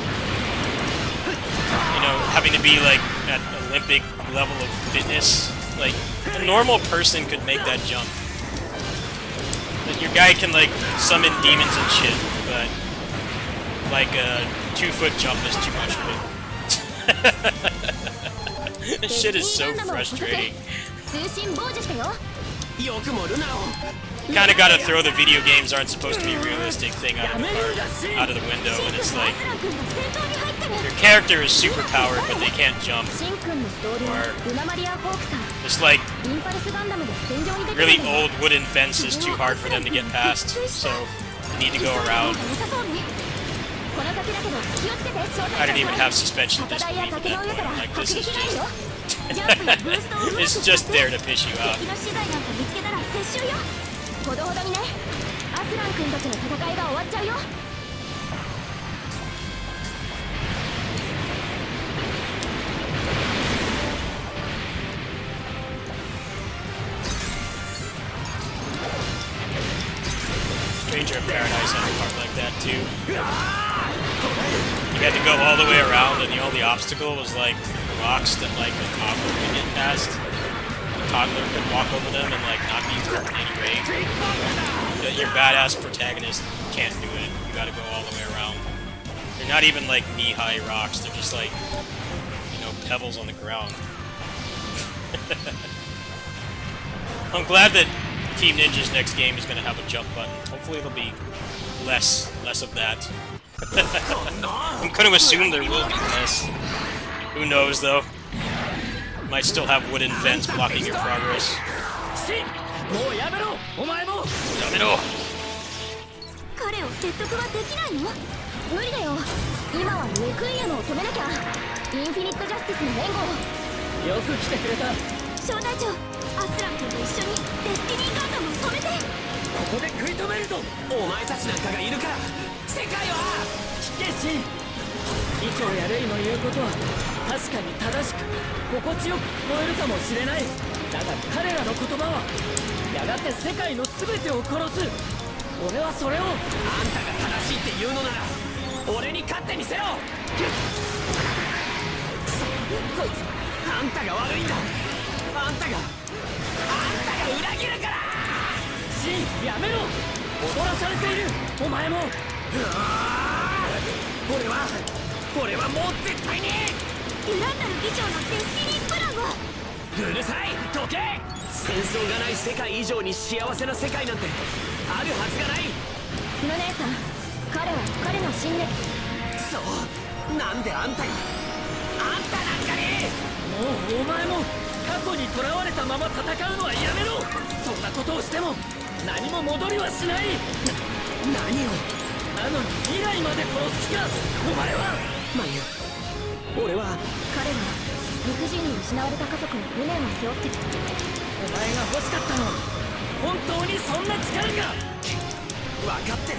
you know, having to be like at Olympic level of fitness. Like, a normal person could make that jump. Like, your guy can like summon demons and shit, but like a 2-foot jump is too much for me. This shit is so frustrating. 通信傍受したよ よくもルナを Kinda gotta throw the video games aren't supposed to be realistic thing out of the window, and it's like アスラン君が先頭に入ってる your character is super powered, but they can't jump. シン君の同僚ルナマリア・ホークさん This like インパルスガンダムで戦場に出て really るんだよ old wooden fence is too hard for them to get past, so they need to go around. 良さそうねこの先だけど気をつけて小 I 隊 didn't 長 even さん have suspension 高 of 台や disbelief 崖 in の that 上から point. Like 迫 this 撃 is ない just よジャンプやブーストをうまく it's 使 just って there to piss you out. 敵の資材なんか見つけたら撤収よほどほどにねアスラン君たちの戦いが終わっちゃうよ Stranger in Paradise had a part like that too. You had to go all the way around, and the only obstacle was like rocks that like a toddler could get past. A toddler could walk over them and like not be hurt in any way. But your badass protagonist can't do it. You gotta go all the way around. They're not even like knee-high rocks. They're just like, you know, pebbles on the ground. I'm glad that Team Ninja's next game is going to have a jump button. Hopefully it'll be less of that. I'm going to assume there will be less. Who knows though? Might still have wooden fence blocking your progress. シンもうやめろお前も Yamero! 彼を説得はできないの無理だよ今はレクイエムを止めなきゃインフィニットジャスティスの連合よく来てくれた小隊長アスラン君と一緒にデスティニーガンダムを止めてここで食い止めるぞお前たちなんかがいるから世界は決心議長やレイの言うことは確かに正しく心地よく聞こえるかもしれないだが彼らの言葉はやがて世界の全てを殺す俺はそれをあんたが正しいって言うのなら俺に勝ってみせろこいつあんたが悪いんだあんたが裏切るからシンやめろ踊らされているお前も俺はもう絶対にウランダル議長のデスティニープランをうるさいどけ戦争がない世界以上に幸せな世界なんてあるはずがないル姉さん彼は彼の信念そうなんであんたがあんたなんかにもうお前も過去に囚われたまま戦うのはやめろそんなことをしても何も戻りはしない何をなのに未来まで殺す気かお前はマユ俺は彼は理不尽に失われた家族の無念を背負ってるお前が欲しかったのは本当にそんな力か分かってる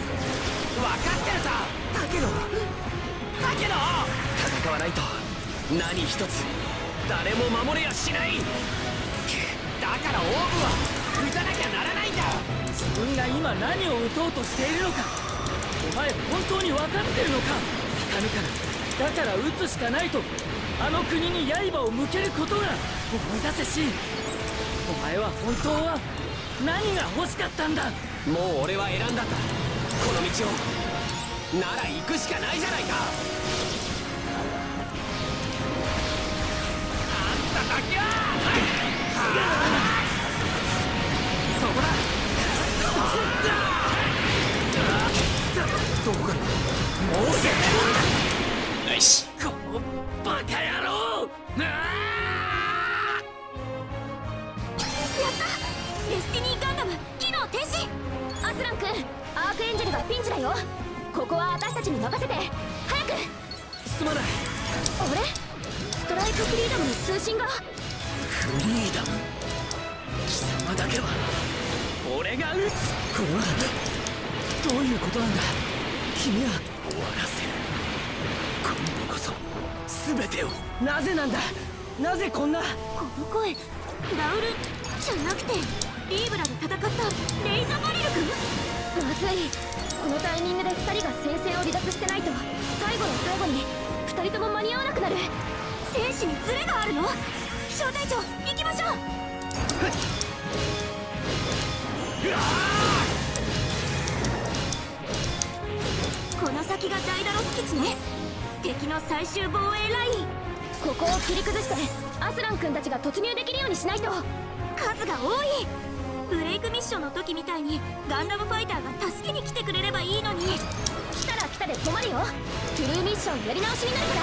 さだけど戦わないと何一つ誰も守れやしないだからオーブは撃たなきゃならないんだ自分が今何を撃とうとしているのかお前本当に分かってるのか光からだから撃つしかないとあの国に刃を向けることが思い出せしお前は本当は何が欲しかったんだもう俺は選んだんだこの道をなら行くしかないじゃないかナイス。このバカ野郎。デスティニーガンダム機能停止。アスラン君、アークエンジェルがピンチだよ。ここは私たちに任せて。早く。すまない。あれ、ストライクフリーダムの通信が。フリーダム、貴様だけは俺が撃つ。これはどういうことなんだ。君は終わらせる。今度こそ全てを。なぜなんだ。なぜこんな。この声ラウルじゃなくてリーブラで戦ったレイザバリル君。まずい。このタイミングで2人が戦線を離脱してないと最後の最後に2人とも間に合わなくなる。戦士にズレがあるの。小隊長行きましょう。この先がダイダロス基地ね。敵の最終防衛ライン。ここを切り崩してアスラン君たちが突入できるようにしないと。数が多い。ブレイクミッションの時みたいにガンダムファイターが助けに来てくれればいいのに。来たら来たで困るよ。トゥルーミッションやり直しになるから。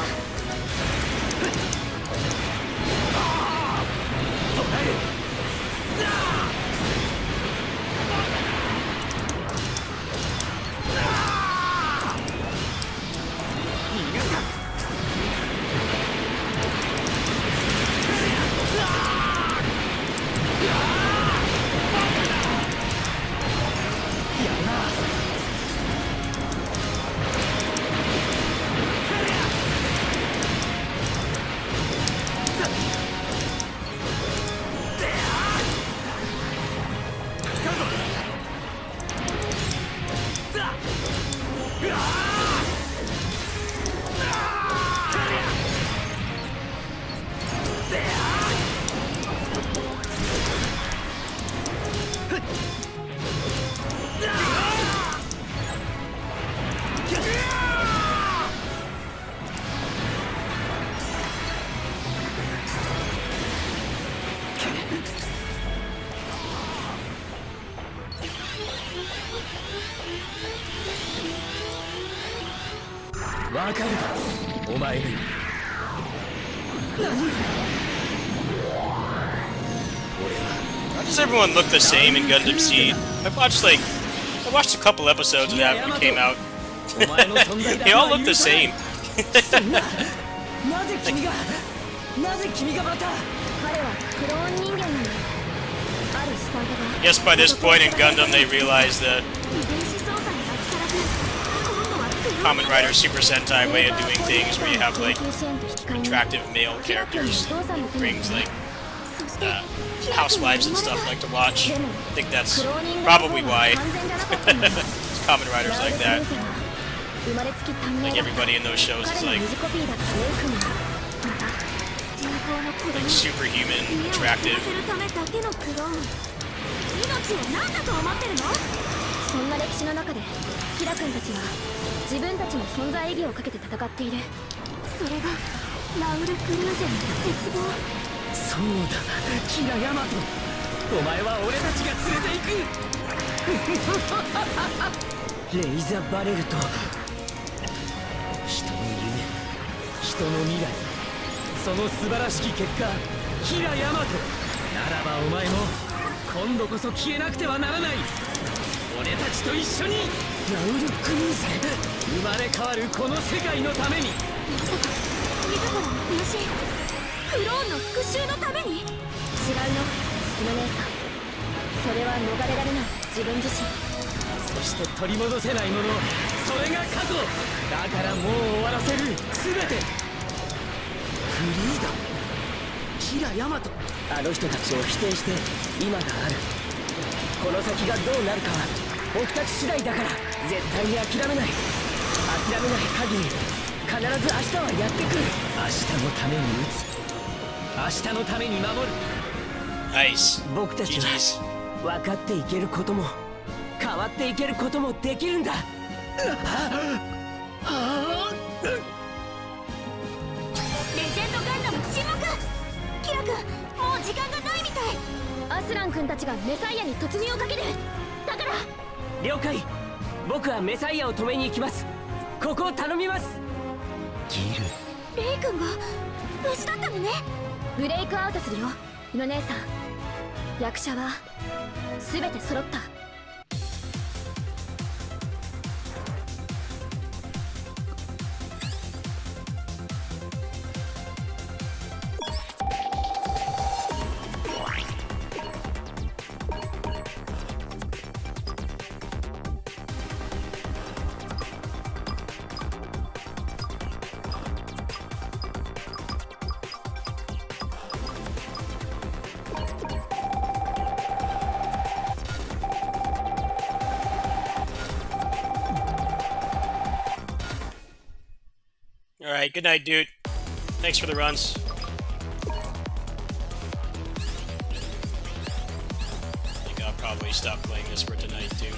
わかるだ、お前に。Why does everyone look the same in Gundam Seed? I watched a couple episodes of that when it came out. お前の存在だ。 They all look the same. なぜ君がまた。彼はクローン人間なの。ある資産家が。 Yes, by this point in Gundam, they realize that 遺伝子操作に飽き足らず今度はクローン Kamen Rider's Super Sentai way of doing things, where you have like 緊急支援と引き換えに attractive male キラ君の characters, お父さんの手に brings like そして housewives and stuff like to watch. でも I think that's クローニングの方 probably が why 完全じゃなかったんだ。 Kamen Riders ラウ like ル that. 先生は生まれつき短命 Like だった。 everybody in those shows is 彼の like 二次コピーだったレイ君はまた人工の子供 like superhuman, 家を継 attractive. がせるためだけのクローン。命を何だと思ってるの。そんな歴史の中でキラ君たちは自分たちの存在意義をかけて戦っている。それがラウル・クルーゼの絶望。そうだ、キラヤマト。お前は俺たちが連れて行く。レイザバレルと人の夢、人の未来、その素晴らしき結果、キラヤマト。ならばお前も今度こそ消えなくてはならない。俺たちと一緒にラウル・クルーゼ。生まれ変わるこの世界のために。まさか自らの分身クローンの復讐のために。違うよ、この姉さん。それは逃れられない自分自身。そして取り戻せないもの、それが過去だからもう終わらせる。全てフリーダム、キラヤマト。あの人たちを否定して今がある。この先がどうなるかは僕たち次第だから。絶対に諦めない。諦めない限り必ず明日はやってくる。明日のために打つ、明日のために守る。 Nice. 僕たちは GG's. 分かっていけることも変わっていけることもできるんだ。レジェンドガンダム沈黙。キラ君スラン君たちがメサイアに突入をかける。だから了解。僕はメサイアを止めに行きます。ここを頼みます。レイ君が無事だったのね。ブレイクアウトするよ、イノ姉さん。役者は全て揃った。Alright, good night, dude. Thanks for the runs. I think I'll probably stop playing this for tonight, too.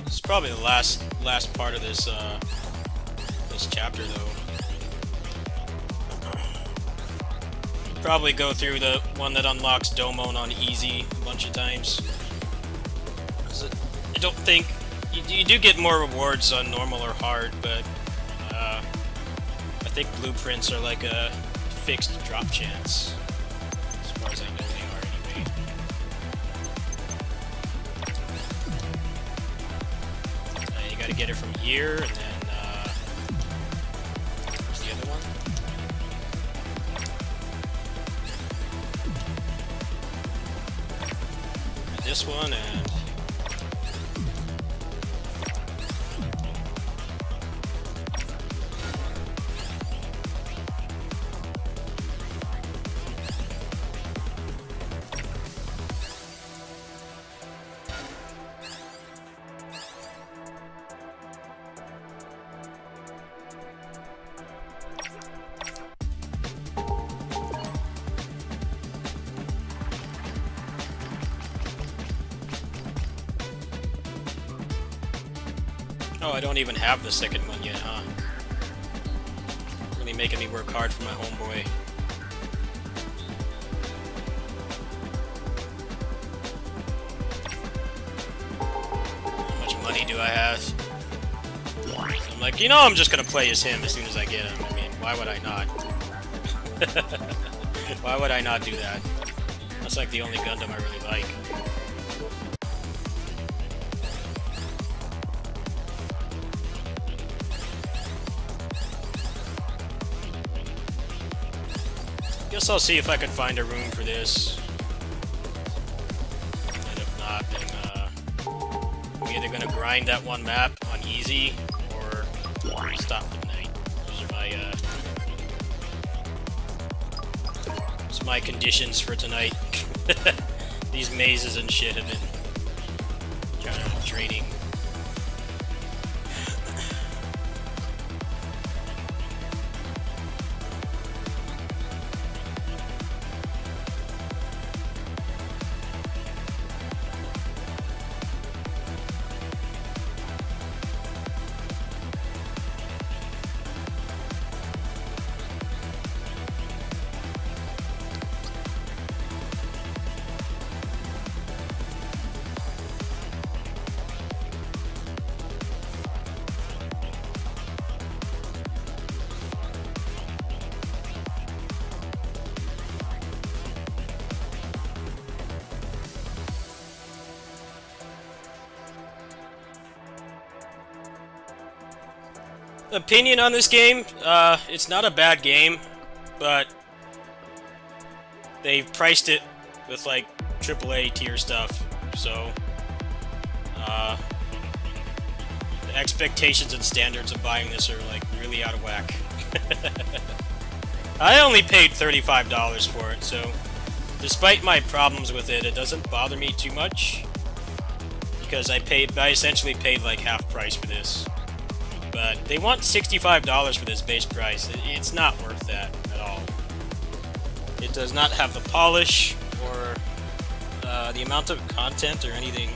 This is probably the last part of this this chapter, though. Probably go through the one that unlocks Domon on easy a bunch of times. I don't think you do get more rewards on normal or hard, but I think blueprints are like a fixed drop chance, as far as I know they are anyway. You gotta get it from here, and then where's the other one? This one, and oh, I don't even have the second one yet, huh? Really making me work hard for my homeboy. How much money do I have? I'm like, you know, I'm just gonna play as him as soon as I get him. I mean, why would I not? Why would I not do that? That's like the only Gundam I really like. Guess I'll see if I can find a room for this. And if not, then I'm either gonna grind that one map on easy or stop for the night. Those are my conditions for tonight. These mazes and shit have been kind of draining. Opinion on this game, it's not a bad game, but they've priced it with like AAA tier stuff, so the expectations and standards of buying this are like really out of whack. I only paid $35 for it, so despite my problems with it, it doesn't bother me too much, because I essentially paid like half price for this. But they want $65 for this base price. It's not worth that at all. It does not have the polish or the amount of content or anything.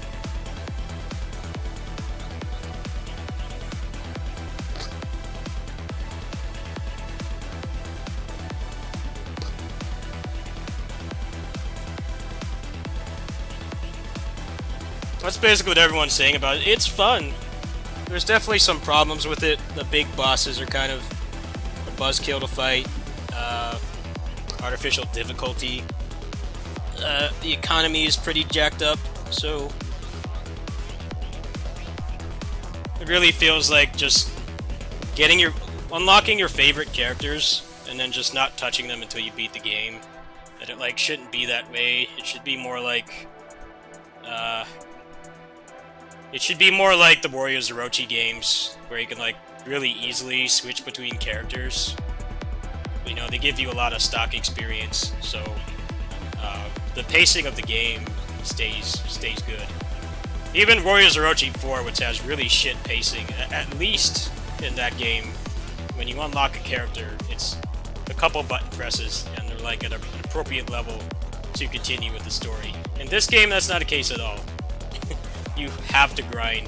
That's basically what everyone's saying about it. It's fun. There's definitely some problems with it. The big bosses are kind of a buzzkill to fight. Artificial difficulty. The economy is pretty jacked up, so it really feels like just unlocking your favorite characters and then just not touching them until you beat the game. And it like shouldn't be that way. It should be more like the Warriors Orochi games, where you can like really easily switch between characters. You know, they give you a lot of stock experience, so the pacing of the game stays good. Even Warriors Orochi 4, which has really shit pacing, at least in that game, when you unlock a character, it's a couple button presses, and they're like at an appropriate level to continue with the story. In this game, that's not the case at all. You have to grind.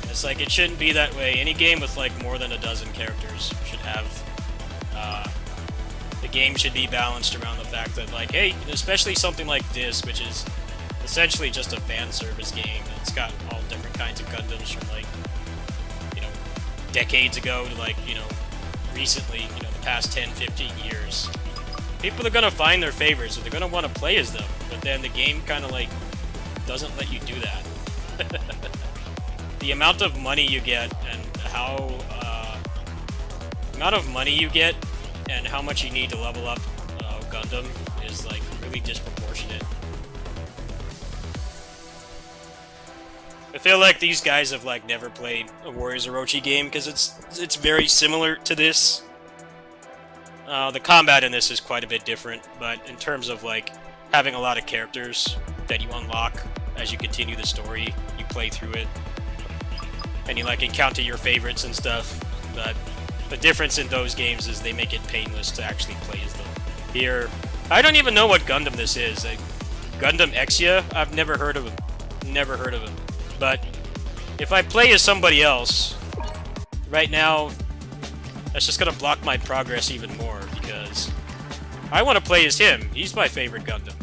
It's like, it shouldn't be that way. Any game with like more than a dozen characters should have, the game should be balanced around the fact that like, hey, especially something like this, which is essentially just a fan service game. It's got all different kinds of Gundams from like, you know, decades ago to like, you know, recently, you know, the past 10, 15 years. People are gonna find their favorites and they're gonna want to play as them, but then the game kind of like doesn't let you do that. The amount of money you get and how much you need to level up Gundam is like really disproportionate. I feel like these guys have like never played a Warriors Orochi game because it's very similar to this. The combat in this is quite a bit different, but in terms of like having a lot of characters that you unlock as you continue the story, you play through it, and you like encounter your favorites and stuff. But the difference in those games is they make it painless to actually play as them. Here, I don't even know what Gundam this is. Gundam Exia? I've never heard of him. Never heard of him. But if I play as somebody else, right now, that's just gonna block my progress even more, because I want to play as him. He's my favorite Gundam.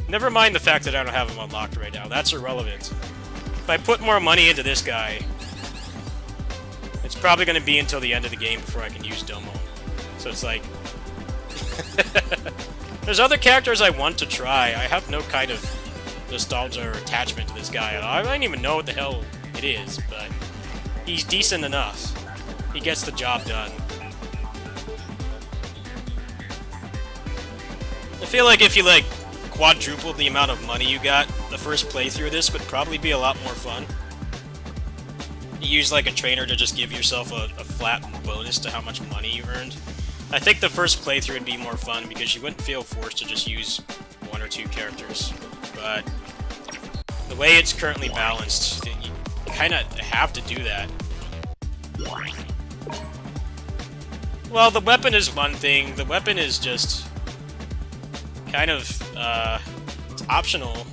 Never mind the fact that I don't have him unlocked right now. That's irrelevant. If I put more money into this guy, it's probably going to be until the end of the game before I can use Domo. So it's like... There's other characters I want to try. I have no kind of nostalgia or attachment to this guy. I don't even know what the hell it is, but he's decent enough. He gets the job done. I feel like if you like quadrupled the amount of money you got, the first playthrough of this would probably be a lot more fun. You use like a trainer to just give yourself a flat bonus to how much money you earned. I think the first playthrough would be more fun because you wouldn't feel forced to just use one or two characters. But the way it's currently balanced, you kind of have to do that. Well, the weapon is one thing. The weapon is just kind of, it's optional.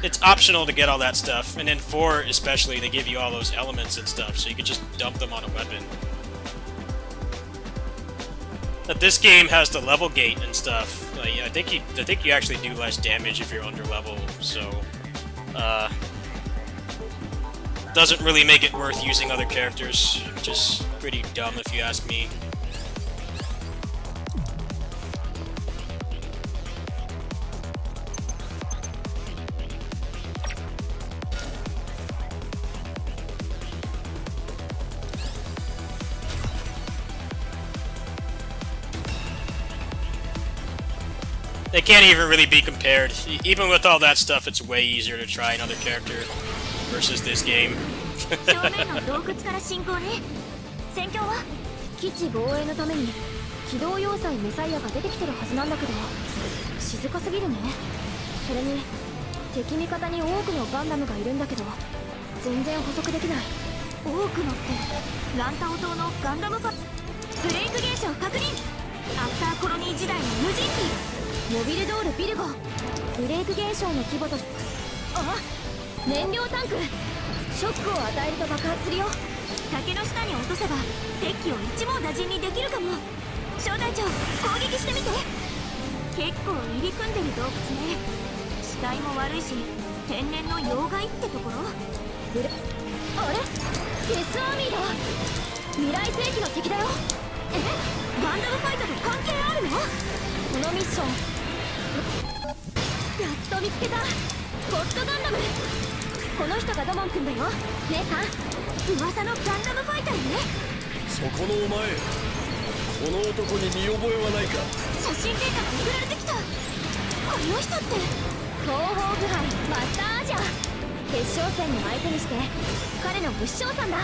It's optional to get all that stuff, and in 4 especially, they give you all those elements and stuff, so you can just dump them on a weapon. But this game has the level gate and stuff. Like, I think you actually do less damage if you're under level, so doesn't really make it worth using other characters, which is pretty dumb if you ask me. They can't even really be compared. Even with all that stuff, it's way easier to try another character versus this game. 正面の洞窟から進行ね。戦況は基地防衛のために機動要塞メサイアが出てきてるはずなんだけど、静かすぎるね。それに敵味方に多くのガンダムがいるんだけど、全然捕捉できない。多くのってランタオ島のガンダムパブレイク現象確認。アフターコロニー時代の無人機モビルドールビルゴブレイク現象の規模とあ燃料タンクショックを与えると爆発するよ竹の下に落とせば敵機を一網打尽にできるかも小隊長攻撃してみて結構入り組んでる洞窟ね視界も悪いし天然の要害ってところあれデスアーミーだ未来世紀の敵だよガンダムファイトと関係あるのこのミッションやっと見つけたゴッドガンダムこの人がドモン君だよ姉さん噂のガンダムファイターねそこのお前この男に見覚えはないか写真データが送られてきたこの人って東方腐敗マスターアジア決勝戦の相手にして彼の武士将さんだ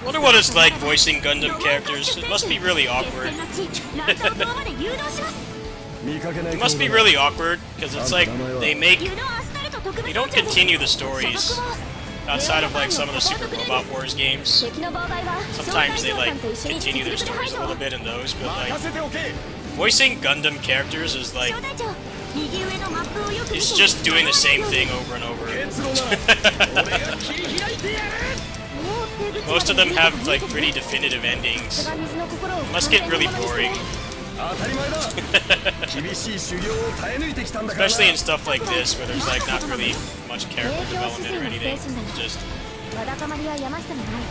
I wonder what it's like voicing Gundam characters. It must be really awkward. It must be really awkward, because it's like they don't continue the stories outside of like some of the Super Robot Wars games. Sometimes they like continue their stories a little bit in those, but like voicing Gundam characters is like it's just doing the same thing over and over. Most of them have like pretty definitive endings. It must get really boring. Especially in stuff like this where there's like not really much character development or anything. It's just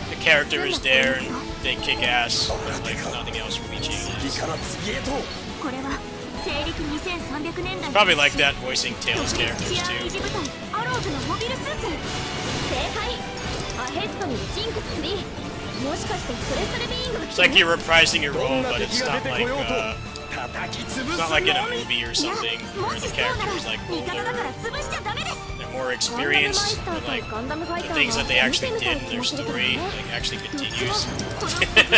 the character is there and they kick ass, but like nothing else really changes. It's probably like that voicing Tails characters too. It's like you're reprising your role, but it's not like in a movie or something where the character is like older, they're more experienced, but like the things that they actually did in their story like actually continues. I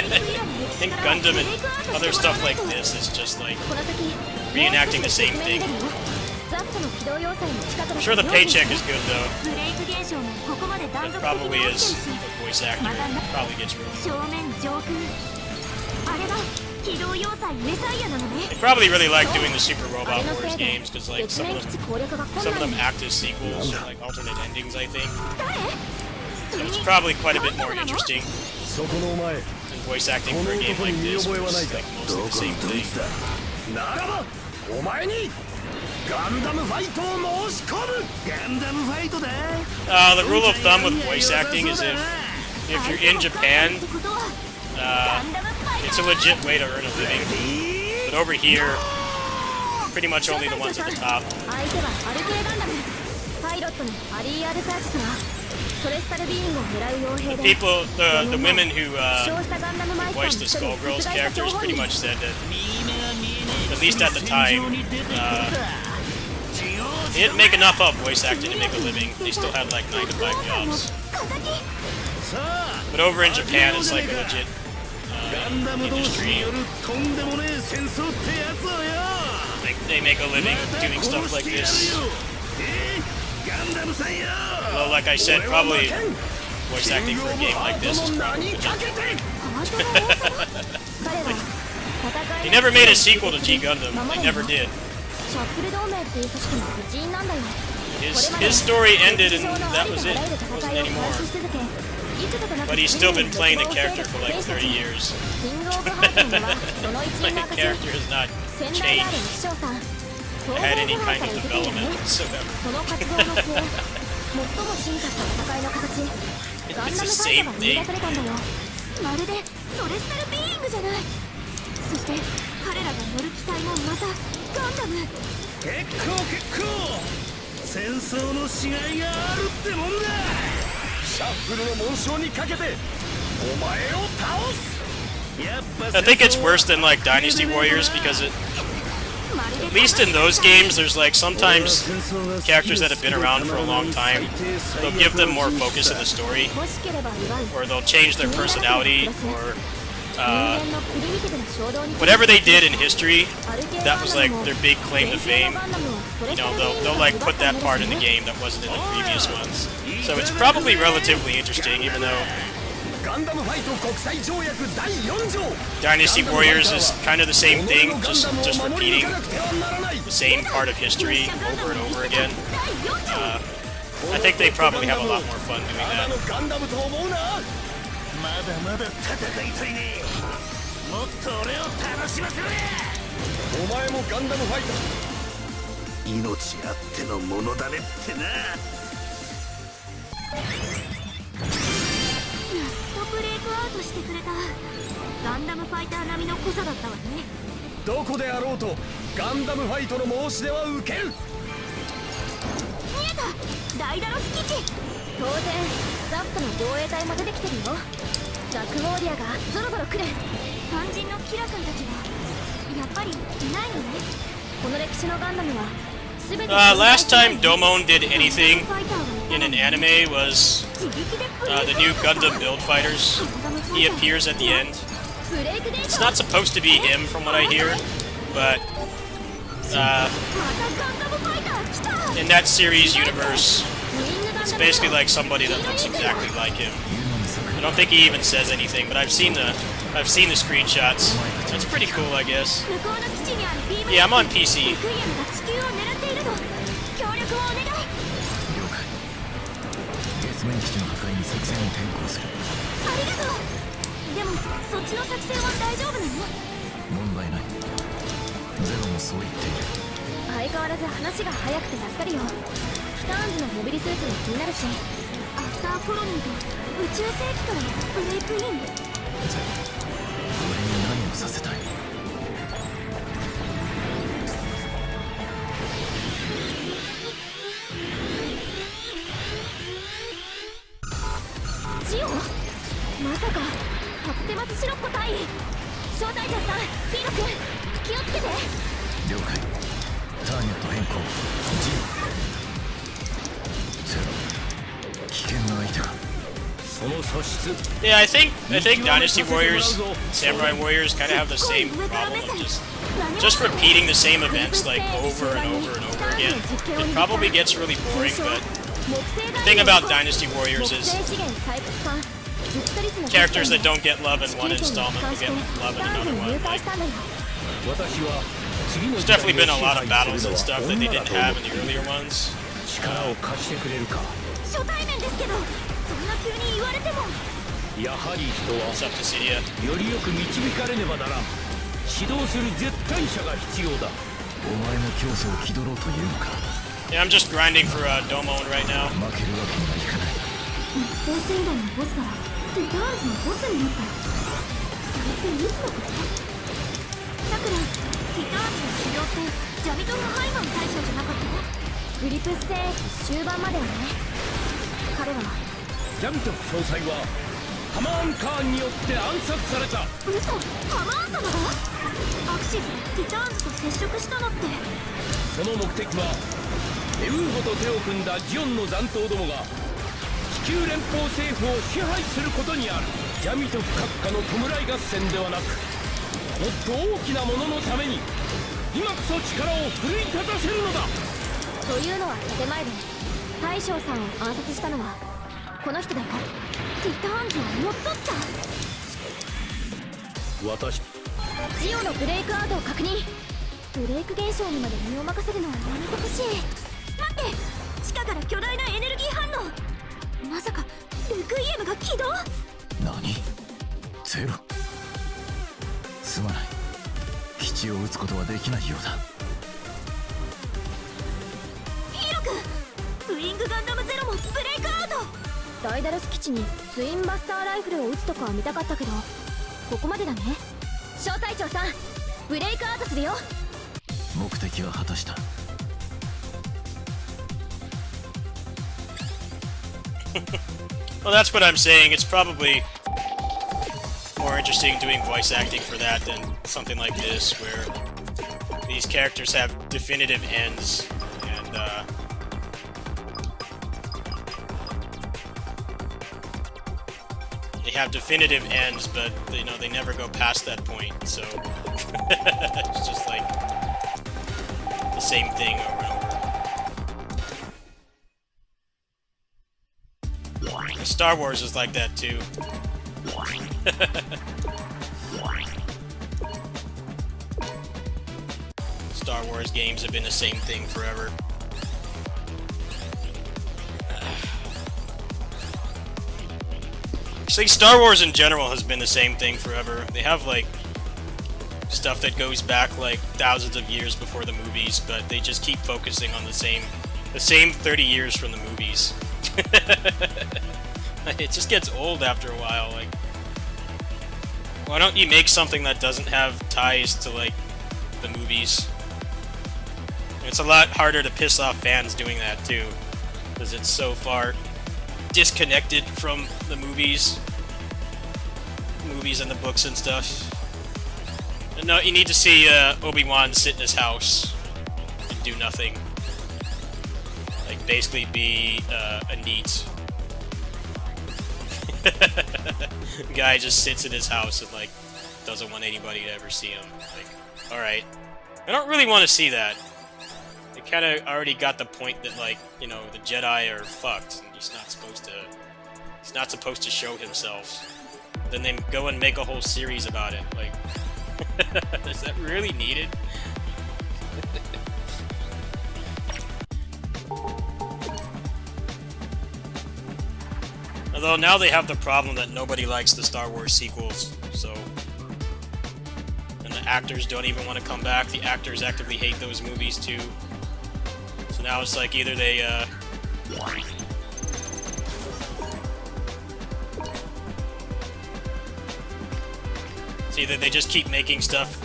think Gundam and other stuff like this is just like reenacting the same thing. I'm sure the paycheck is good though. It probably is the voice actor. It probably gets really They probably really like doing the Super Robot Wars games because like some of them act as sequels or like alternate endings, I think. So it's probably quite a bit more interesting than voice acting for a game like this, which is like mostly the same thing. The rule of thumb with voice acting is if you're in Japan, it's a legit way to earn a living. But over here, pretty much only the ones at the top. People, the women who voiced the Skullgirls characters pretty much said that, at least at the time, they didn't make enough of voice acting to make a living. They still had like 9 to 5 jobs. But over in Japan, it's like a legit industry. Like they make a living doing stuff like this. Although, like I said, probably voice acting for a game like this is probably They never made a sequel to G Gundam. They never did. His story ended and that was it. It wasn't anymore. But he's still been playing the character for like 30 years. Like the character has not changed or had any kind of development whatsoever. It's the same thing. まるでソレスタルビーイングじゃないそして彼らが乗る機体もまたガンダム結構戦争のしがいがあるってもんだシャッフルの紋章にかけてお前を倒す I think it's worse than like Dynasty Warriors because at least in those games, there's like sometimes characters that have been around for a long time, they'll give them more focus in the story, or they'll change their personality, or whatever they did in history, that was like their big claim to fame. You know, they'll like put that part in the game that wasn't in the previous ones. So it's probably relatively interesting, even though ガンダムファイト国際条約第4条 Dynasty Warriors is kind of the same thing, just repeating the same part of history over and over again. I think they probably have a lot more fun doing that. ガンダムと思うな。まだまだ戦いたいね。もっと俺を楽しませろや。お前もガンダムファイター。命あってのものだねってな。やっとブレイクアウトしてくれた。ガンダムファイター並みの濃さだったわね。どこであろうとガンダムファイトの申し出は受ける。見えた、ダイダロス基地。当然ザップの防衛隊も出てきてるよ。ザックウォーリアがゾロゾロ来る。肝心のキラ君たちはやっぱりいないのね。この歴史のガンダムは全てLast time Domon did anything in an anime was the new Gundam Build Fighters. He appears at the end. ブレイクデー It's ト。 not supposed to be him from what I hear, but またガンダムファイター来た。 in that series universe, ウィングガン it's ダム basically like somebody that looks exactly like him. I don't think he even says anything, but I've seen the screenshots. It's pretty cool, I guess. 向こうの基地にあるビーム Yeah, I'm on PC. レクイエムが地球を狙っているの。協力をお願い。了解。月面基地の破壊に作戦を転向する。ありがとう。でもそっちの作戦は大丈夫なの？問題ない。ゼロもそう言っている。相変わらず話が早くて助かるよ。ティターンズのモビリスーツも気になるし。アフターコロニーと宇宙世紀からブレイクイン。ゼロ、俺に何をさせたい？ジオ？まさかタプテマスシロッコ対招待者さん、ヒーロ君気をつけて。了解。ターゲット変更。ジオ。ゼロ、危険な相手か。その素質。 Yeah, I think Dynasty Warriors, Samurai Warriors kind of have the same problem of just repeating the same events like over and over and over again. It probably gets really boring, but the thing about Dynasty Warriors is characters that don't get love in one installment will get love in another one. Like, 私は次の there's definitely been a lot of battles and stuff that they didn't have in the earlier ones. 力を貸してくれるか。初対面ですけど、そんな急に言われても。やはり人は What's up to Cydia? よりよく導かれねばならん。指導する絶対者が必要だ。お前も教祖を気取ろうというのか。 Yeah, I'm just grinding for Domon right now. 負けるわけにはいかない。惑星戦団のボスからリターンズのボスになった。それっていつのこと？さくら、リターンズの修行ってジャミトのハイマン大将じゃなかったの？グリプス戦役終盤まではね。彼はジャミトフ総裁はハマーンカーンによって暗殺された。嘘、ハマーン様が？アクシズ、リターンズと接触したのって。その目的はエウーゴと手を組んだジオンの残党どもが地球連邦政府を支配することにある。ジャミトフ閣下の弔い合戦ではなく、もっと大きなもののために今こそ力を奮い立たせるのだ。というのは建前で大将さんを暗殺したのはこの人だよ。リターンズを乗っ取った。私ジオのブレイクアウトを確認。ブレイク現象にまで身を任せるのはやめてほしい。待って、地下から巨大なエネルギー反応。まさかレクイエムが起動？何？ゼロ。すまない。基地を撃つことはできないようだ。ヒロ君、ウィングガンダムゼロもブレイクアウト。ダイダロス基地にツインバスターライフルを撃つとこは見たかったけど、ここまでだね。小隊長さん、ブレイクアウトするよ。目的は果たした。Well, that's what I'm saying. It's probably more interesting doing voice acting for that than something like this, where these characters have definitive ends, and they have definitive ends, but you know they never go past that point. So it's just like the same thing over and over. Star Wars is like that too. Star Wars games have been the same thing forever. See, Star Wars in general has been the same thing forever. They have, like, stuff that goes back, like, thousands of years before the movies, but they just keep focusing on the same 30 years from the movies. It just gets old after a while, like... Why don't you make something that doesn't have ties to, like, the movies? It's a lot harder to piss off fans doing that, too. Because it's so far disconnected from the movies and the books and stuff. And no, you need to see Obi-Wan sit in his house and do nothing. Like, basically be a neat. The guy just sits in his house and, like, doesn't want anybody to ever see him. Like, alright. I don't really want to see that. They kind of already got the point that, like, you know, the Jedi are fucked, and he's not supposed to show himself. Then they go and make a whole series about it. Like, is that really needed? Although now they have the problem that nobody likes the Star Wars sequels, so... And the actors don't even want to come back. The actors actively hate those movies, too. So now it's like either they, it's either they just keep making stuff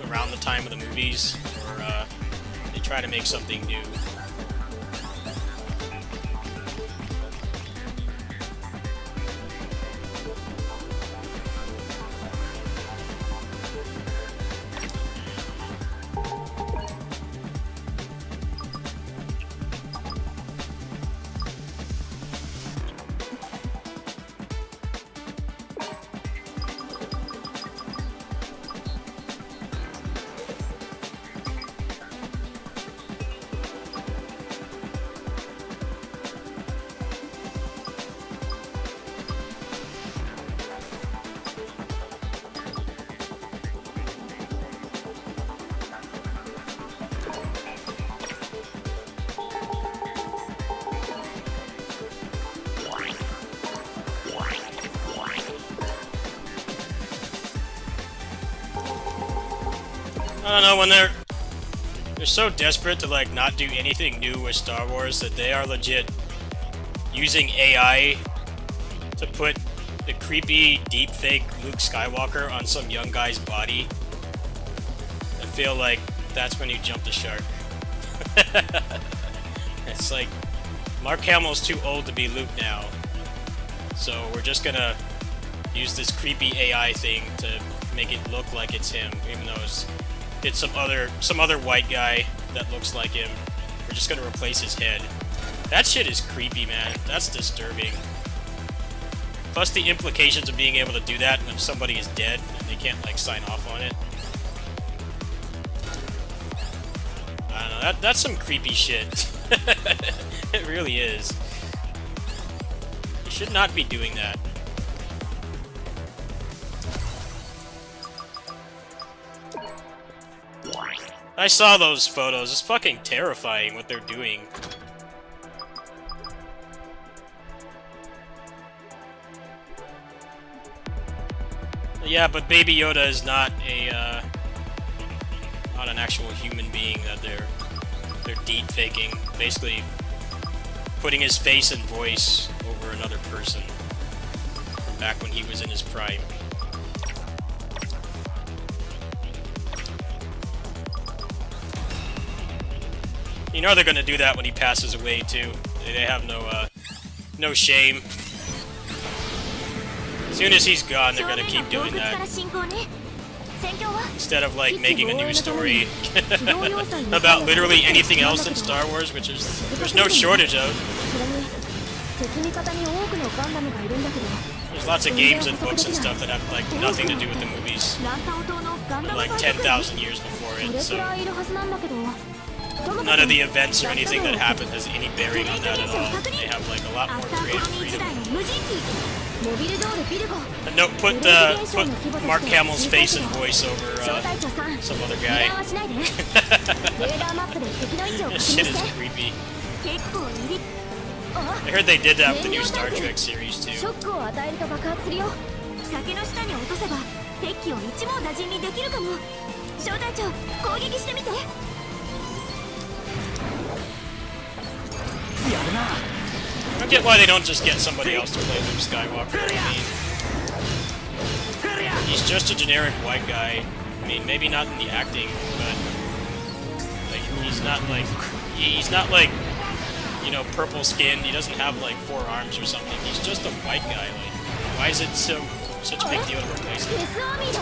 around the time of the movies, or, they try to make something new. I don't know, when they're so desperate to, like, not do anything new with Star Wars that they are legit using AI to put the creepy deepfake Luke Skywalker on some young guy's body. I feel like that's when you jump the shark. It's like, Mark Hamill's too old to be Luke now, so we're just gonna use this creepy AI thing to make it look like it's him, even though it's some other white guy that looks like him. We're just gonna replace his head. That shit is creepy, man. That's disturbing. Plus the implications of being able to do that when somebody is dead and they can't, like, sign off on it. I don't know, that's some creepy shit. It really is. You should not be doing that. I saw those photos. It's fucking terrifying what they're doing. Yeah, but Baby Yoda is not not an actual human being that they're deep faking. Basically, putting his face and voice over another person from back when he was in his prime. You know they're gonna do that when he passes away too. They have no shame. As soon as he's gone, they're gonna keep doing that. Instead of, like, making a new story about literally anything else in Star Wars, which there's no shortage of. There's lots of games and books and stuff that have, like, nothing to do with the movies. They're, like, 10,000 years before it, so none of the events or anything that happen has any bearing on that at all. They have, like, a lot more creative freedom. モビルドールビルゴ No, put Mark Hamill's face and voice over 小隊長さん some other 油 guy. 断はしないでレーダーマップで敵の位置を確 This 認 shit し is て creepy. 結構入りあ I heard they did that with the new Star Trek series シ too. ョックを与えると爆発するよ竹の下に落とせば敵機を一網打尽にできるかも小隊長攻撃してみて I don't get why they don't just get somebody else to play Luke Skywalker. I mean, he's just a generic white guy. I mean, maybe not in the acting, but like he's not like you know, purple skin. He doesn't have like 4 arms or something. He's just a white guy. Like, why is it such a big deal to replace him? デスアーミーだ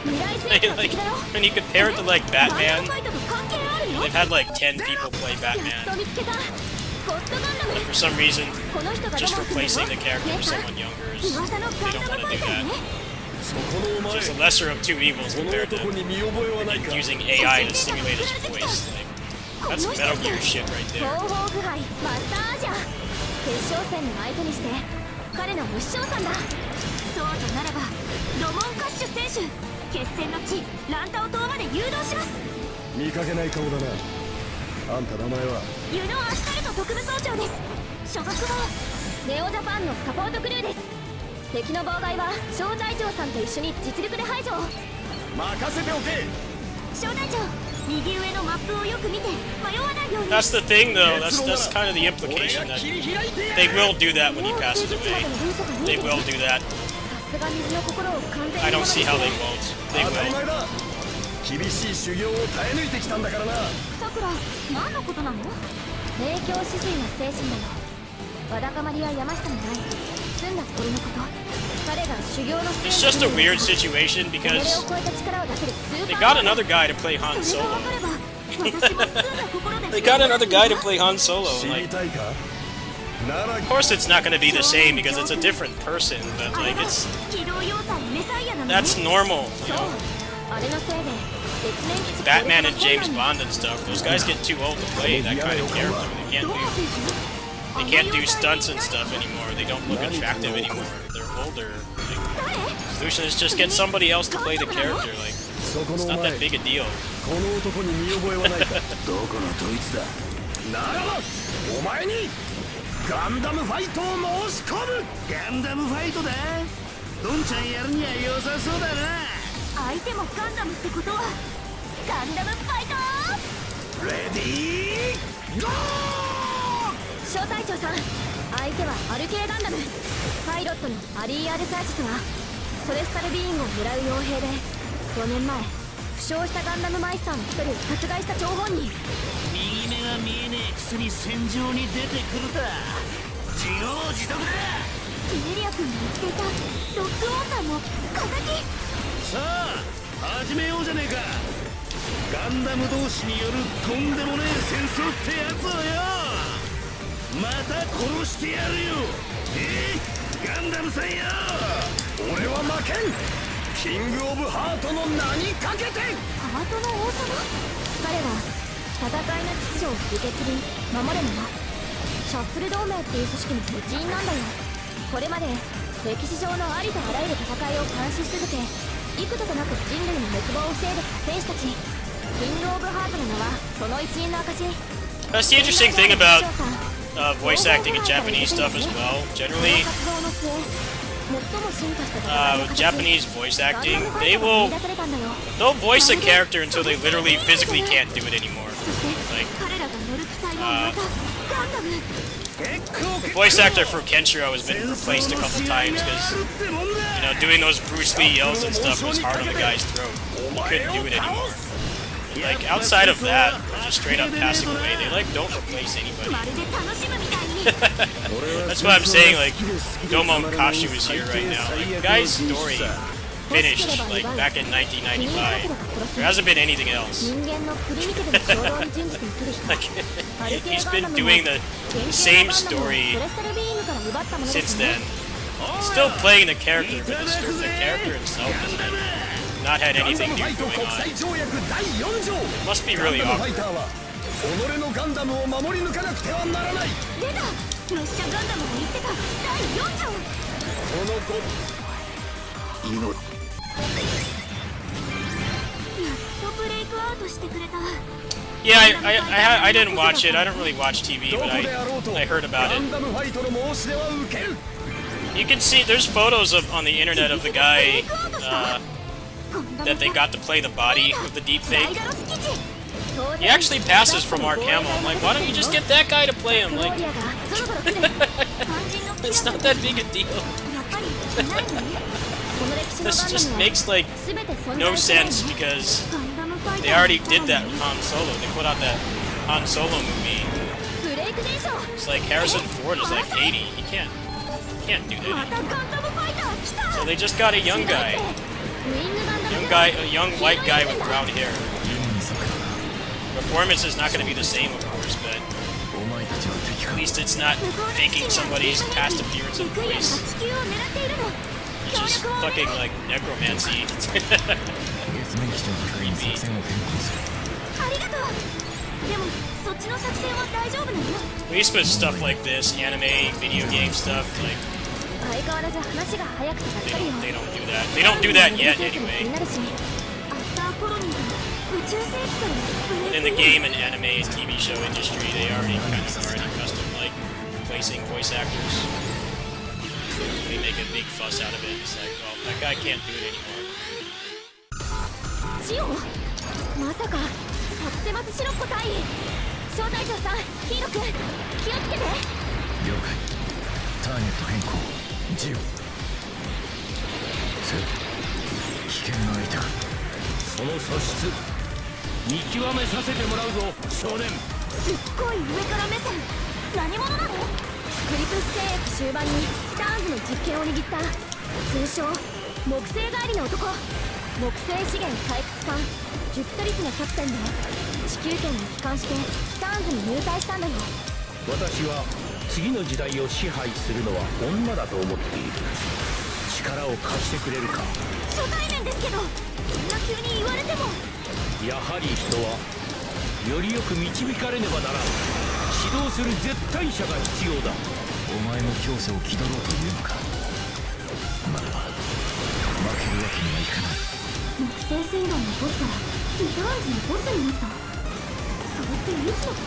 未来戦の敵だよ When you compare it to like ガンダ Batman, ムファイトと関係あるよ they've had like 10 people play やっ Batman. と見つけたゴッドガンダム But for some reason, この人が just ダマーする replacing the character with someone younger is 噂の they ガン don't ダム want ファ to イ do ター that. ね そこのお前 Just the lesser of two evils この compared 男 to に見覚えはないか using AI to simulate his voice. Like, that's Metal Gear shit right 東 there. 方腐敗マスターアジャ決勝戦の相手にして彼の無視賞さんだそうとならばロモン・カッシュ選手決戦の地ランタオ島まで誘導します見かけない顔だなあんた名前はユノ・アシュタルト特務総長です所属はネオジャパンのサポートクルーです敵の妨害は小隊長さんと一緒に実力で排除任せておけ小隊長右上のマップをよく見て迷わないように That's the thing, though. That's kind of the implication that they will do that when he もう passes 数日ま away. でのルートが見え They て will do that. さすが水の心を完全に I don't see how they 学 won't. They 当たり will. 前だ厳しい修行を耐え抜いてきたんだからなさくら何のことなの明鏡止水の精神だよわだかまりや山下もない澄んだ心のこと彼が修行の It's just a weird situation 己を because 超えた力を出せるスー they パー got another guy to play Han それが Solo. 分かれば私も澄んだ心で They got another guy to play Han Solo. 知り Like, たいかなら of course, it's not going to be the same because it's a different person. But あれ like, が it's 機動要塞メサイアなのね that's normal. そ You う know, あれのせいで月面基地 Batman and James Bond and stuff. Those guys get too old to play that kind of character. They ど can't う do 選手 they can't do stunts and stuff anymore. They don't look attractive anymore. They're older. Like, 誰 solution is just get somebody else to play the character. Like, そこ it's のお not 前 that big a deal. この男に見覚えはないかどこのどいつだならばお前にガンダムファイトを申し込むガンダムファイトだどんちゃんやるには良さそうだな相手もガンダムってことはガンダムファイトレディーゴー小隊長さん相手はアルケーガンダムパイロットのアリー・アルサーシスがソレスタルビーイングを狙う傭兵で4年前負傷したガンダムマイスターの一人を殺害した張本人右目が見えねえくせに戦場に出てくるだ自業自得だキメリア君が言っていたロックオーさんの敵さあ始めようじゃねえかガンダム同士によるとんでもねえ戦争ってやつをよまた殺してやるよガンダムさんよ俺は負けんキングオブハートの名にかけてハートの王様彼は戦いの秩序を受け継ぎ守る者シャッフル同盟っていう組織の一員なんだよこれまで歴史上のありとあらゆる戦いを監視し続け幾度となく人類の滅亡を防いできた戦士たちキングオブハートの名はその一員の証 That's the interesting thing about voice acting in Japanese stuff as well. Generally, with Japanese voice acting, they'll voice a character until they literally physically can't do it anymore. Like, the voice actor for Kenshiro has been replaced a couple times because, you know, doing those Bruce Lee yells and stuff was hard on the guy's throat. He couldn't do it anymore. Like, outside of that, just straight up passing away, they, like, don't replace anybody. That's why I'm saying, like, Domon Kashu is here right now. Like, the guy's story finished, like, back in 1995. There hasn't been anything else. Like, he's been doing the same story since then. Still playing the character, but the character himself has not had anything new going on. Must be really awkward. 己のガンダムを守り抜かなくてはならない出たメッシャガンダムが言ってた第4条の子命やっとブレイクアウトしてくれた。 Yeah, I didn't watch it. I don't really watch TV, but I heard about ガ it. ンダムファイトの申し出は受ける You can see there's photos of on the internet of the guy that they got to play the body with the deep ダイ fake. ダロス基地。 He actually passes from Mark Hamill. I'm like, why don't you just get that guy to play him? クロー Like, リアがそろそろ来る。肝心の it's ピラ not ト that big a deal. やっぱりいないのね。この歴史の This ガンダ just ムは makes like 全て存 no 在しない sense のね。 because ガンダムファイタ they ー already みたい did な that Han Solo. They put out that Han Solo movie. ブレイク現象。 It's like Harrison Ford is like 80. He can't do ま that た anymore. ガンダムファイター来た。 So they just got a young guy, ウィングガンダム young guy, a young white guy with brown hair. Performance is not going to be the same, of course, but お前たちは敵 at か least it's not faking somebody's past appearance and ビクイアンが voice. 地球を狙っているの。 It's just fucking like necromancy. 月面基地の確認作戦を変更するありがとう。でもそっちの作戦は大丈夫なの？ At least with stuff like this, anime, video game stuff, like 相変わらず話が早くて助かるよ。 they don't do that. They don't do that yet 気 anyway. になるし、アフターコロニーと宇宙世紀からブレイ In the ク game and anime and TV show industry, they already custom like placing voice actors. They make a big fuss out of it. It's like, well, that guy can't do it anymore. ジオ？まさかサプテマスシロッコ隊員。小隊長さん、ヒーロ君、気をつけて。了解ターゲット変更ジオ危険がいたその素質見極めさせてもらうぞ少年。すっごい上から目線。何者なの？クリプス戦役終盤にターンズの実権を握った通称木星帰りの男。木星資源採掘艦ジュピトリスのキャプテンで地球圏に帰還してターンズに入隊したんだよ。私は次の時代を支配するのは女だと思っている。力を貸してくれるか。初対面ですけど、こんな急に言われても。やはり人はよりよく導かれねばならん。指導する絶対者が必要だ。お前の強者を気取ろうというのかまだ負けるわけにはいかない木星戦団のボスからリターンズのボスになった。それっていつのこ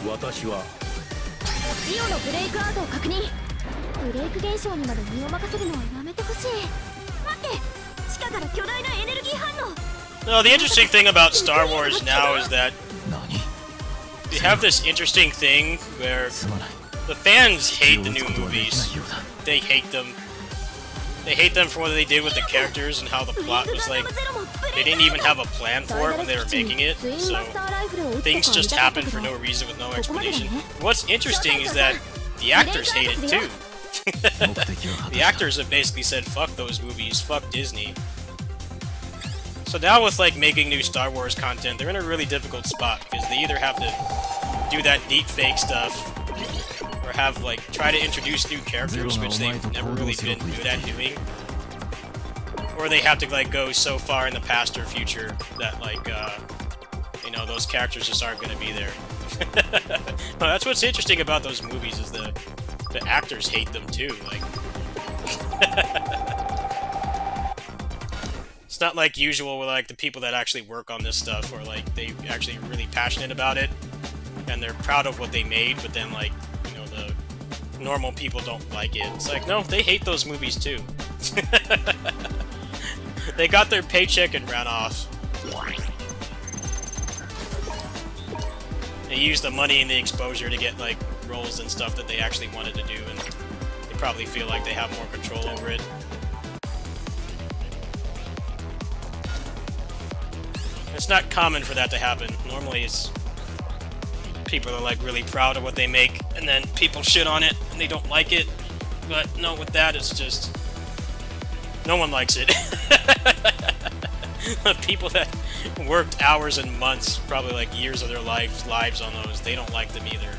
と？私はジオのブレイクアウトを確認。ブレイク現象にまで身を任せるのはやめてほしい。待って、地下から巨大なエネルギー反応。 No, the interesting thing about Star Wars now is that 何 they have this interesting thing where すまない the fans hate the 打 new つことはできない movies. ようだ They hate them. They hate them for what they did with the characters and how the plot was like. They didn't even have a plan for it when they were making it, so things just happened for no reason with no explanation. What's interesting is that the actors hate it too. 目的を果た The した actors have basically said, fuck those movies, fuck Disney. So now with like making new Star Wars content, they're in a really difficult spot because they either have to do that deep fake stuff or have like try to introduce new characters, which they've never really been good at doing. Or they have to like go so far in the past or future that like you know, those characters just aren't going to be there. Well, that's what's interesting about those movies is the actors hate them too. Like, it's not like usual with like the people that actually work on this stuff, or like they actually really passionate about it and they're proud of what they made. But then like, you know, the normal people don't like it. It's like, no, they hate those movies too. They got their paycheck and ran off. They used the money and the exposure to get like roles and stuff that they actually wanted to do, and they probably feel like they have more control over it. It's not common for that to happen. Normally it's people are like really proud of what they make, and then people shit on it and they don't like it. But no, with that it's just no one likes it. People that worked hours and months, probably like years of their lives on those, they don't like them either.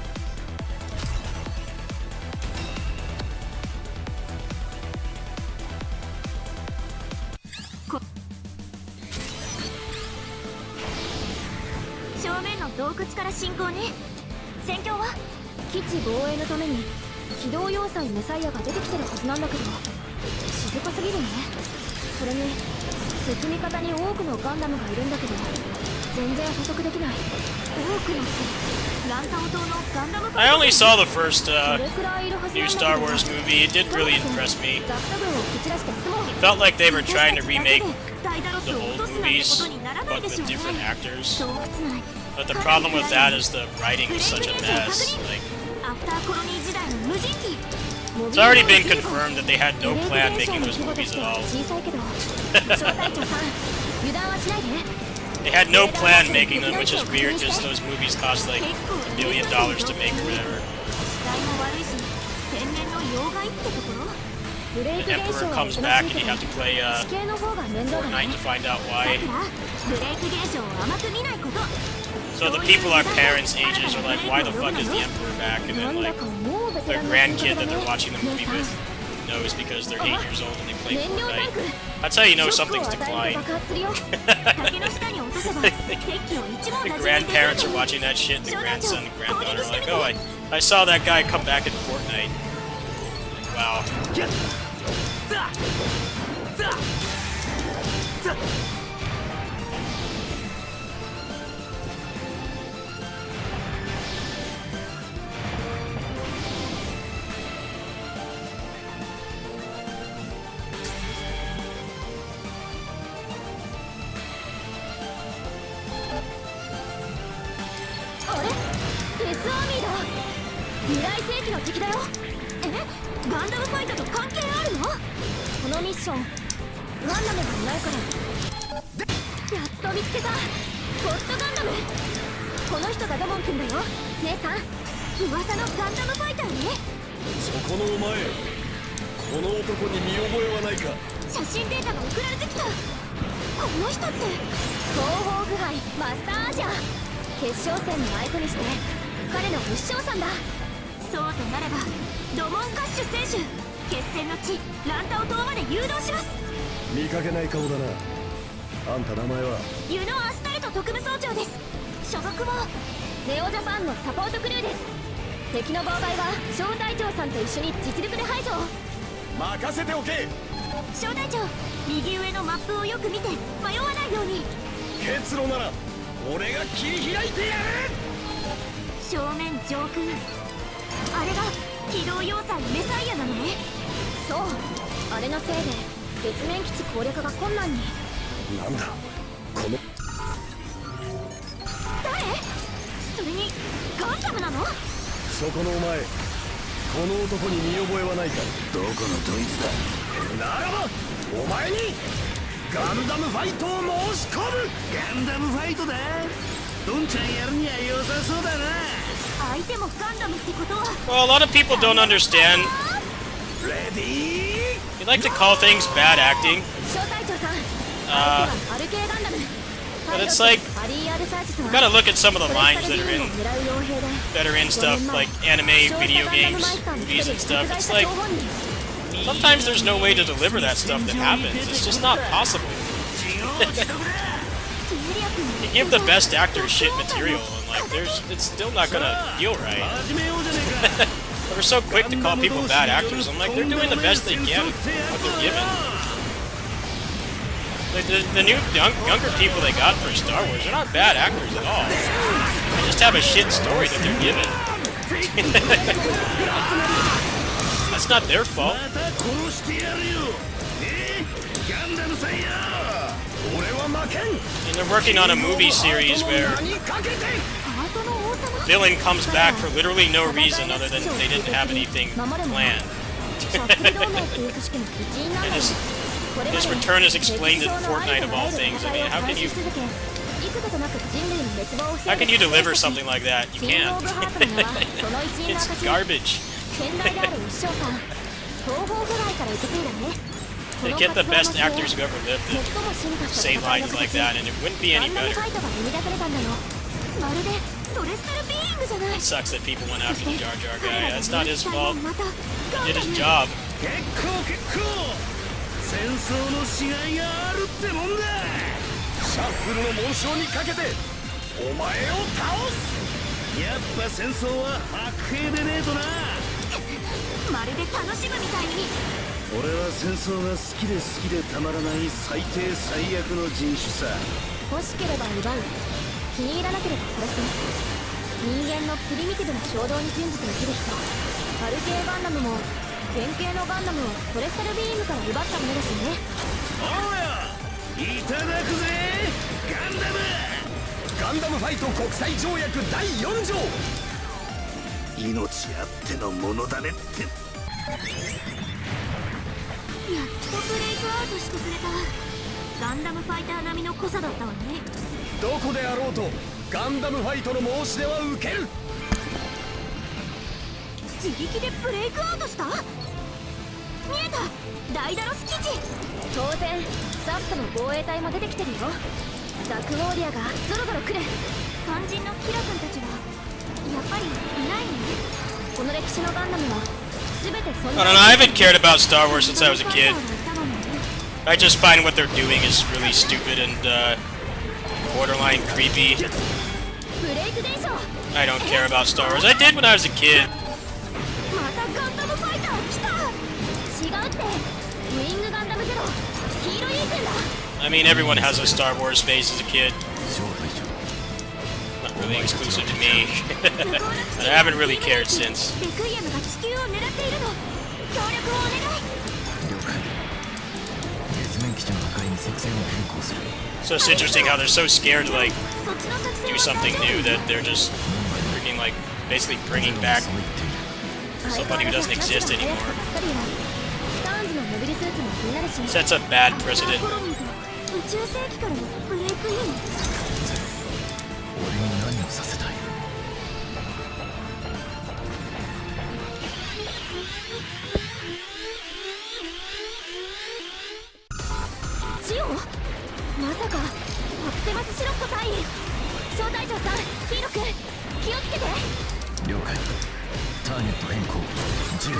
正面の洞窟から進行ね。戦況は？基地防衛のために機動要塞メサイアが出てきてるはずなんだけど静かすぎるね。それに敵味方に多くのガンダムがいるんだけど全然捕捉できない。多くのランタオ島のガンダム I only saw the first どれくらいいるはずな new んだけ Star ど Wars movie. It did really impress me. ザクタ軍を蹴散らして済もう。 It felt like they were trying to remake ダイダロス the を落 old とすなんてこ movies, とにならない but でしょ with うね。 different actors. 洞窟内 But the problem with that is the writing is such a mess. Like, アフターコロニー時代の無人機 it's already been confirmed that they had no plan making those movies at all. 小さいけど小隊長さん油断はしないで。 They had no plan making them, which is weird because those movies cost like $1 million to make or whatever. 代も悪いし天然の妖怪ってところ。ブレイ The ク現象 Emperor は comes 忙 back しい and け you ど have to play 地形の方が面倒だ Fortnite ね。 to find out さ why. くらブレイク現象を甘く見ないこと。 So the people our parents' ages are like, why the fuck is the Emperor back? And な then んだ like かもうベテ their ランの感覚 grandkid だ that ね。 they're watching the 姉 movie さん with knows because they're 8 years old and they play 燃料タン Fortnite. ク That's how you know ショックを something's 与えると declined. 爆発するよ。竹の下に落とせば敵機を一網 The 打尽にできる grandparents are watching that shit, and the grandson and granddaughter are like, oh, I saw that guy come back in Fortnite. Like, wow. あれデスアーミーだ。未来世紀の敵だよ。えガンダムファイトと関係あるの？このミッションガンダムがいないからやっと見つけた。ゴッドガンダム。この人がドモン君だよ。姉さん噂のガンダムファイターね。そこのお前この男に見覚えはないか。写真データが送られてきた。この人って東方腐敗マスターアジャ決勝戦の相手にして彼の不死将さんだ。そうとなればドモンカッシュ選手決戦の地ランタオ島まで誘導します。見かけない顔だな。あんた名前は？ユノ・アスタルト特務総長です。所属はネオジャパンのサポートクルーです。敵の妨害は小隊長さんと一緒に実力で排除。任せておけ。小隊長右上のマップをよく見て迷わないように。結露なら俺が切り開いてやる。正面上空あれが機動要塞メサイアなのね。そうあれのせいで月面基地攻略が困難に。なんだこの誰？それにガンダムなの？そこのお前この男に見覚えはないか。どこのドイツだ。ならばお前にガンダムファイトを申し込む。ガンダムファイトだ。どんちゃんやるには良さそうだな。相手もガンダムってことは Well, a lot of people don't understand. レディー They like to call things bad acting. 小隊長さん Uh, アルケーガンダム but it's like, アリーアルサーシスは you gotta look at some of the フォレ lines スタ that ル are ビー in ムを狙う傭兵で that are in stuff like anime, video games, movies and stuff. It's like sometimes there's no way to deliver that stuff that happens. It's just not possible. You give the best actors shit material, and like it's still not gonna feel right. 始めようじゃねえか。 We're so quick to call people bad actors. I'm like, they're doing the best they can with what they're given. Like the new younger people they got for Star Wars, they're not bad actors at all. They just have a shit story that they're given. That's not their fault. また殺してやるよ。ガンダムさんや。俺は負けん。 And they're working on a movie series where 何かけて ハートの王様 villain comes back for literally no reason other than they didn't have anything planned. シャッフル同盟っていう組織の一員なんだ And よ。 his return is explained in Fortnite of all things. I mean, how can you 幾度となく人類の滅亡を防 how いで can you deliver something like that? You キング can't. オブハートの名はその一員の It's 証。 garbage. 先代である一生さん東方腐敗から受け継いだね。 They get the best actors who ever lived 最 to も進化した say 戦いの lines 形 like that, and it wouldn't be ガ any ンダム better. ファイトが生み出されたんだよ。まるでソレスタルビーイングじゃない。 It sucks that people went after the Jar Jar guy. That's not his fault. また He did his job. 結構結構。戦争のしがいがあるってもんだ。シャッフルの紋章にかけてお前を倒す。やっぱ戦争は白兵でねえとな。まるで楽しむみたいに。俺は戦争が好きで好きでたまらない最低最悪の人種さ。欲しければ奪う、気に入らなければ殺す。人間のプリミティブな衝動に準じて生きる人。アル系ガンダムも原型のガンダムをフォレスタルビームから奪ったものですよね。おうよ、いただくぜガンダム。ガンダムファイト国際条約第4条。命あってのものだねって。やっとブレイクアウトしてくれた。ガンダムファイター並みの濃さだったわね。どこであろうとガンダムファイトの申し出は受ける。自力でブレイクアウトした。見えた、ダイダロス基地。当然ザックの防衛隊も出てきてるよ。ザックウォーリアがゾロゾロ来る。肝心のキラ君たちはやっぱりいないのね。この歴史のガンダムは全てそん I don't know, I haven't cared about Star Wars since I was a kid. I just find what they're doing is really stupid and borderline creepy. ブレイク伝承。 I don't care about Star Wars. I did when I was a kid. またガンダムファイター来た。違うって、ウィングガンダムゼロ黄色いエーテンだ。 I mean, everyone has a Star Wars phase as a kid. 招待状 Not really exclusive to me. But I haven't really cared since. レクイエムが地球を狙っているの。協力をお願い。了解。月面基地の破壊に作戦を変更する。 So it's interesting how they're so scared to like そっちの作戦 do something new that they're just freaking like basically bringing back そう言っている。 somebody who doesn't exist anymore. スターンズのモビルスーツも気になるし。 Sets a bad precedent. コロニーと宇宙世紀からのブレイクイン。俺に何をさせたい。ジオ、まさかオプティマスシロット隊員。招待状さん、ヒーロ君気をつけて。了解。ターゲット変更。ジオ。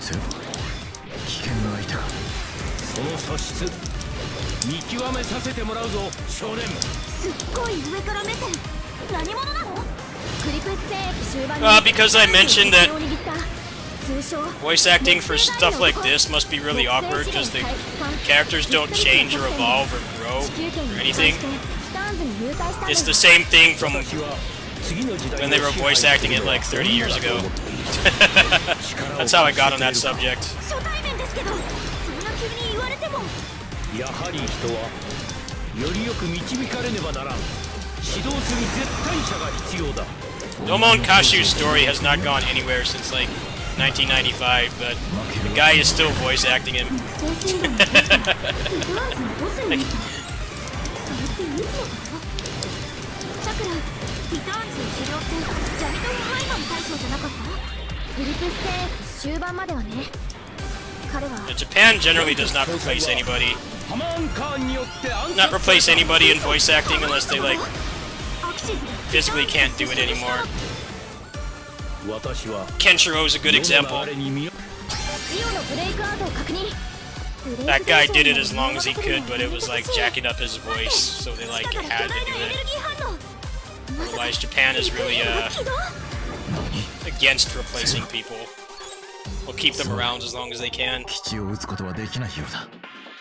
ゼロ。危険な相手か。その素質見極めさせてもらうぞ少年。すっごい上から目線。何者なの。クリプス戦役終盤に Because I mentioned that を握った通称 voice acting for stuff like this must be really awkward because the characters don't change or evolve or grow or anything. It's the same thing from when they were voice acting it like 30 years ago. That's how I got on that subject. 初対面ですけど、そんな急に言われても。やはり人はよりよく導かれねばならん。指導する絶対者が必要だ。Domon Kashu's story has not gone anywhere since like 1995, but the guy is still voice acting him. 先生が確かウドランズのボスに見た。それっていつのこと。さくら、リターンズの狩猟ってジャミトン・ハイマン大将じゃなかった。クリプス戦役終盤まではね。彼は Japan generally does not replace anybody. ハマーンカーンによって暗 Not 殺 replace anybody in voice acting unless they like アキシズが physically can't do it anymore. 私は Kenshiro is a good 世の example. 流れに身をジオのブレイクアウトを確認。 That guy did it as long as he could, but it was like jacking up his voice, so they like had to do エネル it. ギー反応。 Otherwise, Japan is really 起動。 against replacing people. We'll keep them around as long as they can. 基地を撃つことはできないようだ。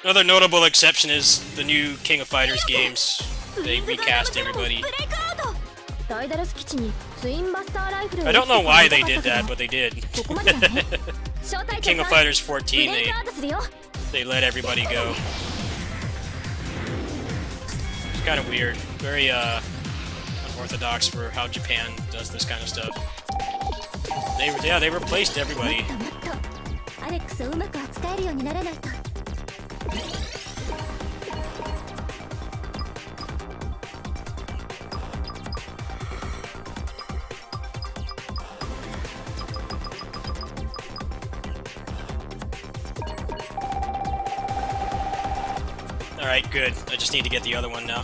Another notable exception is the new King of Fighters games. They recast everybody. ブレイクアウト。ダイダロス基地にツインバスターライフルを I don't know why they did that, but they did. ここまでだね。招待 King 状 of さん、 Fighters 14, ブレイクアウトするよ。 they let everybody go. It's kind of weird. Very unorthodox for how Japan does this kind of stuff. They replaced everybody. もっとアレックスをうまく扱えるようにならないと。 Alright, good. I just need to get the other one now.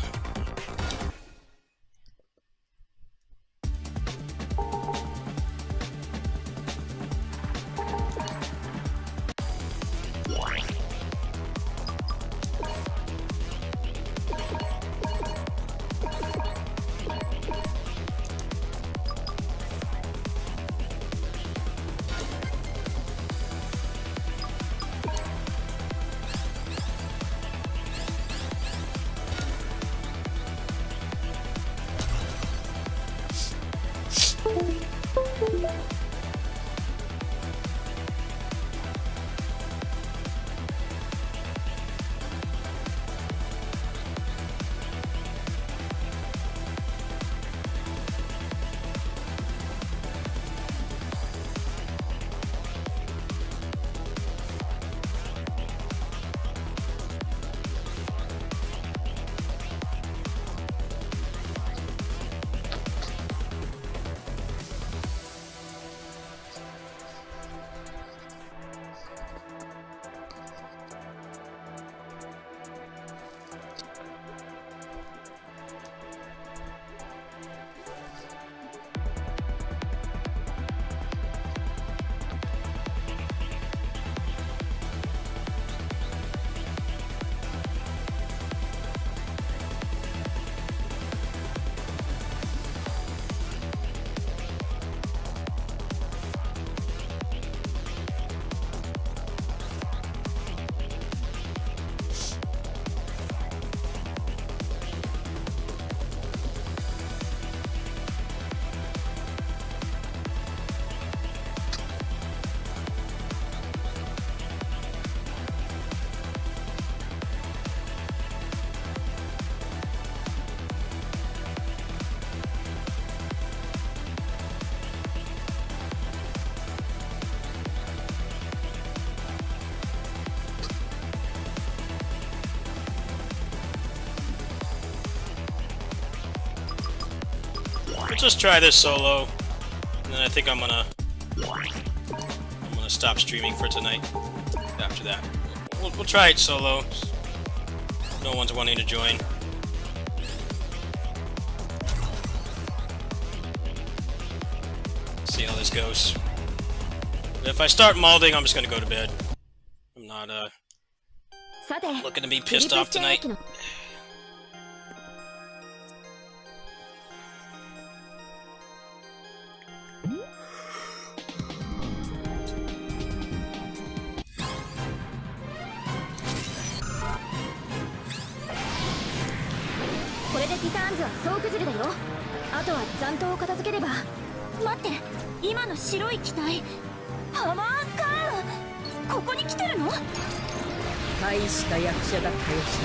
just try this solo, and then I think I'm gonna stop streaming for tonight. After that, we'll try it solo. No one's wanting to join. See how this goes. If I start malding, I'm just gonna go to bed. I'm not looking to be pissed off tonight.大した役者だったよし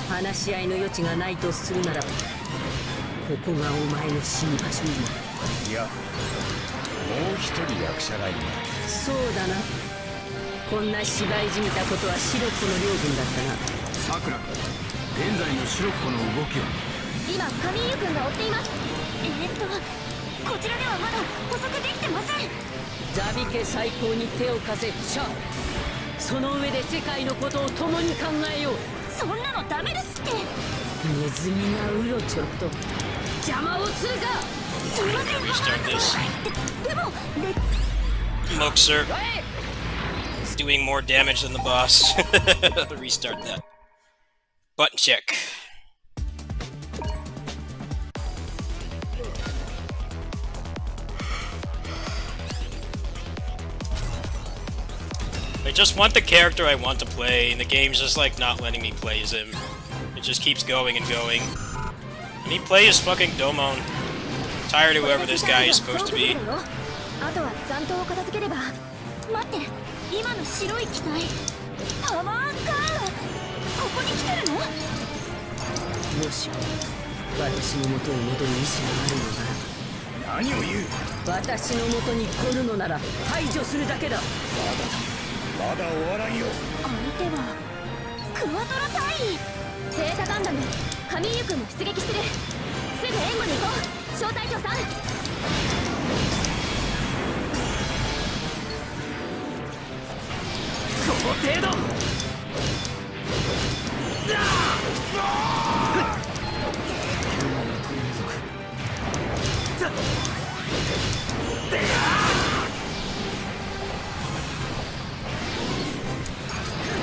な。話し合いの余地がないとするならば、ここがお前の死に場所になる。いや、もう一人役者がいる。そうだな。こんな芝居じみたことはシロッコの領分だったな。さくら、現在のシロッコの動きは？今カミーユ君が追っています。こちらではまだ捕捉できてません。ザビ家最高に手を貸せシャー。その上で世界のことを共に考えよう。そんなのダメですって。ネズミがうろちょろと邪魔をするか。すいません。 Restart this. でも Moxer doing more damage than the boss. Restart that. Button check. I just want the character I want to play, and the game's just like not letting me play as him. It just keeps going and going. Let me play as fucking Domon. I'm tired of whoever this guy is supposed to be. あとは残党を片付ければ。待って、今の白い機体。パワーカー。ここに来てるの？もし私の元に戻る意志があるのなら。何を言う？私の元に来るのなら排除するだけだ。まだ終わらんよ。相手はクワトロ隊員。ゼータガンダム、カミーユ君も出撃してる。すぐ援護に行こう、小隊長さん。この程度。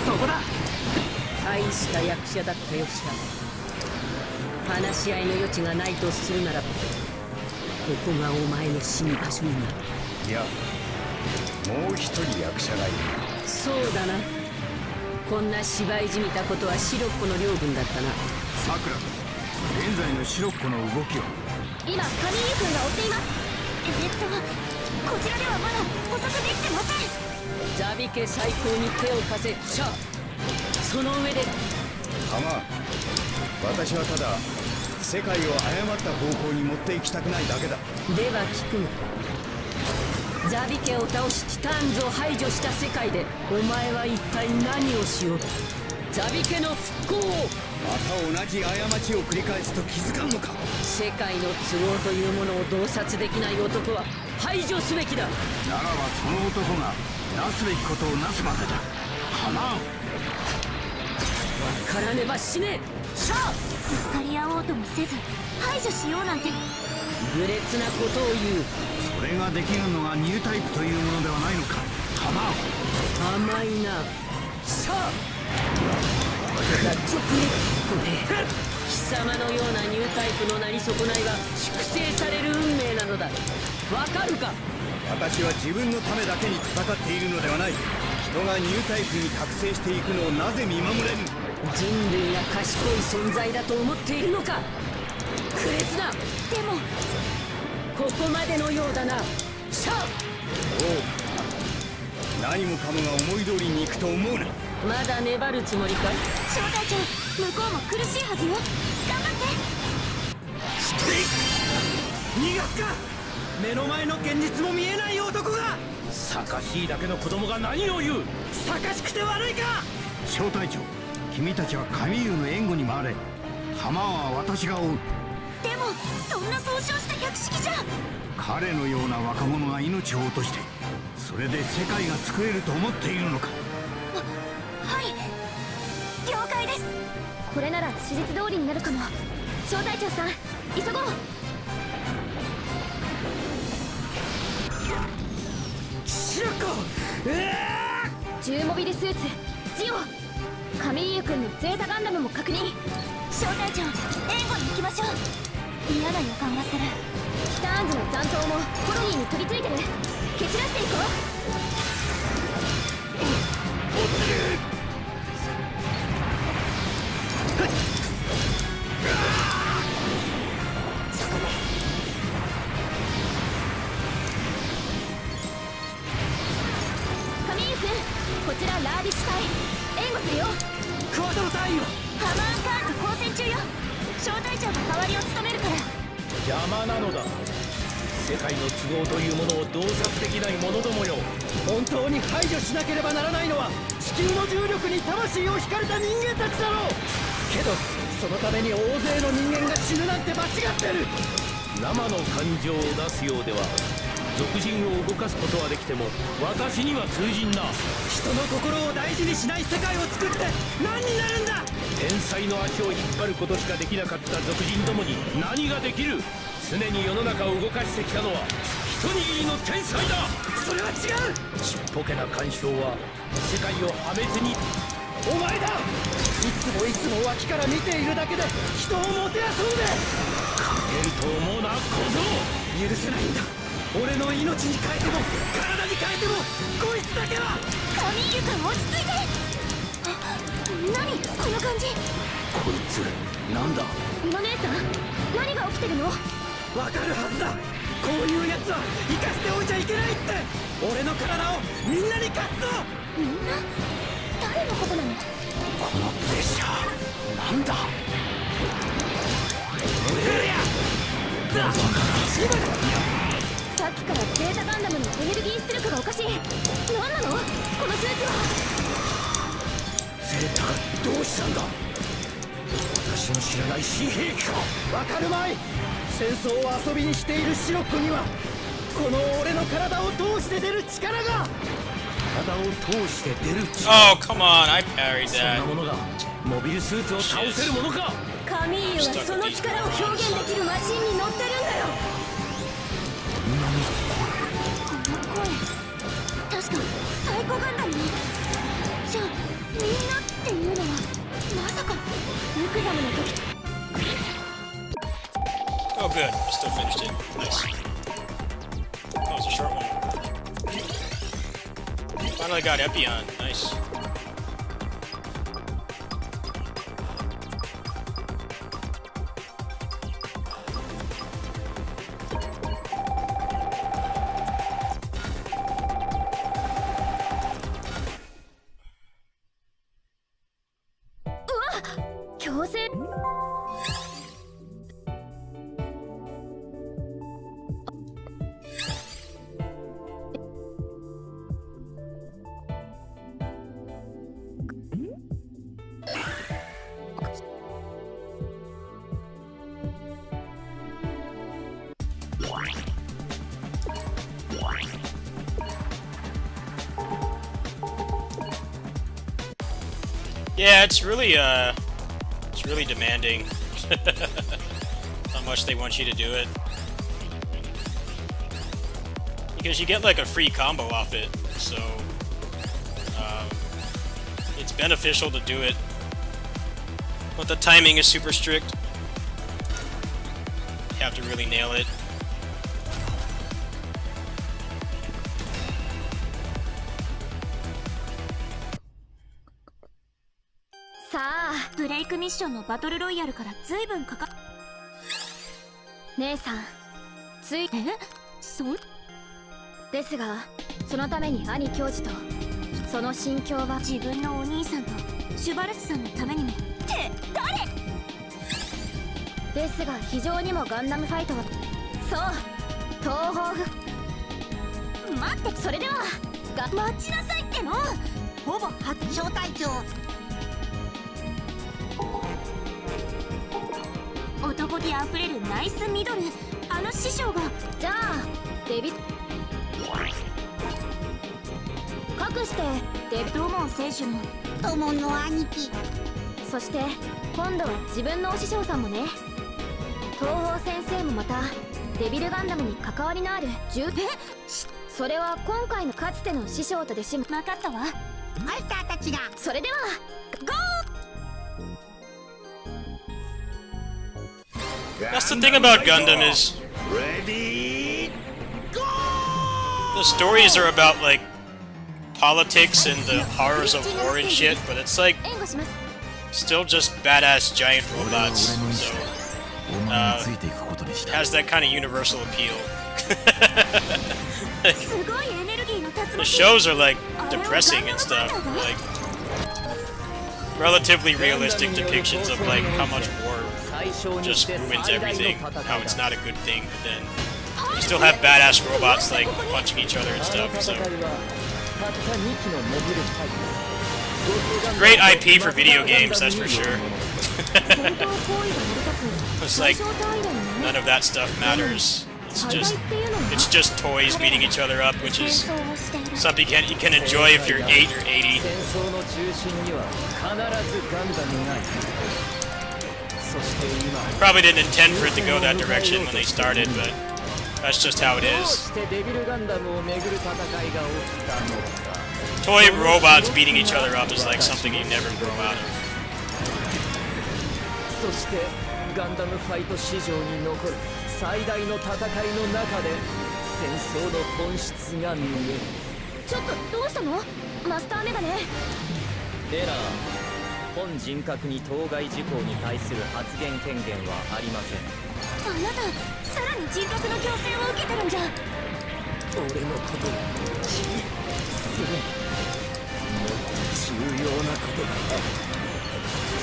そこだ。大した役者だったよしな。話し合いの余地がないとするならば、ここがお前の死に場所になる。いや、もう一人役者がいる。そうだな。こんな芝居じみたことはシロッコの領分だったな。さくら、現在のシロッコの動きは？今カミーユ君が追っています。こちらではまだ捕捉できてません。ザビ家最高に手を貸せシャー。その上でハマ、私はただ世界を誤った方向に持っていきたくないだけだ。では聞くが、ザビ家を倒しティターンズを排除した世界でお前は一体何をしようと？ザビ家の復興を。また同じ過ちを繰り返すと気づかんのか？世界の都合というものを洞察できない男は排除すべきだ。ならばその男がなすべきことをなすまでだ。かな。分からねば死ね。シャー。ぶつかり合おうともせず排除しようなんて愚劣なことを言う。それができるのがニュータイプというものではないのか。かな。甘いな。シャー。これが直撃。貴様のようなニュータイプのなり損ないが粛清される運命なのだ。わかるか？私は自分のためだけに戦っているのではない。人がニュータイプに覚醒していくのをなぜ見守れぬ？人類が賢い存在だと思っているのか？クレスナ。でもここまでのようだな。シャー。おう、何もかもが思い通りにいくと思うな。まだ粘るつもりか？小隊長、向こうも苦しいはずよ。頑張って。逃がすか。目の前の現実も見えない男が。さかしいだけの子供が何を言う。さかしくて悪いか。小隊長、君たちはカミーユの援護に回れ。浜は私が追う。でもそんな損傷した百式じゃ。彼のような若者が命を落としてそれで世界が救えると思っているのか。はい、了解です。これなら史実通りになるかも。小隊長さん、急ごう。シロコ、重モビルスーツジオ、カミリユ君のゼータガンダムも確認。小隊長、援護に行きましょう。嫌な予感がする。キターンズの残党もコロニーに取り付いてる。蹴散らしていこう。カミリユ君、こちらラーディッシュ隊援護するよ。クワトロ隊員はハマーンカーンと交戦中よ。小隊長が代わりを務めるから。邪魔なのだ。世界の都合というものを洞察できない者どもよ。本当に排除しなければならないのは地球の重力に魂を惹かれた人間たちだろう。けどそのために大勢の人間が死ぬなんて間違ってる。生の感情を出すようでは俗人を動かすことはできても私には通じんな。人の心を大事にしない世界を作って何になるんだ。天才の足を引っ張ることしかできなかった俗人どもに何ができる。常に世の中を動かしてきたのは一握りの天才だ。それは違う。ちっぽけな干渉は世界を破滅に。お前だ。いつも脇から見ているだけで人をもてあそんで。出ると思うな小僧。許せないんだ。俺の命に変えても体に変えてもこいつだけは。カミーユ君、落ち着いて。何この感じ。こいつなんだ。ミノ姉さん、何が起きてるの。わかるはずだ。こういうやつは生かしておいちゃいけないって。俺の体をみんなに貸すぞ。みんな誰のことなの。このプレッシャーなんだ。さっきからゼータガンダムのエネルギー出力がおかしい。何なのこの数値は。ゼータがどうしたんだ。私の知らない新兵器か。わかるまい。戦争を遊びにしているシロッコにはこの俺の体を通して出る力が。体を通して出る力。 Oh, come on, I parried そんな that. ものがモビルスーツを倒せるものか。カミーユはその力を表現できるマシンに乗ってるんだよ。この声、確かサイコガンダム。じゃあみんなっていうのはまさか。ルクザムの時。 Oh, good. I still finished it. Nice. That was a short one. Finally got Epion. Nice. Yeah, it's really demanding. How much they want you to do it. Because you get like a free combo off it, so it's beneficial to do it. But the timing is super strict. You have to really nail it. さあ、ブレイクミッションのバトルロイヤルから随分かか。姉さん、ですが、そのために兄教授とその心境は。自分のお兄さんとシュバルツさんのためにも。って誰。ですが非常にもガンダムファイトは。そう、東方府。待って、それでは待ちなさいっての。ほぼ初小隊長。男気あふれるナイスミドル、あの師匠が。じゃあデビかくしてデビ土門選手の土門の兄貴。そして今度は自分のお師匠さんもね。東方先生もまたデビルガンダムに関わりのあるそれは今回のかつての師匠と弟子も。分かったわ。ファイターたちが。それではゴー。 That's the thing about Gundam is Ready? the stories are about like politics and the horrors of war and shit, but it's like 援護します。 still just badass giant robots. So お前についていくことにし it た。 has that kind of universal appeal. すごいエネルギーの竜 The 巻。 shows are like depressing and stuff, like relatively realistic depictions of like how much war just ruins everything, how it's not a good thing, but then you still have badass robots like punching each other and stuff, so great IP for video games, that's for sure. 戦闘行為が成り立 It's つ like 対象単位だよね。 none of that stuff matters. It's 最大 just っていうのは it's just toys beating each other up, which 戦 is 争をしている。 something you can enjoy if you're 8 or 80. 戦争の中心には必ずガンダムがいる。そして今 Probably didn't intend for it to go that direction when they started, but that's just how it どう is. してデビルガンダムをめぐる戦いが起きたのか。 Toy robots beating each other up is like something you never grow out of. そしてガンダムファイト史上に残る最大の戦いの中で戦争の本質が見える。ちょっとどうしたのマスターメガネ。エラー、本人格に当該事項に対する発言権限はありません。あなたさらに人格の強制を受けてるんじゃ。俺のことを気にする。もっと重要なことがある。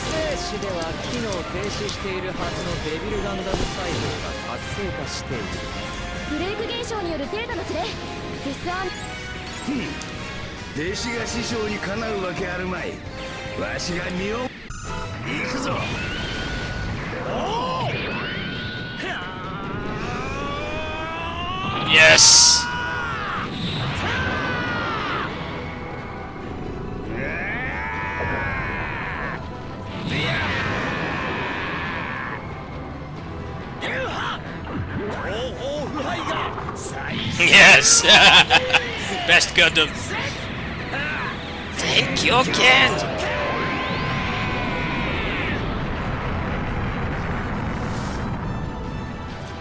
生死では機能停止しているはずのデビルガンダム細胞が活性化している。ブレイク現象によるデータのズレデスアン。弟子が師匠にかなうわけあるまい。わしが身を行くぞ。 Yes! Yes! Best Gundam! Thank you, Ken!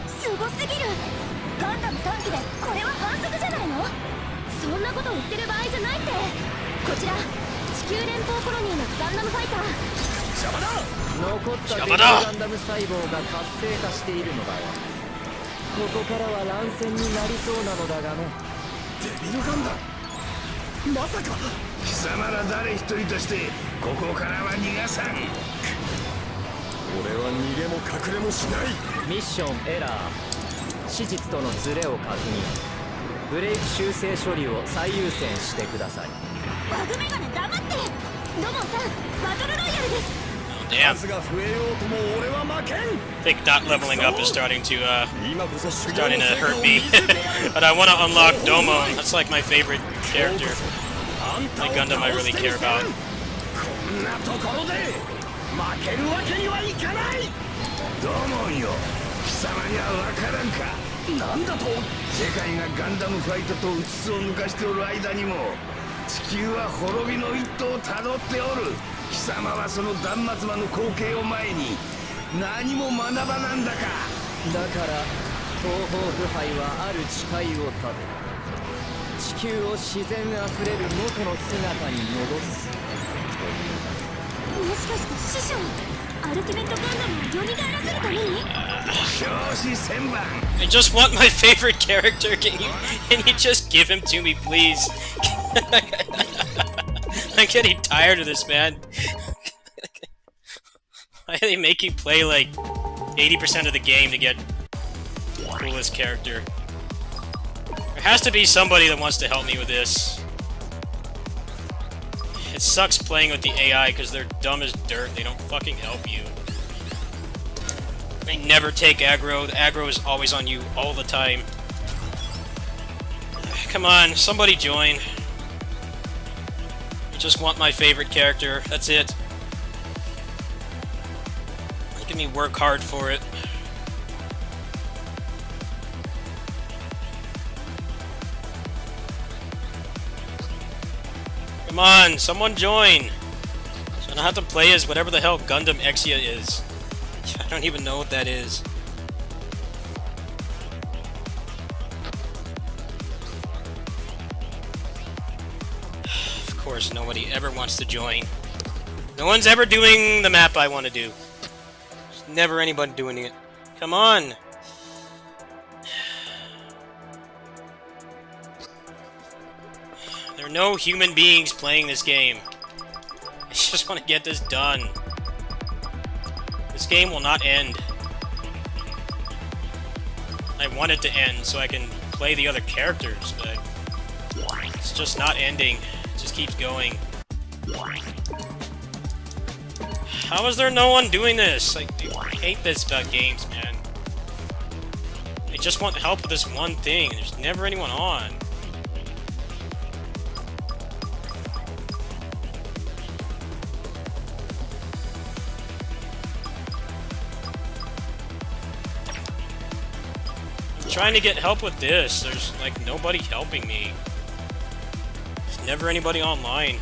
すごすぎる。ガンダム短期でこれは反則じゃないの。そんなこと言ってる場合じゃないって。こちら地球連邦コロニーのガンダムファイター。残ったデビル邪魔だガンダム細胞が活性化しているのだわ。ここからは乱戦になりそうなのだがね。デビルガンダム、まさか貴様ら誰一人としてここからは逃がさん。俺は逃げも隠れもしない。ミッションエラー、史実とのズレを確認。ブレイク修正処理を最優先してください。バグメガネ黙って。ドモンさんバトルロイヤルです。 Damn. 数が増えようとも俺は負けん。 I think not leveling up is starting to 今こそ修行の starting to 成果 hurt を me. 見せてやる。 But I want to unlock Domon. That's like my favorite character. あんたを The Gundam I 倒 really してみ care せ about. ん。こんなところで負けるわけにはいかない。どうもんよ、貴様には分からんか。なんだと。世界がガンダムファイトとうつつを抜かしておる間にも地球は滅びの一途をたどっておる。貴様はその断末魔の光景を前に何も学ばなんだか。だから東方腐敗はある誓いを立て、地球を自然あふれる元の姿に戻す。もしかして師匠アルティメットガンダムを蘇らせるために。教師千番。 I just want my favorite character. Can you just give him to me, please? I'm getting tired of this, man. Why do they make you play like 80% of the game to get the coolest character? There has to be somebody that wants to help me with this. It sucks playing with the AI because they're dumb as dirt. They don't fucking help you. I never take aggro. The aggro is always on you all the time. Come on, somebody join. I just want my favorite character. That's it. Making me work hard for it. Come on, someone join! So I don't have to play as whatever the hell Gundam Exia is. I don't even know what that is. Of course, nobody ever wants to join. No one's ever doing the map I want to do. There's never anybody doing it. Come on! There are no human beings playing this game. I just want to get this done. This game will not end. I want it to end so I can play the other characters, but it's just not ending. It just keeps going. How is there no one doing this? I hate this about games, man. I just want help with this one thing. There's never anyone on. Trying to get help with this. There's like nobody helping me. There's never anybody online.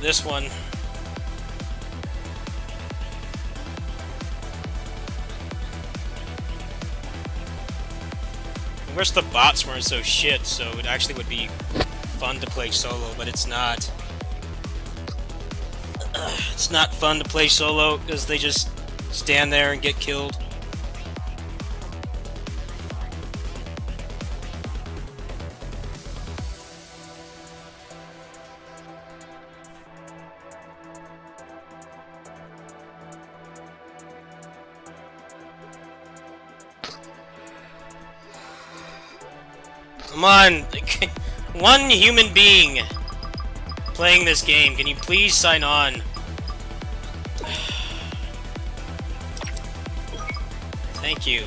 This one. I wish the bots weren't so shit, so it actually would be fun to play solo, but it's not. It's not fun to play solo because they just stand there and get killed. Come on, one human being playing this game. Can you please sign on? Thank you.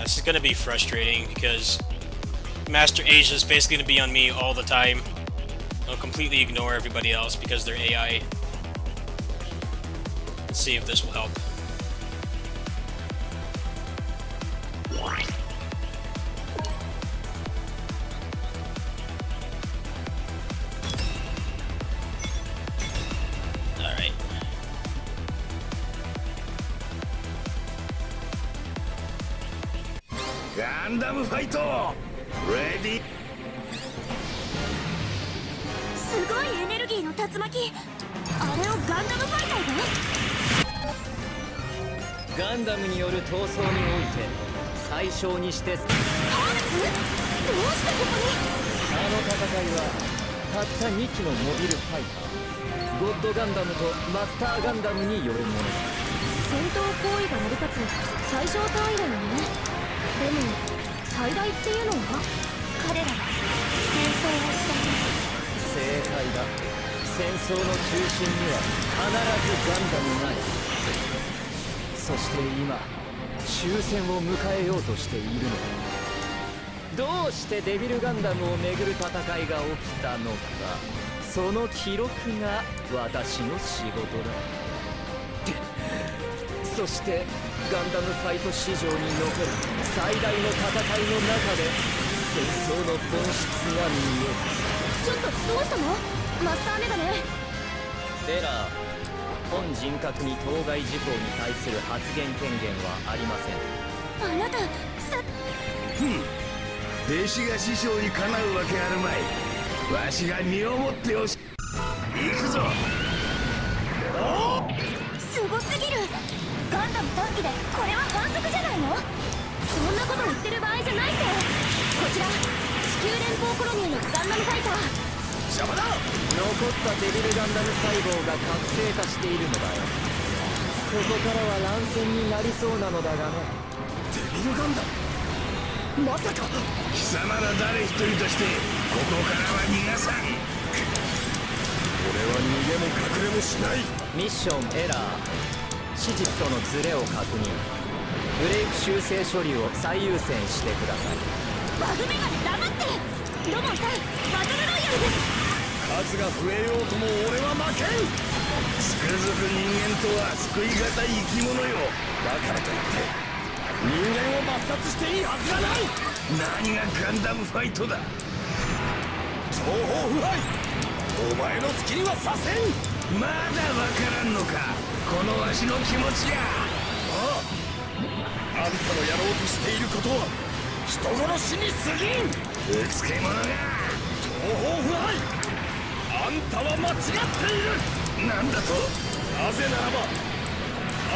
This is gonna be frustrating because Master Asia is basically gonna be on me all the time. I'll completely ignore everybody else because they're AI. Let's see if this will help. Alright. Gundam fight! Ready? すごいエネルギーの竜巻。あれをガンダムファイターが？ガンダムによる闘争において最小にしてハーツ？どうしてここに？あの戦いはたった2機のモビルファイターゴッドガンダムとマスターガンダムによるものだ。戦闘行為が成り立つ最小単位だよね。でも最大っていうのは彼らが戦争をした。正解だ。戦争の中心には必ずガンダムがいる。そして今終戦を迎えようとしているのだ。どうしてデビルガンダムをめぐる戦いが起きたのか、その記録が私の仕事だ。そしてガンダムファイト史上に残る最大の戦いの中で戦争の本質が見える。ちょっとどうしたの？マスターメガネ。エラー。本人格に当該事項に対する発言権限はありません。あなた弟子が師匠にかなうわけあるまい。わしが身をもってよし。行くぞ。すごすぎる。ガンダム短期でこれは反則じゃないの？そんなこと言ってる場合じゃないって。こちら地球連邦コロニーのガンダムファイター。邪魔だ。残ったデビルガンダム細胞が活性化しているのだよ。ここからは乱戦になりそうなのだがね。デビルガンダム？まさか貴様ら誰一人としてここからは逃がさん。俺は逃げも隠れもしない。ミッションエラー。史実とのズレを確認。ブレイク修正処理を最優先してください。バグメガネ黙って。土門さん、バトルロイヤルです。数が増えようとも俺は負けん。つくづく人間とは救い難い生き物よ。だからといって人間を抹殺していいはずがない。何がガンダムファイトだ。東方腐敗、お前の好きにはさせん。まだわからんのか、このわしの気持ちや。あんたのやろうとしていることは人殺しに過ぎん。うつけ者が東方腐敗、あんたは間違っている。なんだと。なぜならば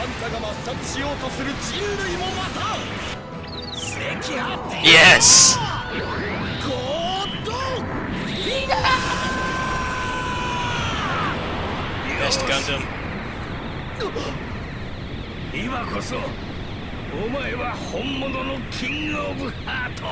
あんたが抹殺しようとする人類もまた赤破天 Yes! ゴッドフィガー Best Gundam. 今こそお前は本物のキングオブハート。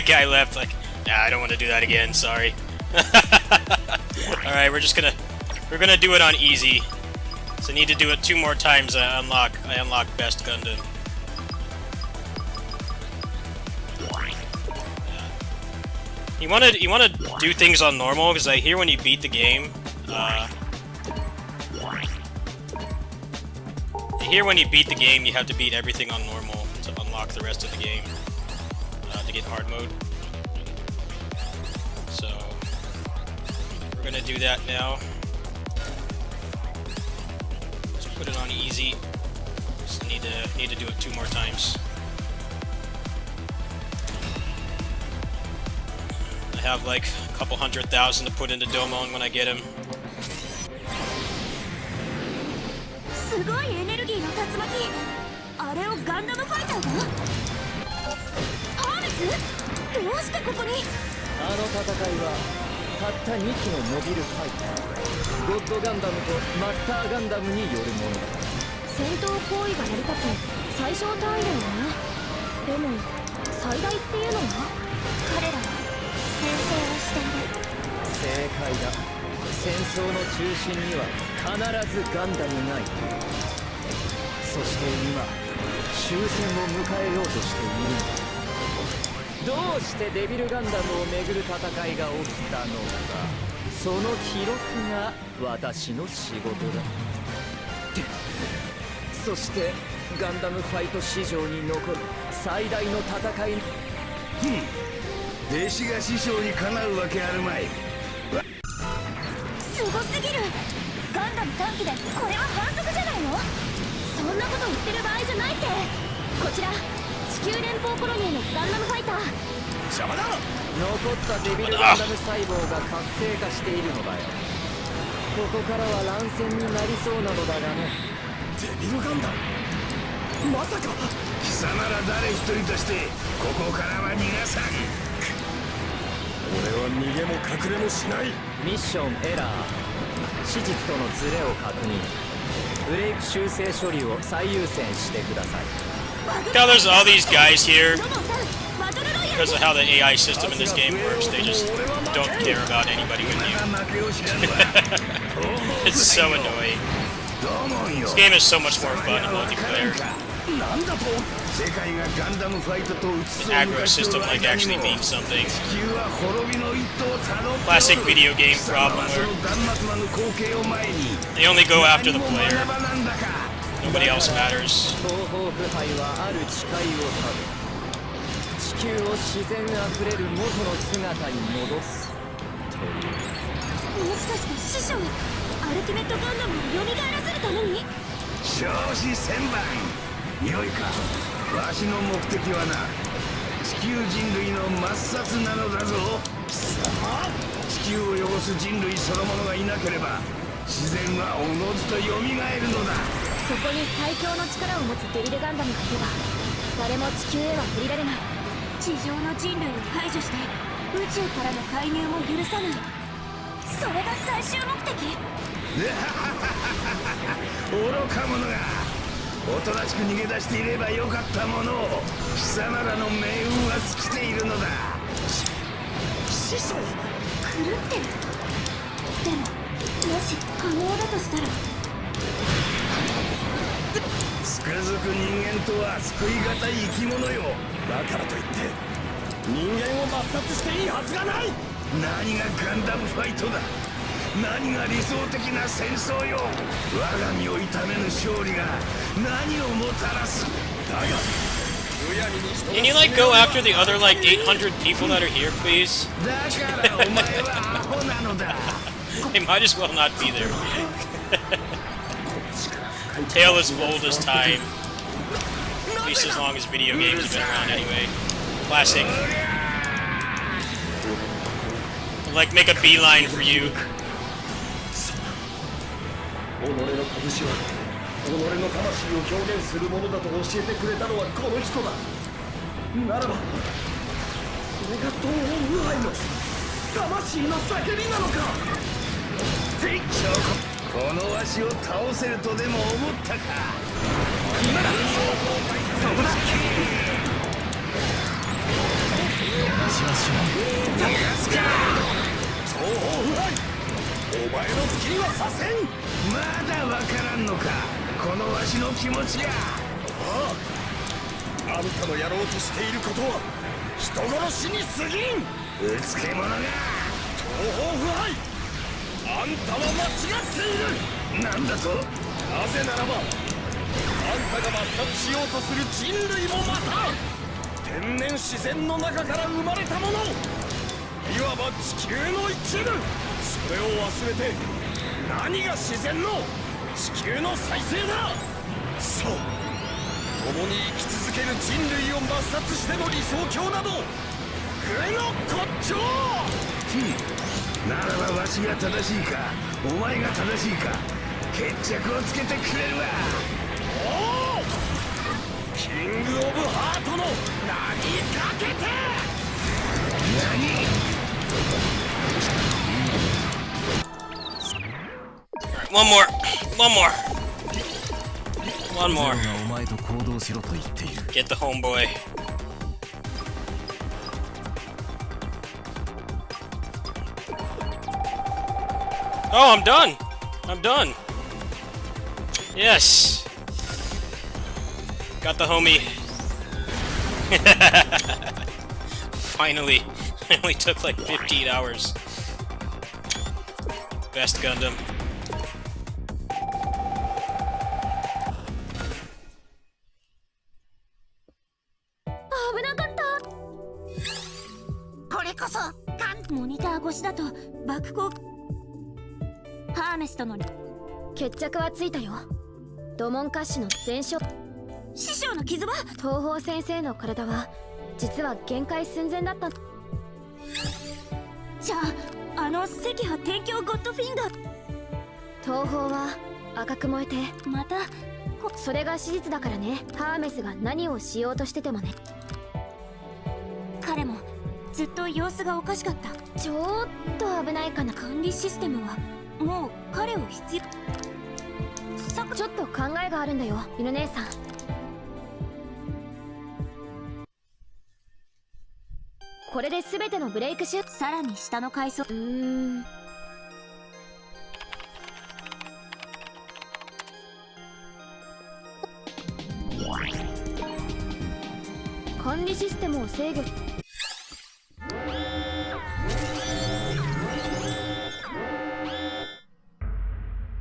Guy left like, nah, I don't want to do that again, sorry. Alright, we're gonna do it on easy. So I need to do it 2 more times. I unlock best Gundam. You wanna do things on normal, because I hear when you beat the game, you have to beat everything on normal to unlock the rest of the game. To get hard mode. So we're gonna do that now. Let's put it on easy. Just need to do it 2 more times. I have like a couple 100,000 to put into Domon when I get him. すごいエネルギーの竜巻。あれをガンダムファイターが？どうしてここに？あの戦いはたった2機のモビルファイター、ゴッドガンダムとマスターガンダムによるものだ。戦闘行為が成り立つ最小単位だよね。でも最大っていうのは？彼らは先制をしている。正解だ。戦争の中心には必ずガンダムがいる。そして今終戦を迎えようとしているんだ。どうしてデビルガンダムをめぐる戦いが起きたのか、その記録が私の仕事だ。そしてガンダムファイト史上に残る最大の戦い。弟子が師匠にかなうわけあるまい。すごすぎる。ガンダム短期でこれは反則じゃないの？そんなこと言ってる場合じゃないって。こちら地球連邦コロニーのガンダムファイター。邪魔だ。残ったデビルガンダム細胞が活性化しているのだよ。ここからは乱戦になりそうなのだがね。デビルガンダム、まさか貴様ら誰一人としてここからは逃がさん。俺は逃げも隠れもしない。ミッションエラー。史実とのズレを確認。ブレイク修正処理を最優先してください。Now there's all these guys here. Because of how the AI system in this game works, they just don't care about anybody with you. It's so annoying. This game is so much more fun in multiplayer. An aggro system like actually means something. Classic video game problem where they only go after the player. Nobody else matters. 東方腐敗はある誓いを立て、地球を自然あふれる元の姿に戻すという。もしかして師匠、アルティメットガンダムを蘇らせるために？少子千番、よいか。わしの目的はな、地球人類の抹殺なのだぞ。貴様、地球を汚す人類そのものがいなければ自然はおのずとよみがえるのだ。そこに最強の力を持つデリルガンダムがいれば誰も地球へは降りられない。地上の人類を排除して宇宙からの介入も許さない。それが最終目的。愚か者が、おとなしく逃げ出していればよかったものを貴様らの命運は尽きているのだ。師匠、狂ってる。でももし可能だとしたら。つくづく人間とは救いがたい生き物よ。だからといって人間を抹殺していいはずがない。何がガンダムファイトだ。何が理想的な戦争よ。我が身を痛めぬ勝利が何をもたらす。だが Can you like go after the other like 800 people that are here, please? だからお前はアホなのだ。 They might as well not be there. Tale as old as time. At least as long as video games have been around anyway. Classic. Like make a beeline for you. 己の拳は己の魂を表現するものだと教えてくれたのはこの人だ。ならばこれが東方無敗の魂の叫びなのか。敵将、このわしを倒せるとでも思ったか。今だ、そこだ。話はしない。逃がすか。東方無敗、お前の好きにはさせん。まだわからんのか、このわしの気持ちが。あんたのやろうとしていることは人殺しに過ぎん。うつけ者が。東方不敗、あんたは間違っている。なんだと。なぜならばあんたが抹殺しようとする人類もまた天然自然の中から生まれたもの、いわば地球の一部。それを忘れて何が自然の地球の再生だ。そう、共に生き続ける人類を抹殺しての理想郷など愚の骨頂。ならばわしが正しいかお前が正しいか決着をつけてくれるわ。おお、キングオブハートの名にかけて。何。 One more. One more. One more. ゼロがお前と行動しろと言っている。 Get the homeboy. Oh, I'm done. I'm done. Yes. Got the homie. Finally. It only took like 15 hours. Best Gundam. 危なかった。これこそモニター越しだと爆光。ハーメスとの決着はついたよ。土門カッシュの全勝。師匠の傷は。東方先生の体は実は限界寸前だった。じゃああの赤波天狂ゴッドフィンガー。東方は赤く燃えてまたそれが史実だからね。ハーメスが何をしようとしててもね。彼もずっと様子がおかしかった。ちょっと危ないかな。管理システムはもう彼を必要。ちょっと考えがあるんだよ、犬姉さん。これで全てのブレイクシュ。さらに下の階層。管理システムを制御。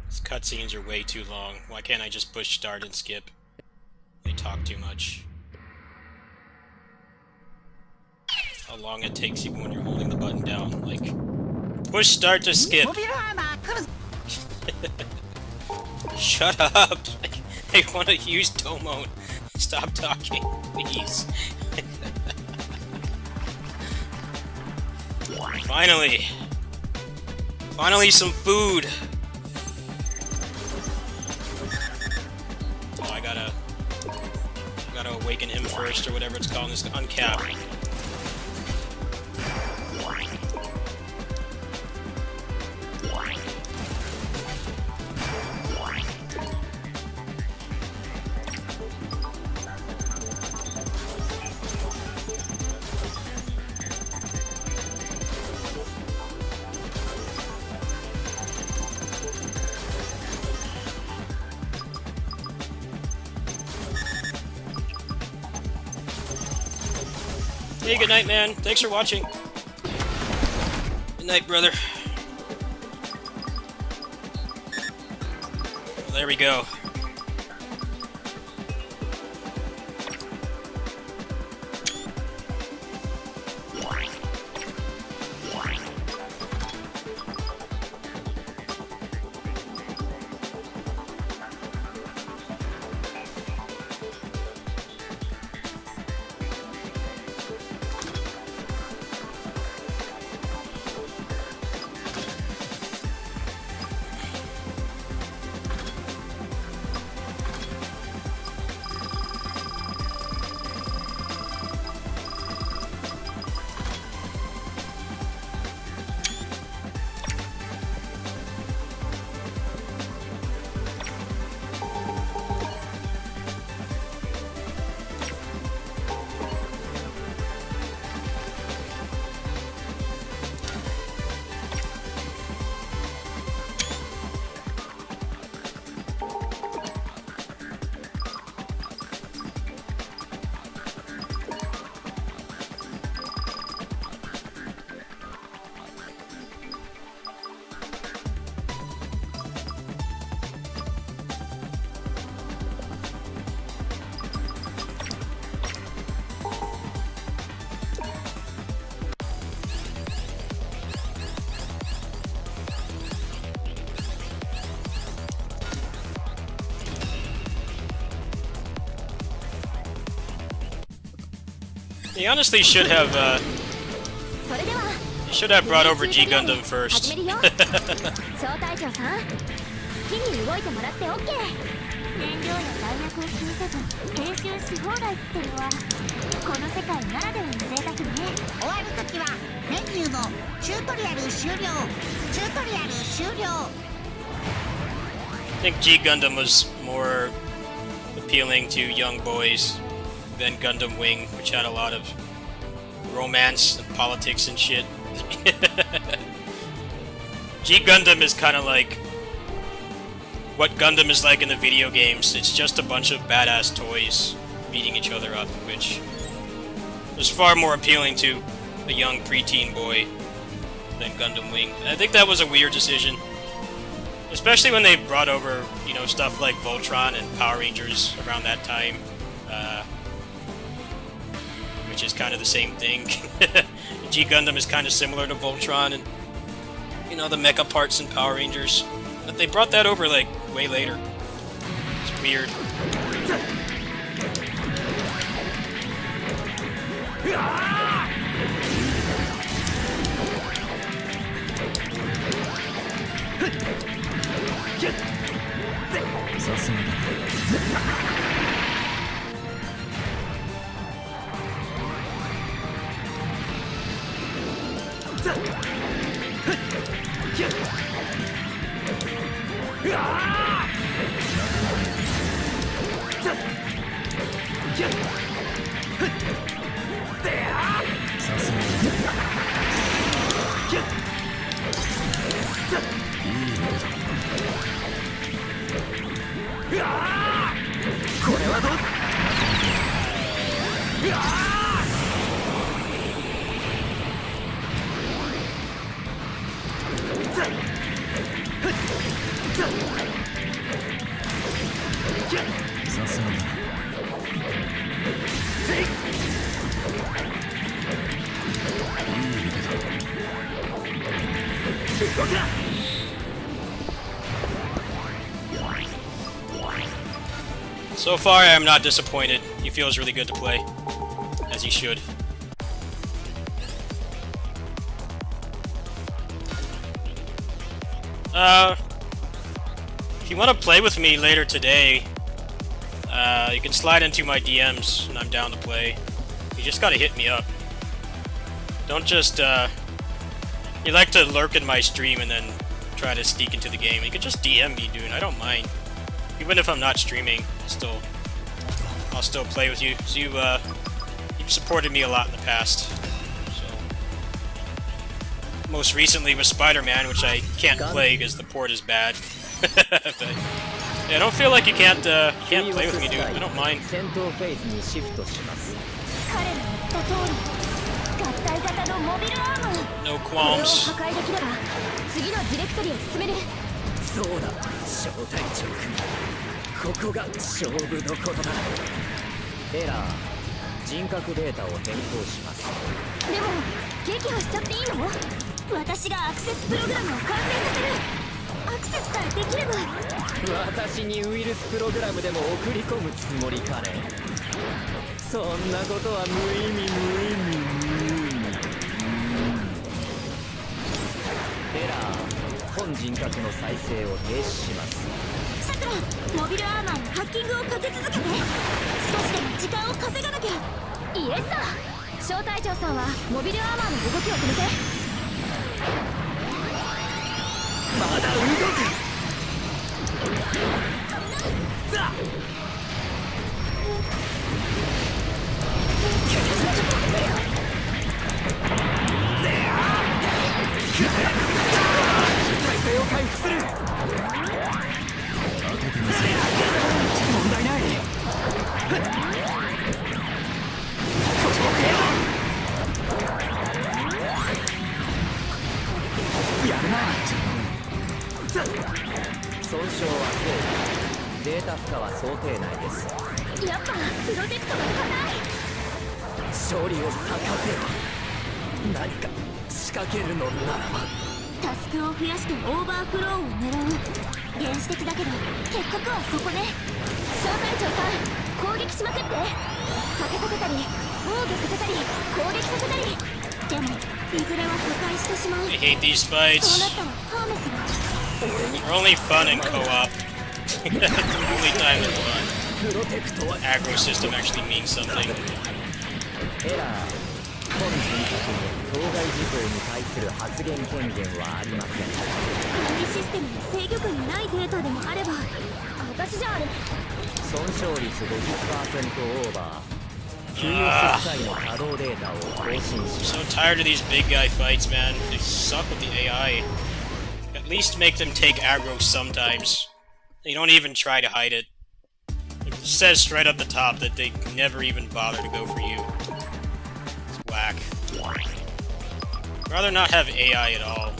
These cutscenes are way too long. Why can't I just push start and skip? They talk too much. How long it takes even when you're holding the button down. Like, push start to skip. Shut up! I want to use Domon. Stop talking, please. Finally. Finally some food. Oh, I gotta awaken him first, or whatever it's called. This uncap. Hey, good night, man. Thanks for watching. Good night, brother. Well, there we go. They honestly should have, brought over G Gundam first. 招待長さん、好きに動いてもらって OK。 燃料や弾薬を気にせず編集し放題ってのはこの世界ならではの贅沢ね。終わるときはメニューのチュートリアル終了。チュートリアル終了。 I think G Gundam was more appealing to young boys than Gundam Wing, which had a lot of romance and politics and shit. G Gundam is kind of like what Gundam is like in the video games. It's just a bunch of badass toys beating each other up, which was far more appealing to a young preteen boy than Gundam Wing. And I think that was a weird decision, especially when they brought over, you know, stuff like Voltron and Power Rangers around that time. Which is kind of the same thing. G Gundam is kind of similar to Voltron and, you know, the mecha parts in Power Rangers. But they brought that over, like, way later. It's weird. So far, I am not disappointed. He feels really good to play, as he should. If you want to play with me later today, you can slide into my DMs and I'm down to play. You just gotta hit me up. Don't just, you like to lurk in my stream and then try to sneak into the game. You can just DM me, dude. I don't mind. Even if I'm not streaming, I'll still play with you. So you've supported me a lot in the past. Most recently with Spider-Man, which I can't play because the port is bad. But, yeah, I don't feel like you can't play with me, dude. I don't mind. 戦闘フェーズにシフトします。彼の言った通り合体型のモビルアーマー No これを qualms. 破壊できれば次のディレクトリへ進める。そうだ、小隊長君。ここが勝負どころだ。エラー、人格データを変更します。でも撃破しちゃっていいの？私がアクセスプログラムを完成させる。アクセスさえできれば。私にウイルスプログラムでも送り込むつもりかね。そんなことは無意味。エラー、本人格の再生を停止します。さくら、モビルアーマーのハッキングをかけ続けて。少しでも時間を稼がなきゃ。イエスだ。小隊長さんはモビルアーマーの動きを止めて。まだ動く。ザ体勢を回復する。問題ない。やるな。損傷は低データ負荷は想定内です。やっぱプロテクトが硬い。勝利を咲かせよ。何か仕掛けるのならば。タスクを増やしてオーバーフローを狙う。原始的だけど結局はそこね。小隊長さん、攻撃しまくって。避けさせたり防御させたり攻撃させたり。でもいずれは破壊してしまう。 I hate these そうなっ fights. たらハーメスが。 They're only fun in co-op. It's the only time they're fun. プロテクトは Aggro system actually means something. エラー、本人格に当該事項に対する発言権限はありません。管理システムに制御下にないデータでもあれば。私じゃある。損傷率 50% オーバー。給与切開の稼働データを更新します。 So tired of these big guy fights, man. They suck with the AI. At least make them take aggro sometimes. They don't even try to hide it. It says straight up the top that they never even bother to go for you. It's whack. I'd rather not have AI at all.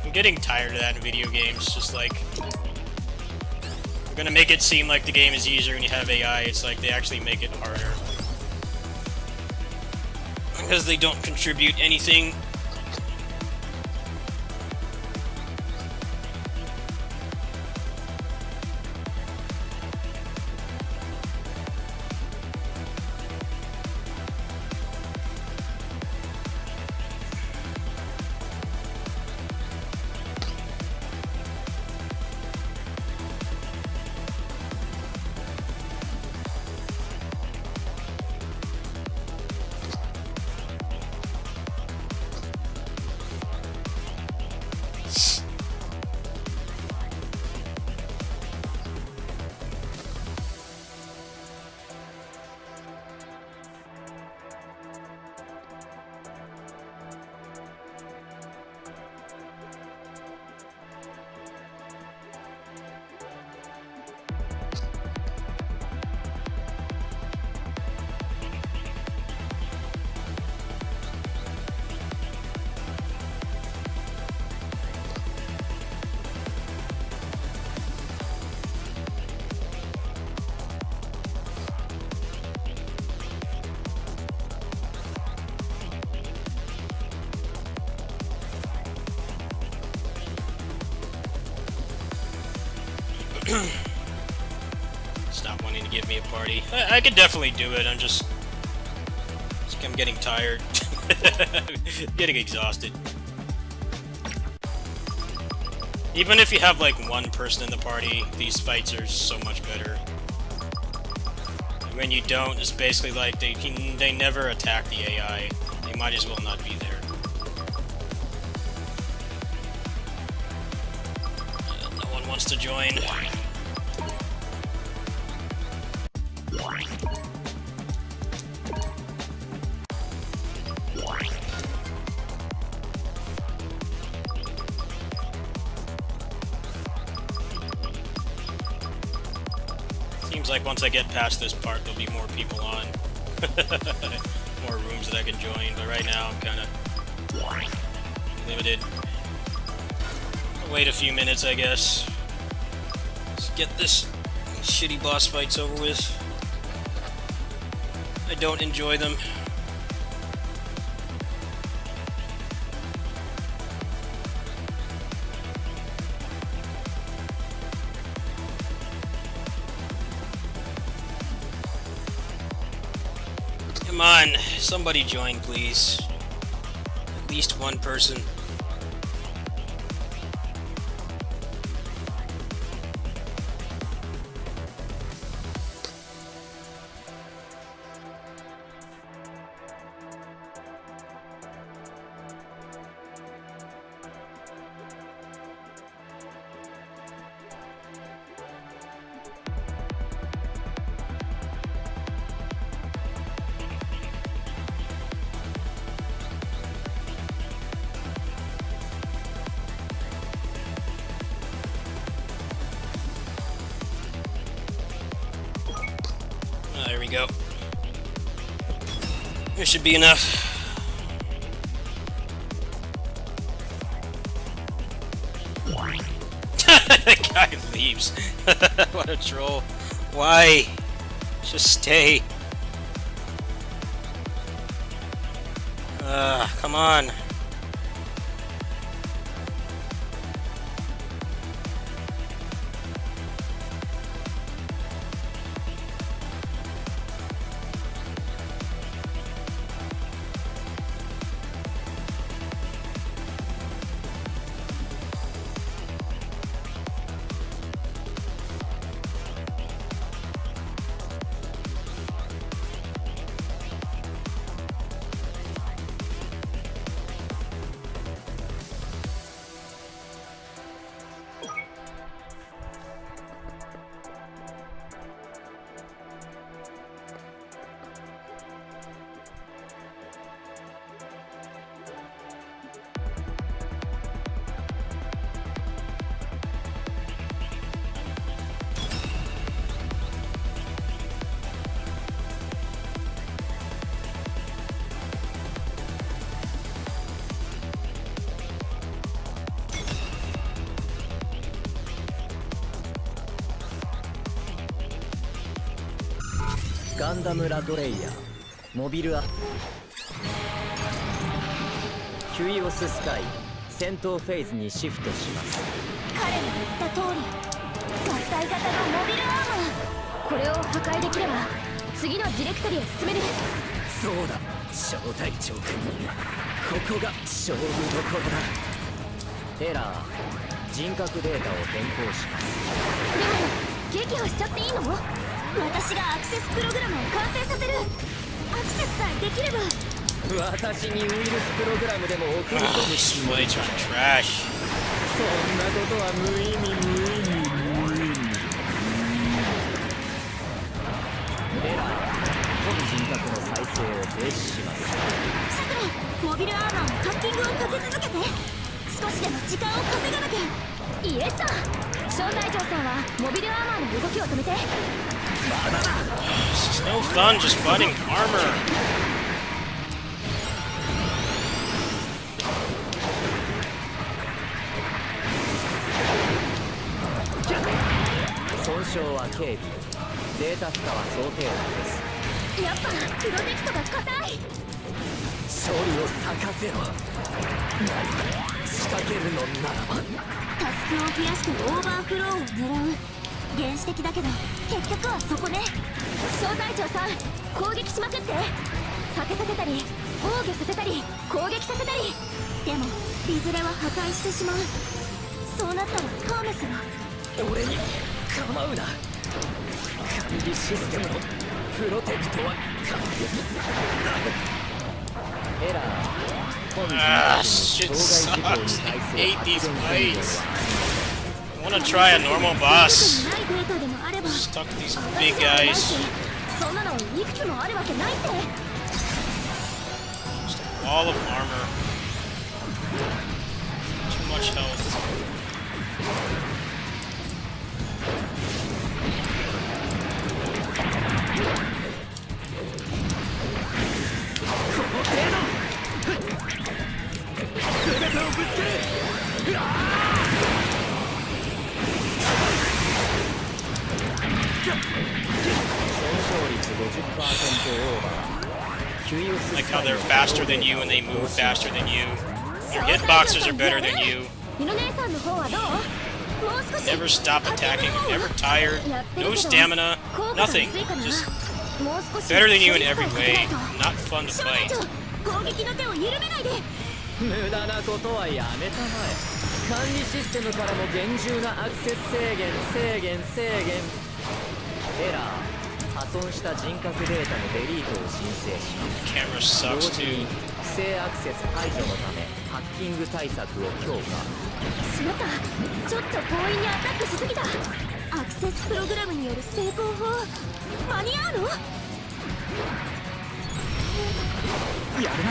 I'm getting tired of that in video games. Just like, we're gonna make it seem like the game is easier when you have AI. It's like they actually make it harder. Because they don't contribute anything. give me a party. I could definitely do it. I'm getting tired. Getting exhausted. Even if you have like one person in the party, these fights are so much better. And when you don't, it's basically like they never attack the AI. They might as well not be there. No one wants to join. Seems like once I get past this part, there'll be more people on. More rooms that I can join, but right now I'm kind of limited. I'll wait a few minutes, I guess. Let's get this shitty boss fights over with. I don't enjoy them. Come on, somebody join, please. At least one person. There we go. This should be enough. That guy leaves. What a troll. Why? Just stay. Come on.ガンダムラドレイヤーモビルアップキュイオススカイ戦闘フェーズにシフトします。彼の言った通り合体型のモビルアーマー、これを破壊できれば次のディレクトリへ進める。そうだ小隊長君、ここが勝負どころだ。エラー、人格データを変更します。でも撃破しちゃっていいの？私がアクセスプログラムを完成させる。アクセスさえできれば。私にウイルスプログラムでも送り込むつもりか。そんなことは無意味無意味無意味。エラー、本人格の再生を停止します。さくら、モビルアーマーのハッキングをかけ続けて。少しでも時間を稼がなきゃ。イエスさん、小隊長さんはモビルアーマーの動きを止めて。It's no fun just fighting armor. 損傷は軽微、データ負荷は想定内です。やっぱプロテクトが硬い。勝利を咲かせろ。仕掛けるのならばタスクを増やしてオーバーフローを狙う。原始的だけど結局はそこね。小隊長さん、攻撃しまくって。避けさせたり防御させたり攻撃させたり。でもいずれは破壊してしまう。そうなったらハーメスは俺に構うな。管理システムのプロテクトは完璧だ。エラー。Ah, shit sucks. I hate these fights. I wanna try a normal boss. ないデータでもあれば Stuck these big guys. そんなのいくつもあるわけないって。 Just a wall of armor. Too much health. Like how they're faster than you and they move faster than you. Your hitboxes are better than you. ミノ姉さんの方はどう？もう少し Never stop attacking. You're never tired. No stamina. Nothing. Just もう少し better than you in every way. Not fun to 小隊 fight. 長、攻撃の手を緩めないで。無駄なことはやめたまえ。管理システムからも厳重なアクセス制限。エラー。破損した人格データのデリートを申請します。 Camera 同 sucks 時に too. 不正アクセス排除のためハッキング対策を強化。しまった。ちょっと強引にアタックしすぎた。アクセスプログラムによる成功法間に合うの？やるな。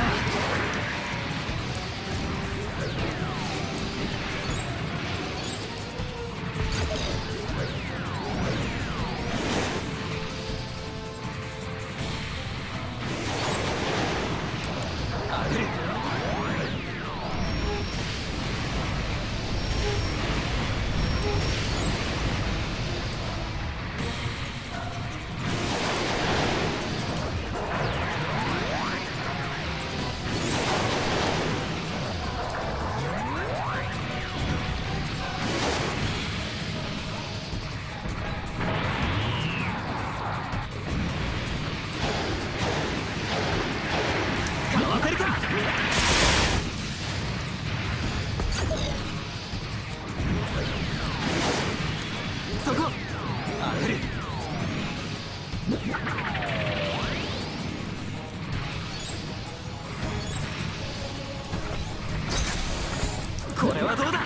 これはどうだ。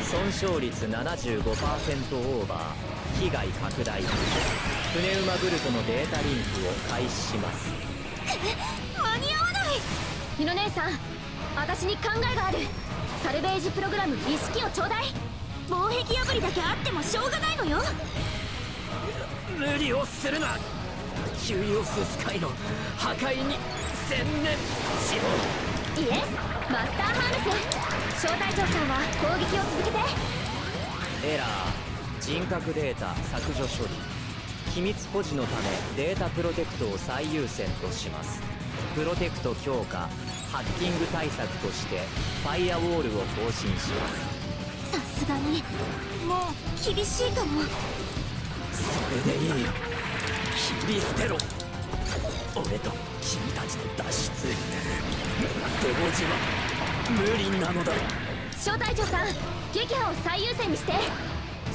損傷率 75% オーバー。被害拡大。プネウマグルトのデータリンクを開始します。間に合わない。ミノ姉さん、私に考えがある。サルベージプログラム意識をちょうだい。防壁破りだけあってもしょうがないのよ。無理をするな。キュリオススカイの破壊に専念しろ。イエス、マスターハーネス。小隊長さんは攻撃を続けて。エラー。人格データ削除処理。秘密保持のためデータプロテクトを最優先とします。プロテクト強化。ハッキング対策としてファイアウォールを更新します。さすがにもう厳しいかも。それでいい。切り捨てろ。俺と君たちの脱出同時は無理なのだ。小隊長さん、撃破を最優先にして。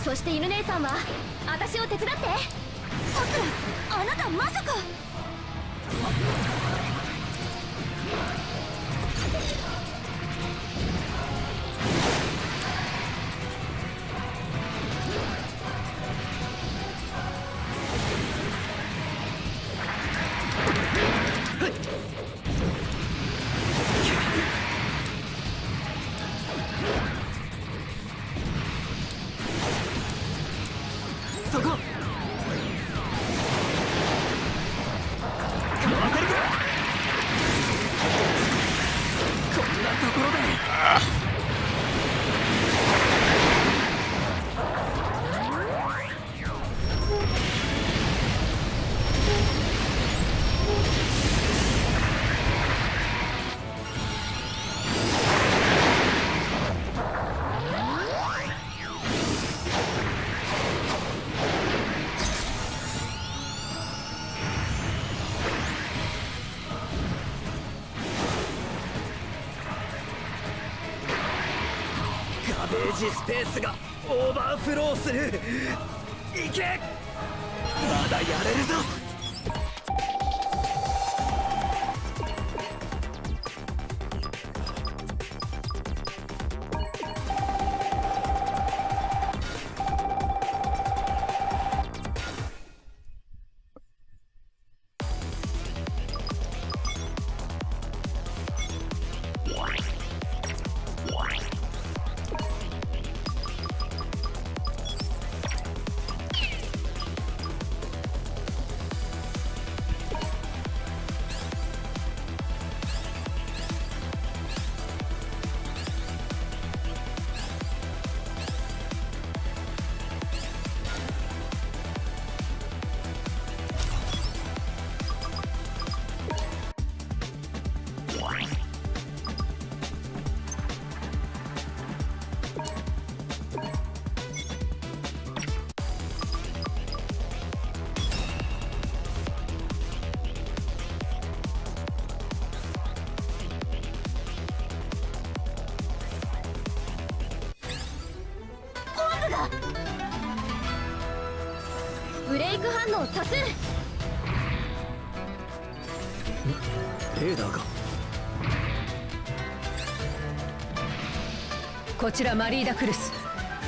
そして犬姉さんは私を手伝って。さくら、あなたまさか。そこ。かわせるか。ガベージスペースがオーバーフローする。いけ、まだやれるぞ。ブレイク反応多数。レーダーが。こちらマリーダ・クルス。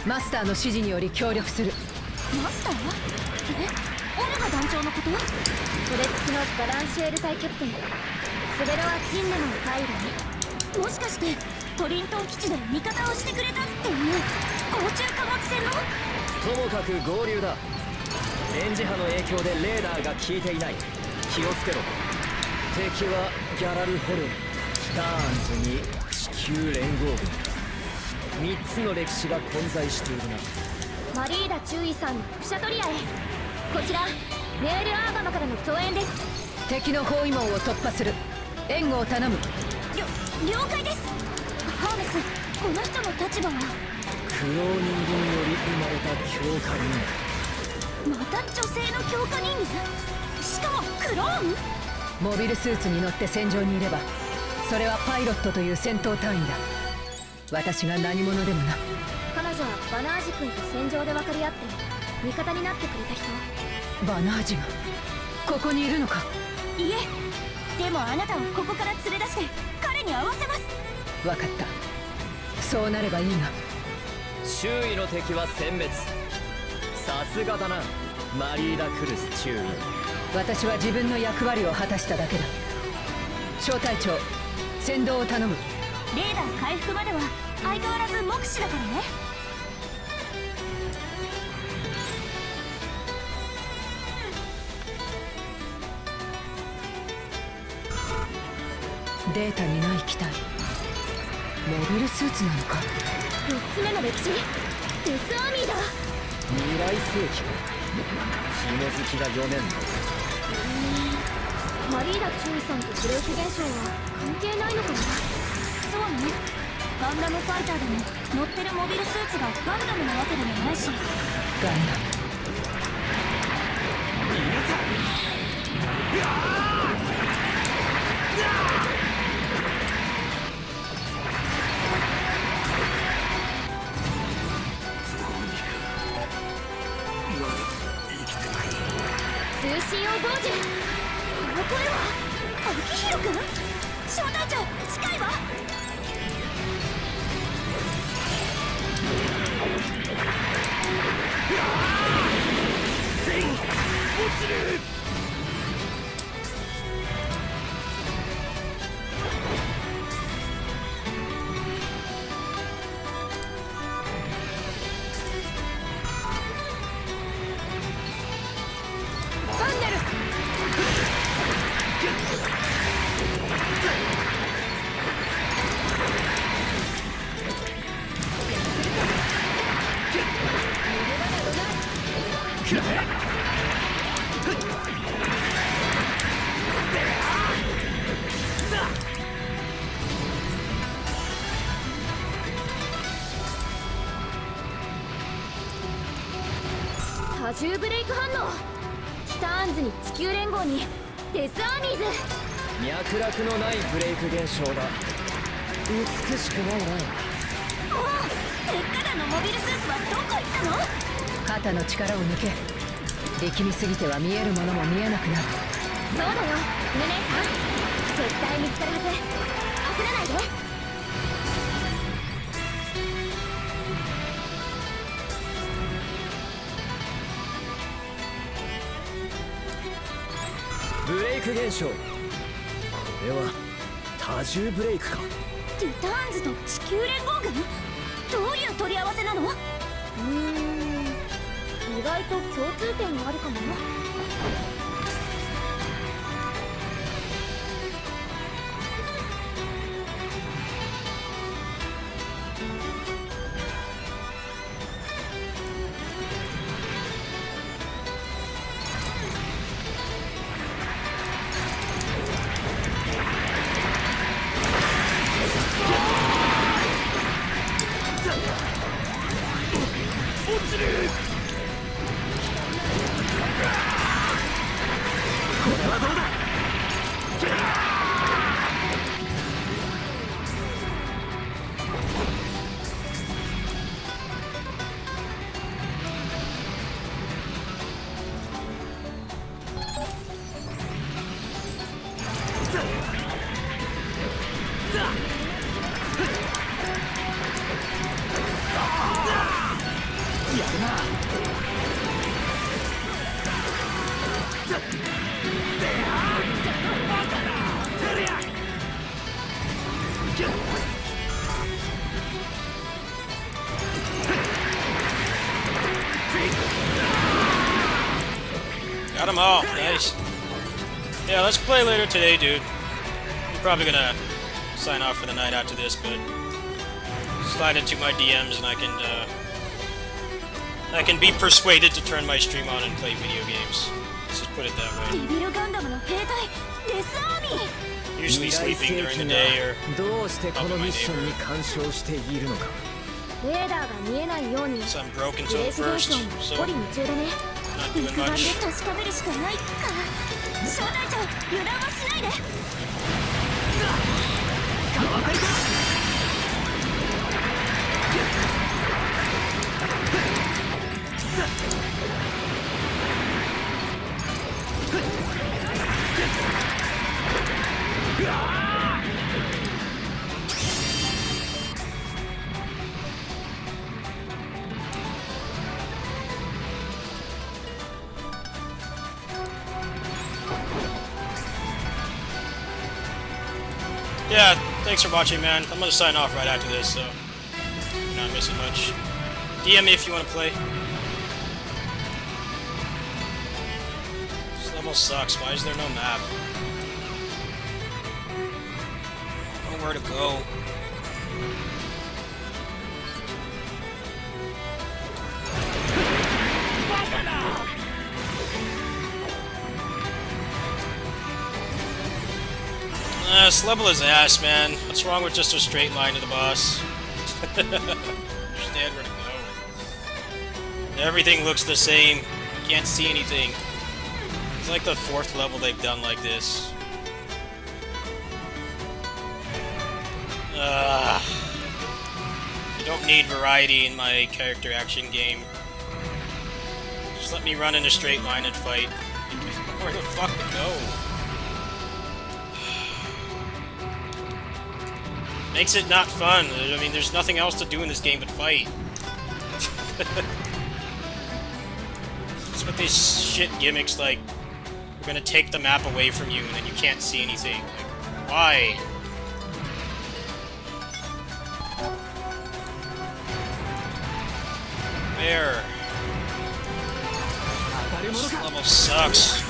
マスターの指示により協力する。マスター？オルガ団長のこと？それ付きのバランシエル隊キャプテンスベロア・チンネのパイロに。もしかしてトリントン基地で味方をしてくれたっていう空中貨物船の？ともかく合流だ。電磁波の影響でレーダーが効いていない。気をつけろ。敵はギャラルホルン、キターンズに地球連合軍。3つの歴史が混在しているな。マリーダ中尉さんクシャトリアへ。こちらネールアーガマからの増援です。敵の包囲網を突破する。援護を頼む。了解です。ハーメス、この人の立場は？クローニングにより生まれた強化人。また女性の強化人間？しかもクローン？モビルスーツに乗って戦場にいれば、それはパイロットという戦闘隊員だ。私が何者でもな。彼女はバナージ君と戦場で分かり合って味方になってくれた人。バナージがここにいるのか？いえ、でもあなたをここから連れ出して彼に会わせます。分かった。そうなればいいが。周囲の敵は殲滅。さすがだな、マリーダ・クルス中尉。私は自分の役割を果たしただけだ。小隊長、先導を頼む。レーダー回復までは相変わらず目視だからね。データにない機体、モビルスーツなのか。3つ目の歴史、デスアーミーだ。未来世紀か。紐づきが読めんの。マリーダ中尉さんとブレーク現象は関係ないのかな。そうね、ガンダムファイターでも乗ってるモビルスーツがガンダムなわけでもないし。ガンダム。通信を傍受。この声は秋広君？小隊長、近いわ。全員落ちる。多重ブレイク反応。ティターンズに地球連合にデスアーミーズ。脈絡のないブレイク現象だ。美しくないな。敵肩の力を抜け。力みすぎては見えるものも見えなくなる。そうだよルネさん、絶対見つかるはず。焦らないで。ブレイク現象。これは多重ブレイクか。ティターンズと地球連合軍、どういう取り合わせなの？意外と共通点があるかもな。Got them all. Nice. Yeah, let's play later today, dude. I'm probably gonna sign off for the night after this, but slide into my DMs and I can be persuaded to turn my stream on and play video games. Let's just put it that way. デビルガンダムの兵隊デスアーミー。 Usually sleeping during the day or どうしてこのミッションに干渉しているのか。レーダーが見えないように so I'm broken ブレ so イ the ク現 first, 象に so 掘り夢中だね。 not 肉 doing 眼で much. 確かめるしかないか。小隊長、油断はしないで。Yeah, thanks for watching, man. I'm gonna sign off right after this, so you're not missing much. DM me if you want to play. This level sucks. Why is there no map? I don't know where to go. This level is ass, man. What's wrong with just a straight line to the boss? Understand where to go. Everything looks the same. Can't see anything. It's like the 4th level they've done like this. I don't need variety in my character action game. Just let me run in a straight line and fight. Where the fuck to go? Makes it not fun. I mean, there's nothing else to do in this game but fight. It's with these shit gimmicks like, we're gonna take the map away from you and then you can't see anything. Like, why? Where? This level sucks.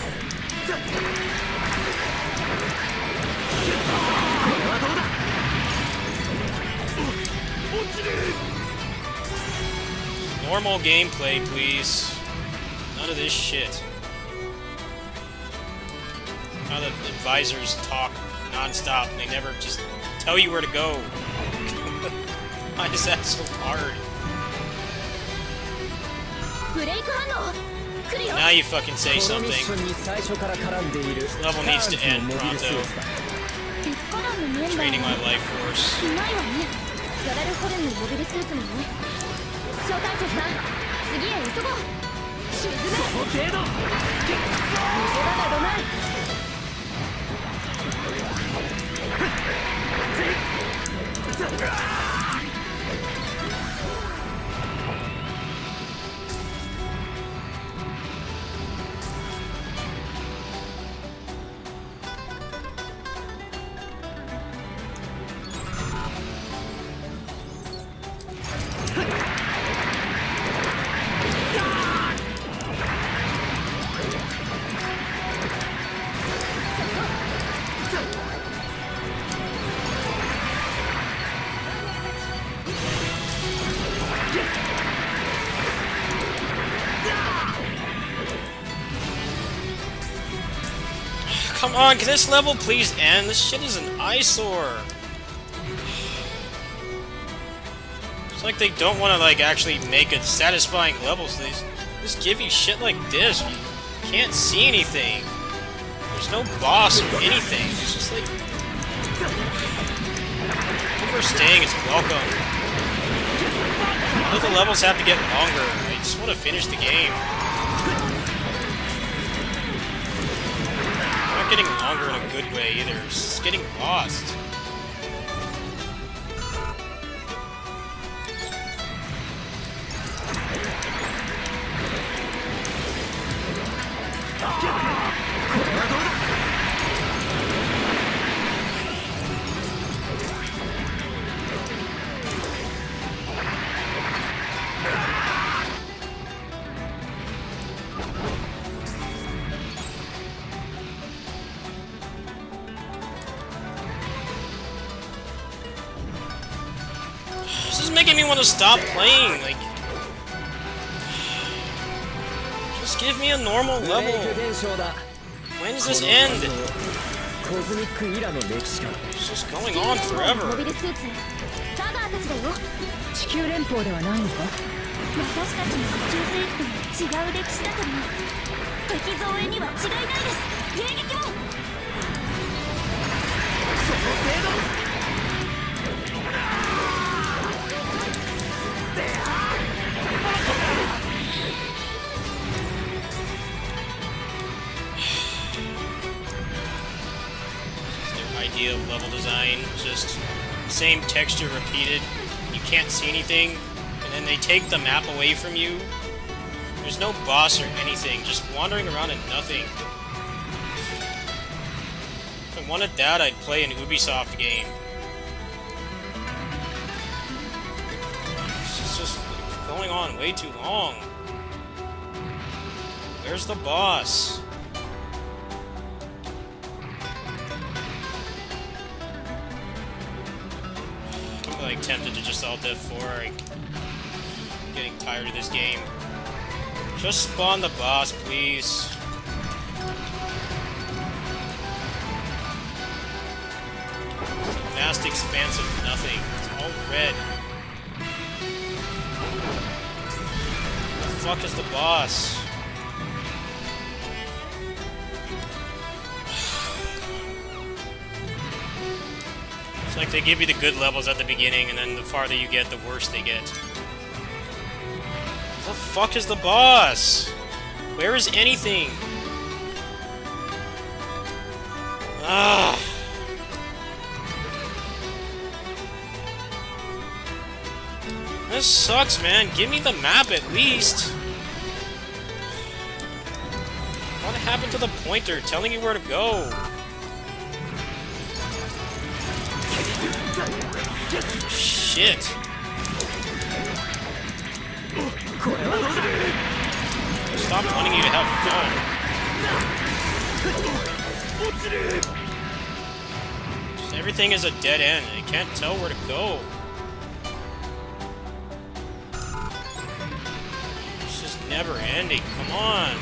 Normal gameplay, please. None of this shit. How the advisors talk non-stop and they never just tell you where to go. Why is that so hard? ブレイク反応来るよ。 Now you fucking say このミッ something. ションに最初から絡んでいる Level needs to end モビルスーツだ。鉄火団のメンバー Training my は life force. いないわね。ギャラルホルンのモビルスーツもね。小隊長さん、次へ急ごう。沈め。その程度。逃げ場などない。Come on, can this level please end? This shit is an eyesore. It's like they don't want to like actually make a satisfying level, so they just give you shit like this. You can't see anything. There's no boss or anything. It's just like overstaying is welcome. I know the levels have to get longer. I just want to finish the game. Not getting longer in a good way either. It's just getting lost. This is making me want to stop playing. Like, just give me a normal level. When does this end? It's just going on モ forever. ビルスーツタガーたちだよ。地球連邦ではないのか。私たちの宇宙世紀とは違う歴史だけど敵増援には違いないです。迎撃を。Their idea of level design, just same texture repeated. You can't see anything, and then they take the map away from you. There's no boss or anything, just wandering around and nothing. If I wanted that, I'd play an Ubisoft game. It's just going on way too long. Where's the boss? I'm like tempted to just alt F4. I'm getting tired of this game. Just spawn the boss, please. It's a vast expanse of nothing. It's all red. Where the fuck is the boss? It's like they give you the good levels at the beginning, and then the farther you get, the worse they get. Where the fuck is the boss? Where is anything? Ah. This sucks, man. Give me the map at least. What happened to the pointer telling you where to go? Shit. Stop wanting you to have fun. Just everything is a dead end. I can't tell where to go. It's just never ending. Come on.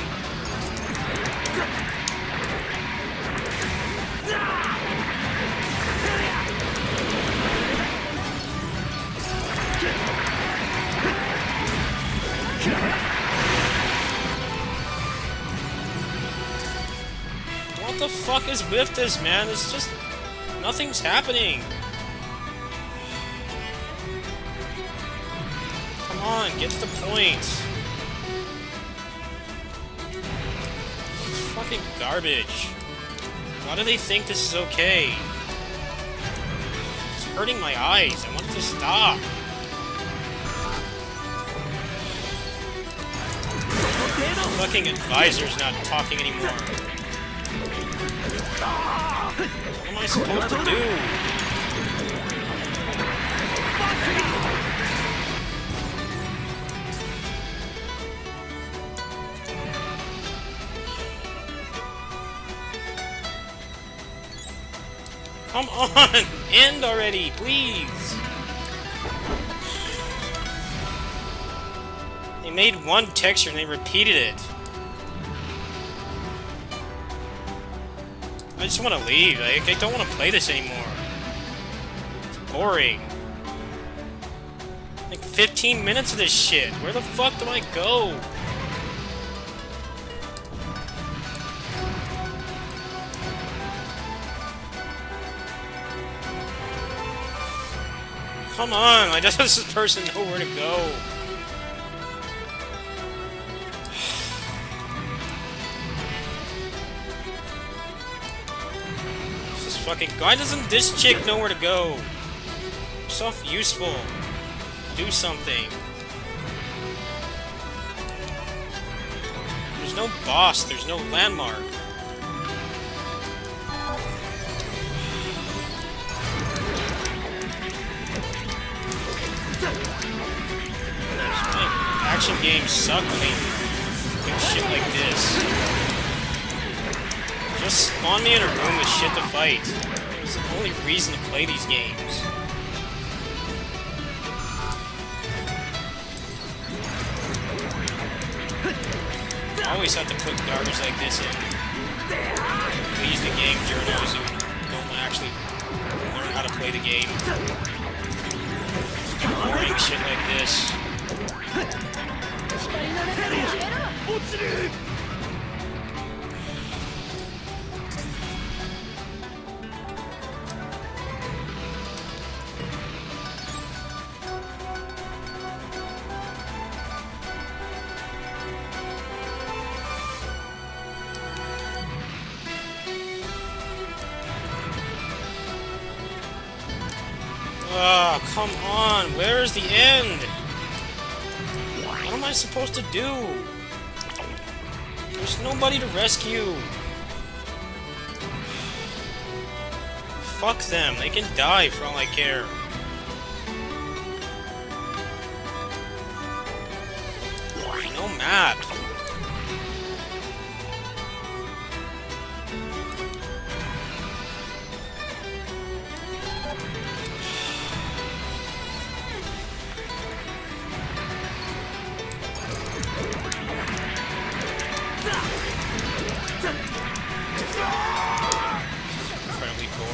What the fuck is with this, man? It's just... nothing's happening. Come on, get to the point. Fucking garbage. Why do they think this is okay? It's hurting my eyes. I want it to stop. Fucking advisor's not talking anymore. What am I supposed to do? Come on! End already, please! They made one texture and they repeated it. I just want to leave. I don't want to play this anymore. It's boring. Like 15 minutes of this shit. Where the fuck do I go? Come on, like, does this person know where to go? This is fucking... Why doesn't this chick know where to go? Stuff useful. Do something. There's no boss, there's no landmark. Action games suck when they do shit like this. Just spawn me in a room with shit to fight. It's the only reason to play these games. I always have to put garbage like this in. Please the game journals who don't actually learn how to play the game. Boring shit like this. Oh, come on. Where's the end? What am I supposed to do? There's nobody to rescue. Fuck them. They can die for all I care. No map.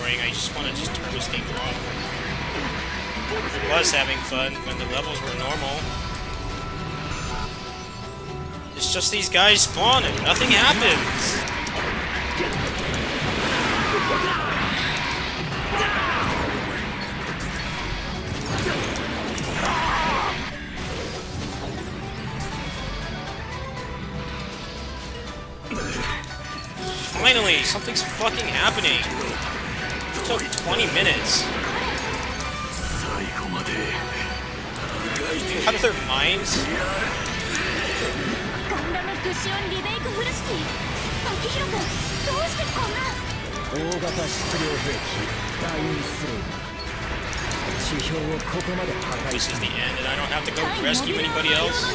I just want to just turn this game off. I was having fun when the levels were normal. It's just these guys spawn and nothing happens. Finally, something's fucking happening. It took 20 minutes. Out of their minds? Gundam クシオンリメイクフルシティ。秋広君、どうしてこんな。大型質量兵器ダインスレイブ。地表をここまで破壊 This し is た。 the end and I don't have to go rescue anybody else?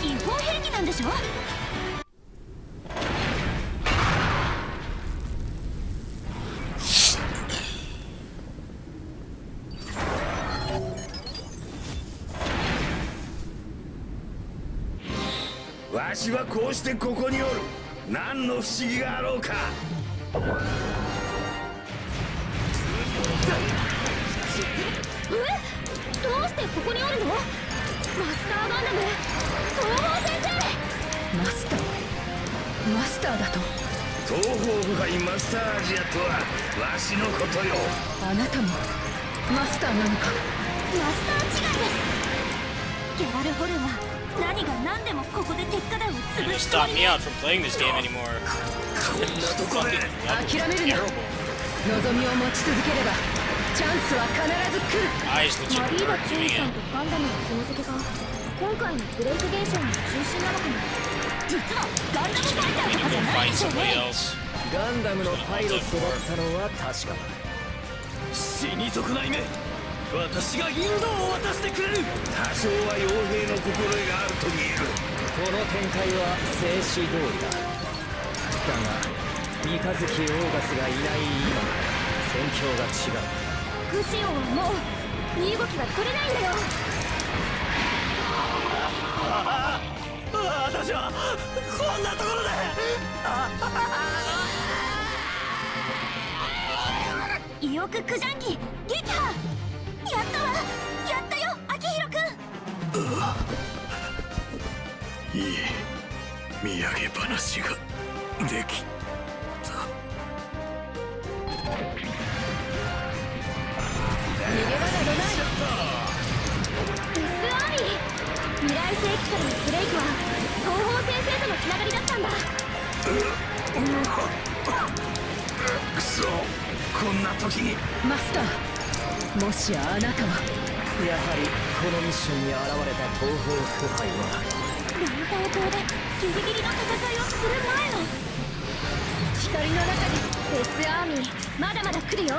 違法兵器なんでしょ。わしはこうしてここにおる。何の不思議があろうか。どうしてここにおるの？マスターガンダム東方先生。マスターだと。東方部隊マスターアジアとはわしのことよ。あなたもマスターなのか。マスター違いです。ギャラルホルンは何が何でもここで鉄火団を You're 潰 gonna すつも stop り me out from playing this game anymore. Fucking 諦めるな。 terrible. 望みを持ち続ければチャンスは必ず来る。 Eyes マ legit リー hurt ダ・チュ doing イさん it. とガンダムの紐付けが今回のブレイク現象の中心なのかも。実はガンダムファイター We と need か to じゃ go ない find でしょう somebody ね。 else. ガンダムのパイロットだったのは確かだ。死に損ないめ私が引導を渡してくれる。多少は傭兵の心得があると言える。この展開は静止通りだ。だが三日月オーガスがいない今戦況が違う。グシオンはもう身動きが取れないんだよ。私はこんなところで意欲駆邪機撃破。やったわ、やったよ秋広くん。いい土産話ができた。逃げ場などない。デスアーミー、未来世紀からのブレイクは東方先生とのつながりだったんだ。くそ、こんな時に。マスター、もしやあなたはやはりこのミッションに現れた東方腐敗はランタオ島でギリギリの戦いをする前の。光の中にデスアーミー、まだまだ来るよ。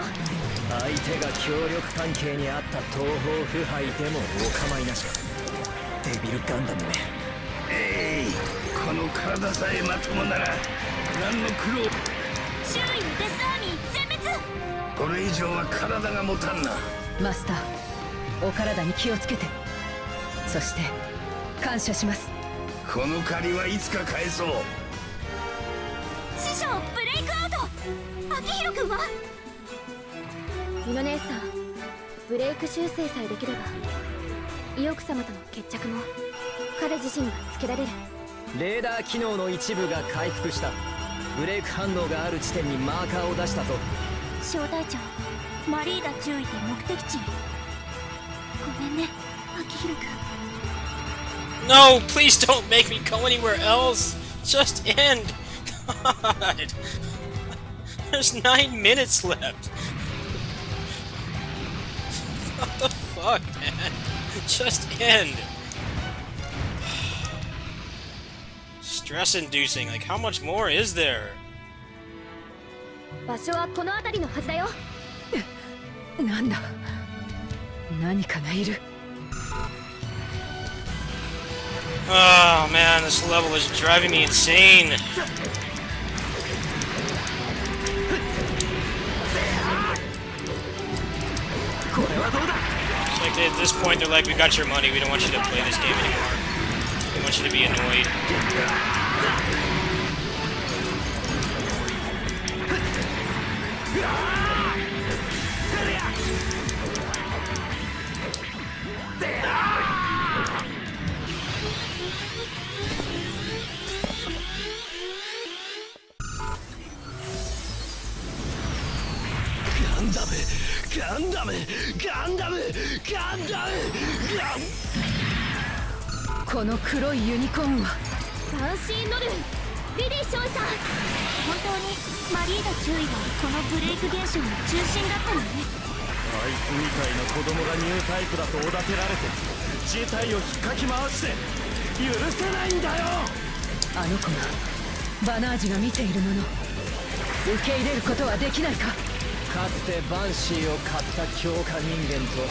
相手が協力関係にあった東方腐敗でもお構いなしか。デビルガンダムめ、この体さえまともなら何の苦労。周囲のデスアーミー全滅。これ以上は体が持たんな。マスター、お体に気をつけて。そして感謝します。この借りはいつか返そう。師匠ブレイクアウト。秋広くんはミノ姉さん、ブレイク修正さえできれば意欲様との決着も彼自身がつけられる。レーダー機能の一部が回復した。ブレイク反応がある地点にマーカーを出したぞ。小隊長、マリーダ注意で目的地へ。ごめんね秋広くん。 No, please don't make me go anywhere else. Just end. God. There's 9 minutes left. What the fuck, man? Just end. Stress-inducing. Like, how much more is there? 場所はこの辺りのはずだよ。なんだ、何かがいる。 Oh man, this level is driving me insane. It's like at this point they're like, we got your money, we don't want you to play this game anymore. We want you to be annoyed. Gundam! この黒いユニコーンはダンシーノルリリー少尉さん。本当にマリーダ注意がこのブレイク現象の中心だったのね。あいつみたいな子供がニュータイプだとおだてられて事態を引っかき回して許せないんだよ。あの子がバナージが見ているもの、受け入れることはできないか。かつてバンシーを買った強化人間と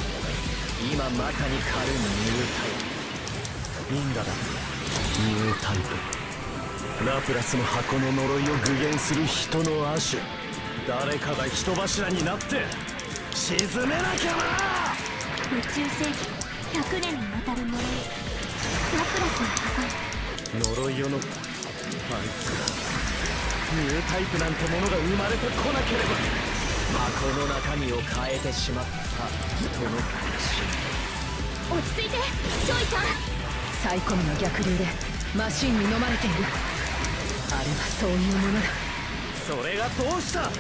今まさに狩るニュータイプ。因果だ。ニュータイプ。ラプラスの箱の呪いを具現する人の亜種。誰かが人柱になって沈めなきゃな。宇宙世紀100年にわたる呪い、ラプラスの破壊。呪いをのあいつがニュータイプなんてものが生まれてこなければ箱の中身を変えてしまった人の落ち着いて少尉ちゃん。サイコムの逆流でマシンに飲まれている。あれはそういうものだ。それがどうした。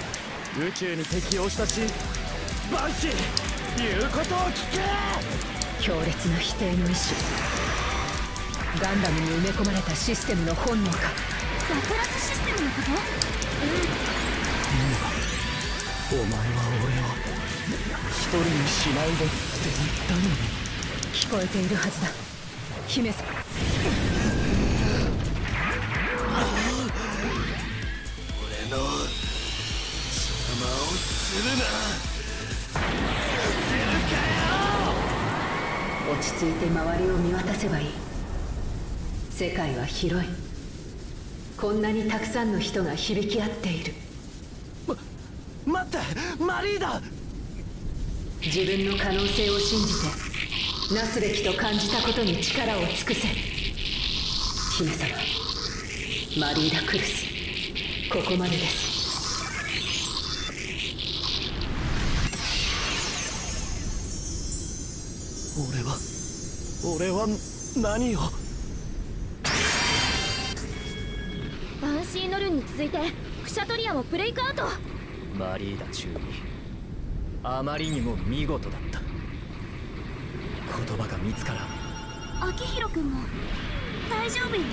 宇宙に適応したしバンシー言うことを聞け。強烈な否定の意志。ガンダムに埋め込まれたシステムの本能か。爆発システムのこと？お前は俺を一人にしないでって言ったのに。聞こえているはずだ、姫様。俺の邪魔をするな。落ち着いて周りを見渡せばいい。世界は広い。こんなにたくさんの人が響き合っている。待って、マリーダ。自分の可能性を信じてなすべきと感じたことに力を尽くせ。姫様、マリーダ・クルス、ここまでです。俺は何を。バンシーノルンに続いてクシャトリアもブレイクアウト。マリーダ注意。あまりにも見事だった。言葉が見つからん。秋広君も大丈夫よね？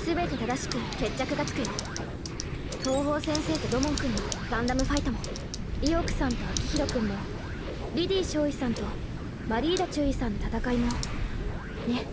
全て正しく決着がつくよ。東方先生と土門君のガンダムファイトも、イオクさんと秋広君も、リディ少尉さんとマリーダ中尉さんの戦いもね。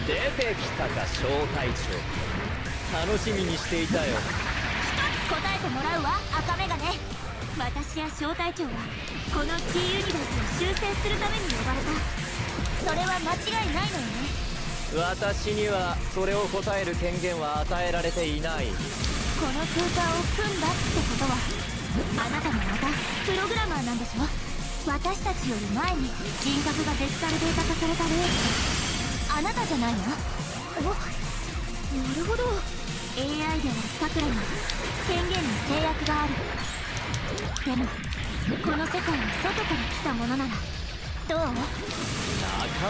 出てきたか小隊長。楽しみにしていたよ。答えてもらうわ、赤メガネ。私や小隊長はこの T ユニバースを修正するために呼ばれた。それは間違いないのよね？私にはそれを答える権限は与えられていない。この空間を組んだってことは、あなたもまたプログラマーなんでしょ？私たちより前に人格がデジタルデータ化されたレース、あなたじゃないの？なるほど。 AI ではさくらに権限に制約がある。でもこの世界は外から来たものなの。どう？なか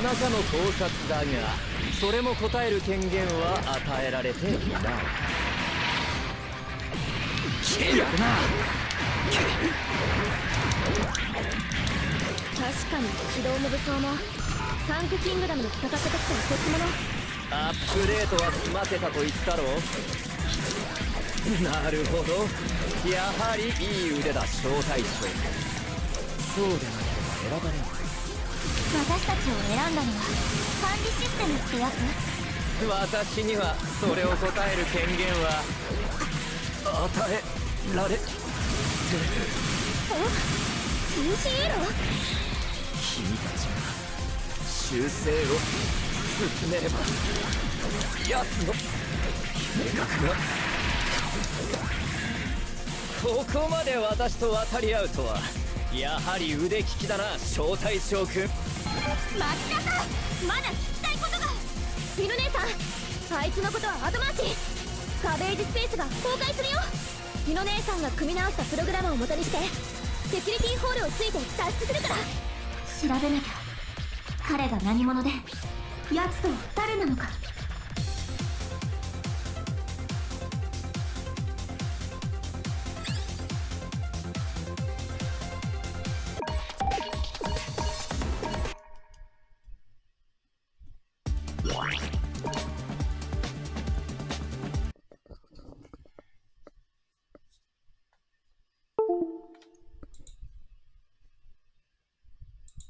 なかの考察だが、それも答える権限は与えられていない。やるな。確かに機動も武装もサンクキングダムで戦ってきた別物。アップデートは済ませたと言ったろ。なるほど、やはりいい腕だ小隊長。そうでなければ選ばれない。私たちを選んだのは管理システムってやつ？私にはそれを答える権限は与えられてる。通信エロ？君たちが修正を進めれば奴の計画がここまで私と渡り合うとはやはり腕利きだな小隊長くん。待ちなさい、まだ聞きたいことが。ピル姉さん、あいつのことは後回し。ガベージスペースが崩壊するよ。ピノ姉さんが組み直したプログラムを元にしてセキュリティホールをついて脱出するから。調べなきゃ。彼が何者で奴とは誰なのか。